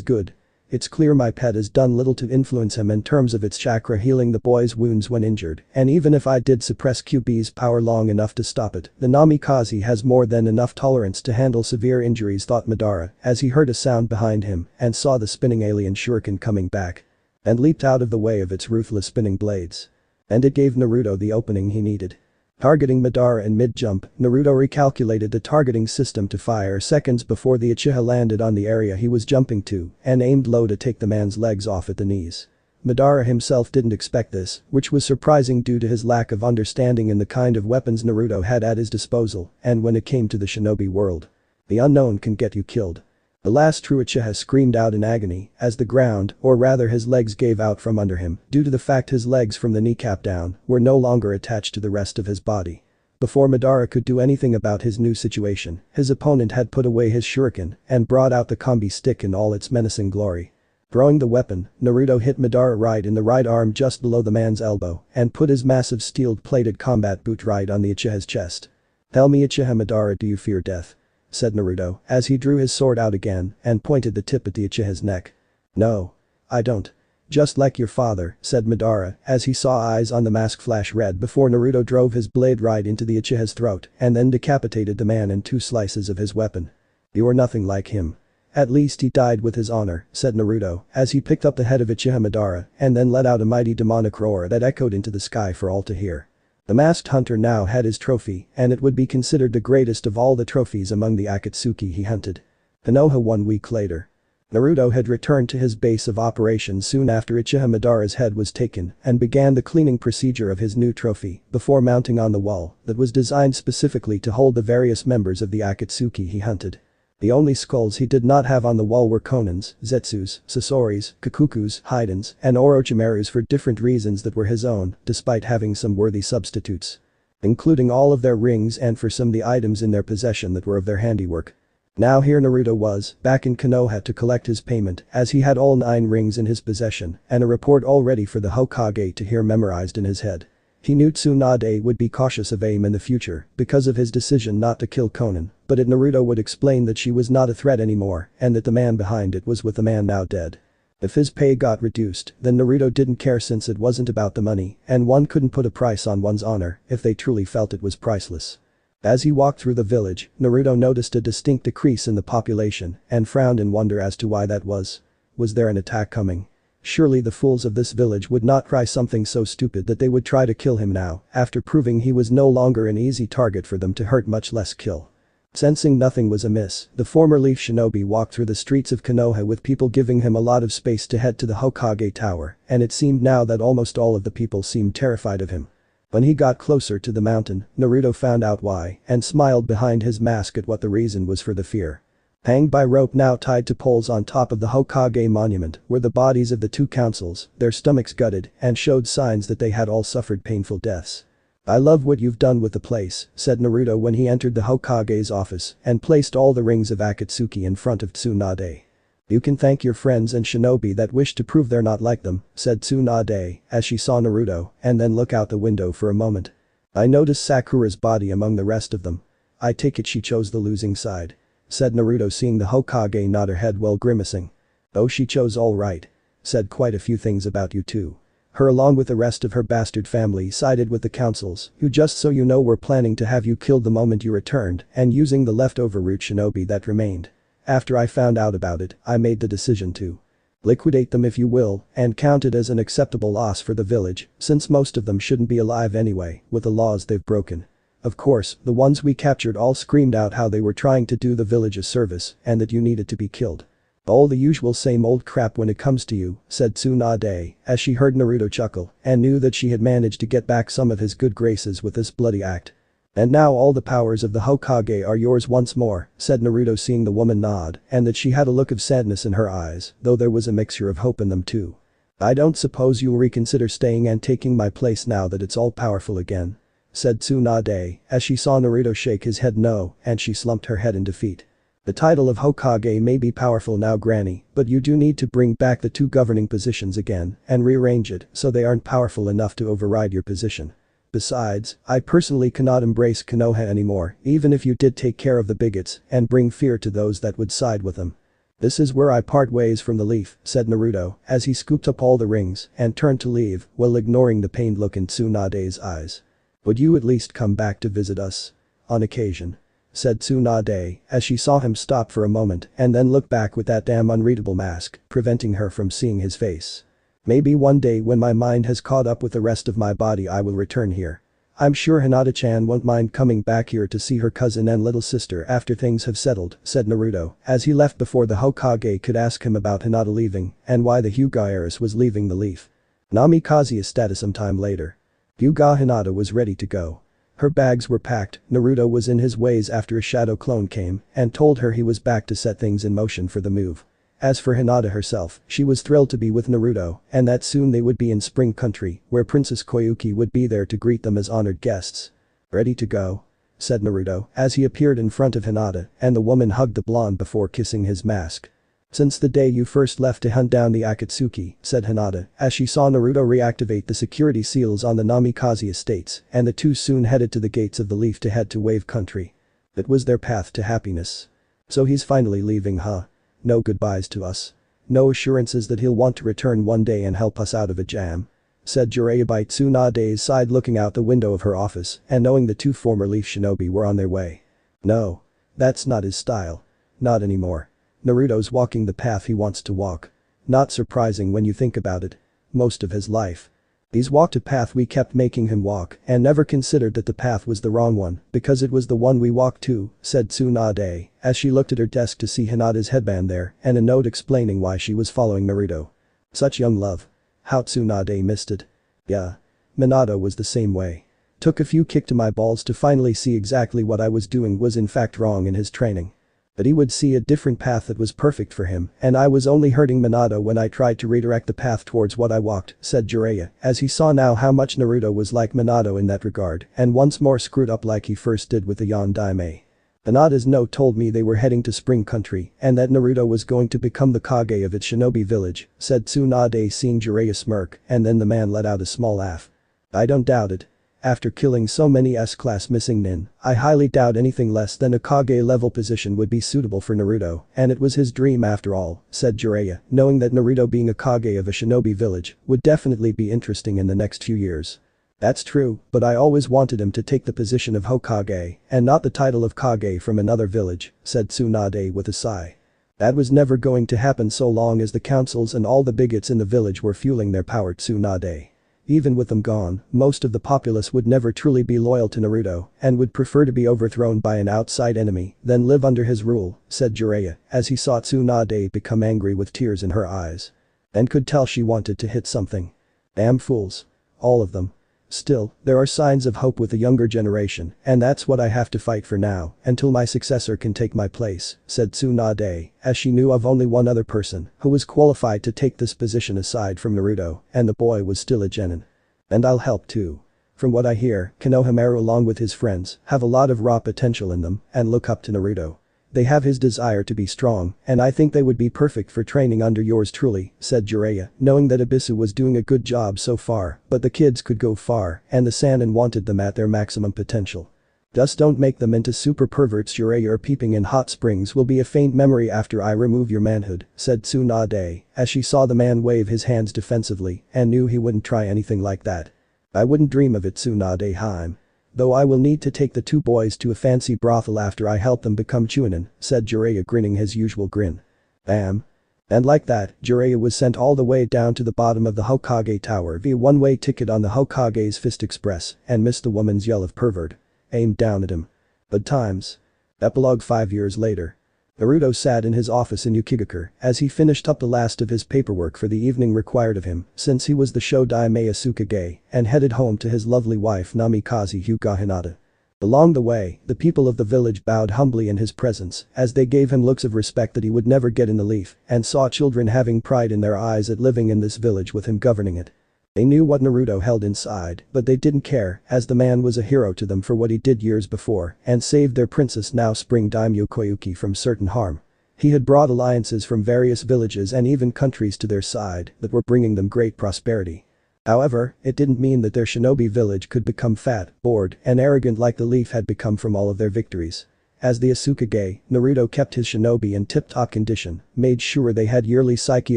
good. It's clear my pet has done little to influence him in terms of its chakra healing the boy's wounds when injured, and even if I did suppress Kyuubi's power long enough to stop it, the Namikaze has more than enough tolerance to handle severe injuries, thought Madara, as he heard a sound behind him and saw the spinning alien shuriken coming back. And leaped out of the way of its ruthless spinning blades. And it gave Naruto the opening he needed. Targeting Madara in mid-jump, Naruto recalculated the targeting system to fire seconds before the Uchiha landed on the area he was jumping to and aimed low to take the man's legs off at the knees. Madara himself didn't expect this, which was surprising due to his lack of understanding in the kind of weapons Naruto had at his disposal and when it came to the shinobi world. The unknown can get you killed. The last true Uchiha screamed out in agony as the ground, or rather his legs, gave out from under him due to the fact his legs from the kneecap down were no longer attached to the rest of his body. Before Madara could do anything about his new situation, his opponent had put away his shuriken and brought out the kombi stick in all its menacing glory. Throwing the weapon, Naruto hit Madara right in the right arm just below the man's elbow and put his massive steel-plated combat boot right on the Uchiha's chest. "Tell me, Uchiha Madara, do you fear death?" said Naruto as he drew his sword out again and pointed the tip at the Uchiha's neck. "No. I don't. Just like your father," said Madara as he saw eyes on the mask flash red before Naruto drove his blade right into the Uchiha's throat and then decapitated the man in 2 slices of his weapon. "You are nothing like him. At least he died with his honor," said Naruto as he picked up the head of Uchiha Madara and then let out a mighty demonic roar that echoed into the sky for all to hear. The masked hunter now had his trophy and it would be considered the greatest of all the trophies among the Akatsuki he hunted. Konoha 1 week later. Naruto had returned to his base of operations soon after Uchiha Madara's head was taken and began the cleaning procedure of his new trophy before mounting on the wall that was designed specifically to hold the various members of the Akatsuki he hunted. The only skulls he did not have on the wall were Konan's, Zetsu's, Sasori's, Kakuku's, Hiden's, and Orochimaru's for different reasons that were his own, despite having some worthy substitutes. Including all of their rings and for some the items in their possession that were of their handiwork. Now here Naruto was, back in Konoha to collect his payment as he had all 9 rings in his possession and a report all ready for the Hokage to hear memorized in his head. He knew Tsunade would be cautious of aim in the future because of his decision not to kill Konan, but Naruto would explain that she was not a threat anymore and that the man behind it was with the man now dead. If his pay got reduced, then Naruto didn't care since it wasn't about the money and one couldn't put a price on one's honor if they truly felt it was priceless. As he walked through the village, Naruto noticed a distinct decrease in the population and frowned in wonder as to why that was. Was there an attack coming? Surely the fools of this village would not try something so stupid that they would try to kill him now, after proving he was no longer an easy target for them to hurt, much less kill. Sensing nothing was amiss, the former Leaf Shinobi walked through the streets of Konoha with people giving him a lot of space to head to the Hokage Tower, and it seemed now that almost all of the people seemed terrified of him. When he got closer to the mountain, Naruto found out why and smiled behind his mask at what the reason was for the fear. Hanged by rope now tied to poles on top of the Hokage monument were the bodies of the 2 councils, their stomachs gutted and showed signs that they had all suffered painful deaths. "I love what you've done with the place," said Naruto when he entered the Hokage's office and placed all the rings of Akatsuki in front of Tsunade. "You can thank your friends and shinobi that wish to prove they're not like them," said Tsunade as she saw Naruto and then look out the window for a moment. "I noticed Sakura's body among the rest of them. I take it she chose the losing side," said Naruto, seeing the Hokage nod her head while grimacing. "Oh, she chose all right. Said quite a few things about you too. Her along with the rest of her bastard family sided with the councils, who just so you know were planning to have you killed the moment you returned and using the leftover root shinobi that remained. After I found out about it, I made the decision to liquidate them, if you will, and count it as an acceptable loss for the village, since most of them shouldn't be alive anyway, with the laws they've broken. Of course, the ones we captured all screamed out how they were trying to do the village a service and that you needed to be killed. All the usual same old crap when it comes to you," said Tsunade as she heard Naruto chuckle and knew that she had managed to get back some of his good graces with this bloody act. "And now all the powers of the Hokage are yours once more," said Naruto, seeing the woman nod, and that she had a look of sadness in her eyes, though there was a mixture of hope in them too. "I don't suppose you'll reconsider staying and taking my place now that it's all powerful again," said Tsunade, as she saw Naruto shake his head no, and she slumped her head in defeat. "The title of Hokage may be powerful now, Granny, but you do need to bring back the 2 governing positions again and rearrange it so they aren't powerful enough to override your position. Besides, I personally cannot embrace Konoha anymore, even if you did take care of the bigots and bring fear to those that would side with them. This is where I part ways from the leaf," said Naruto, as he scooped up all the rings and turned to leave while ignoring the pained look in Tsunade's eyes. "Would you at least come back to visit us? On occasion?" said Tsunade, as she saw him stop for a moment and then look back with that damn unreadable mask, preventing her from seeing his face. "Maybe one day when my mind has caught up with the rest of my body I will return here. I'm sure Hinata-chan won't mind coming back here to see her cousin and little sister after things have settled," said Naruto, as he left before the Hokage could ask him about Hinata leaving and why the Hyuga heiress was leaving the leaf. Namikaze's status sometime later. Hyuga Hinata was ready to go. Her bags were packed, Naruto was in his ways after a shadow clone came and told her he was back to set things in motion for the move. As for Hinata herself, she was thrilled to be with Naruto and that soon they would be in Spring Country where Princess Koyuki would be there to greet them as honored guests. "Ready to go?" said Naruto as he appeared in front of Hinata and the woman hugged the blonde before kissing his mask. "Since the day you first left to hunt down the Akatsuki," said Hinata as she saw Naruto reactivate the security seals on the Namikaze estates and the two soon headed to the gates of the leaf to head to Wave Country. That was their path to happiness. "So he's finally leaving, huh? No goodbyes to us. No assurances that he'll want to return one day and help us out of a jam," said Jiraiya by Tsunade's side, looking out the window of her office and knowing the 2 former Leaf Shinobi were on their way. "No. That's not his style. Not anymore. Naruto's walking the path he wants to walk. Not surprising when you think about it. Most of his life. He's walked a path we kept making him walk and never considered that the path was the wrong one because it was the one we walked too," said Tsunade as she looked at her desk to see Hinata's headband there and a note explaining why she was following Naruto. Such young love. How Tsunade missed it. Yeah. Minato was the same way. Took a few kick to my balls to finally see exactly what I was doing was in fact wrong in his training. But he would see a different path that was perfect for him and I was only hurting Minato when I tried to redirect the path towards what I walked, said Jiraiya as he saw now how much Naruto was like Minato in that regard and once more screwed up like he first did with the Yondaime. Hinata's note told me they were heading to Spring Country and that Naruto was going to become the Kage of its shinobi village, said Tsunade seeing Jiraiya smirk and then the man let out a small laugh. I don't doubt it. After killing so many S-class missing nin, I highly doubt anything less than a Kage level position would be suitable for Naruto and it was his dream after all, said Jiraiya, knowing that Naruto being a Kage of a shinobi village would definitely be interesting in the next few years. That's true, but I always wanted him to take the position of Hokage and not the title of Kage from another village, said Tsunade with a sigh. That was never going to happen so long as the councils and all the bigots in the village were fueling their power, Tsunade. Even with them gone, most of the populace would never truly be loyal to Naruto and would prefer to be overthrown by an outside enemy than live under his rule, said Jiraiya as he saw Tsunade become angry with tears in her eyes. And could tell she wanted to hit something. Damn fools. All of them. Still, there are signs of hope with the younger generation and that's what I have to fight for now until my successor can take my place, said Tsunade as she knew of only one other person who was qualified to take this position aside from Naruto and the boy was still a genin. And I'll help too. From what I hear, Konohamaru along with his friends have a lot of raw potential in them and look up to Naruto. They have his desire to be strong and I think they would be perfect for training under yours truly, said Jiraiya, knowing that Abisu was doing a good job so far but the kids could go far and the Sannin wanted them at their maximum potential. Just don't make them into super perverts. Jiraiya or peeping in hot springs will be a faint memory after I remove your manhood, said Tsunade as she saw the man wave his hands defensively and knew he wouldn't try anything like that. I wouldn't dream of it, Tsunade-hime. Though I will need to take the 2 boys to a fancy brothel after I help them become Chunin, said Jiraiya grinning his usual grin. Bam. And like that, Jiraiya was sent all the way down to the bottom of the Hokage Tower via one-way ticket on the Hokage's Fist Express and missed the woman's yell of pervert. Aimed down at him. Good times. Epilogue 5 years later. Naruto sat in his office in Yukigakure as he finished up the last of his paperwork for the evening required of him since he was the Shodaime Asukage and headed home to his lovely wife Namikaze Hyuga Hinata. Along the way, the people of the village bowed humbly in his presence as they gave him looks of respect that he would never get in the leaf and saw children having pride in their eyes at living in this village with him governing it. They knew what Naruto held inside, but they didn't care as the man was a hero to them for what he did years before and saved their princess now spring daimyo Koyuki from certain harm. He had brought alliances from various villages and even countries to their side that were bringing them great prosperity. However, it didn't mean that their shinobi village could become fat, bored, and arrogant like the leaf had become from all of their victories. As the Asukage, Naruto kept his shinobi in tip-top condition, made sure they had yearly psyche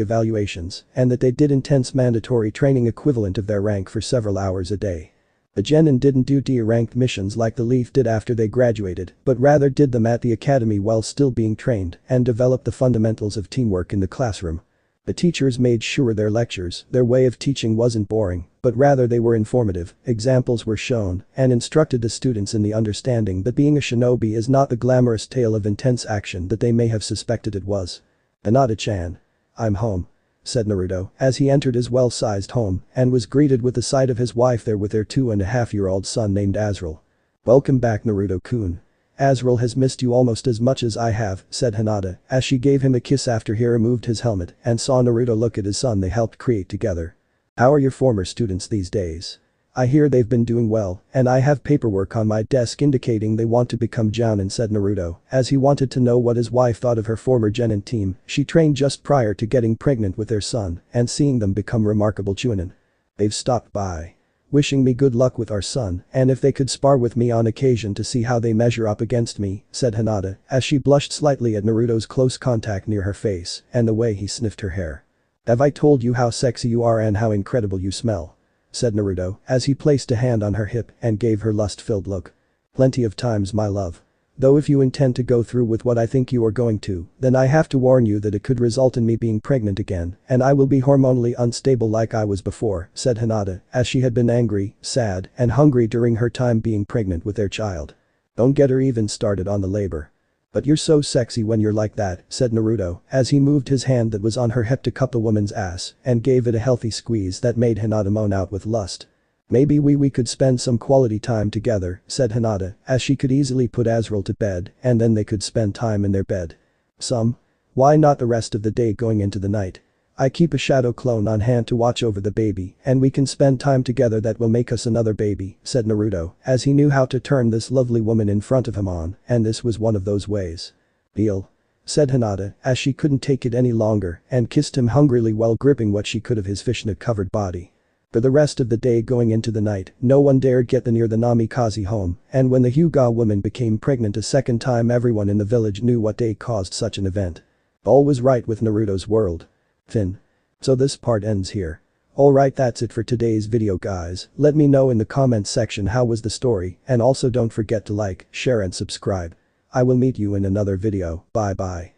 evaluations, and that they did intense mandatory training equivalent of their rank for several hours a day. The genin didn't do D-ranked missions like the leaf did after they graduated, but rather did them at the academy while still being trained and developed the fundamentals of teamwork in the classroom. The teachers made sure their lectures, their way of teaching wasn't boring, but rather they were informative, examples were shown, and instructed the students in the understanding that being a shinobi is not the glamorous tale of intense action that they may have suspected it was. Hinata-chan. I'm home, said Naruto as he entered his well-sized home and was greeted with the sight of his wife there with their 2.5-year-old son named Azrael. Welcome back Naruto-kun. Azrael has missed you almost as much as I have, said Hinata as she gave him a kiss after he removed his helmet and saw Naruto look at his son they helped create together. How are your former students these days? I hear they've been doing well, and I have paperwork on my desk indicating they want to become jounin, said Naruto as he wanted to know what his wife thought of her former genin team she trained just prior to getting pregnant with their son and seeing them become remarkable chunin. They've stopped by, wishing me good luck with our son and if they could spar with me on occasion to see how they measure up against me, said Hinata as she blushed slightly at Naruto's close contact near her face and the way he sniffed her hair. Have I told you how sexy you are and how incredible you smell? Said Naruto as he placed a hand on her hip and gave her lust-filled look. Plenty of times my love. Though if you intend to go through with what I think you are going to, then I have to warn you that it could result in me being pregnant again and I will be hormonally unstable like I was before, said Hinata as she had been angry, sad, and hungry during her time being pregnant with their child. Don't get her even started on the labor. But you're so sexy when you're like that, said Naruto as he moved his hand that was on her hip to cup the woman's ass and gave it a healthy squeeze that made Hinata moan out with lust. Maybe we could spend some quality time together, said Hinata as she could easily put Azrael to bed and then they could spend time in their bed. Some? Why not the rest of the day going into the night? I keep a shadow clone on hand to watch over the baby and we can spend time together that will make us another baby, said Naruto as he knew how to turn this lovely woman in front of him on and this was one of those ways. Deal, said Hinata as she couldn't take it any longer and kissed him hungrily while gripping what she could of his fishnet-covered body. For the rest of the day going into the night, no one dared get near the Namikaze home, and when the Hyuga woman became pregnant a second time everyone in the village knew what day caused such an event. All was right with Naruto's world. Fin. So this part ends here. Alright, that's it for today's video guys, let me know in the comments section how was the story and also don't forget to like, share and subscribe. I will meet you in another video, bye bye.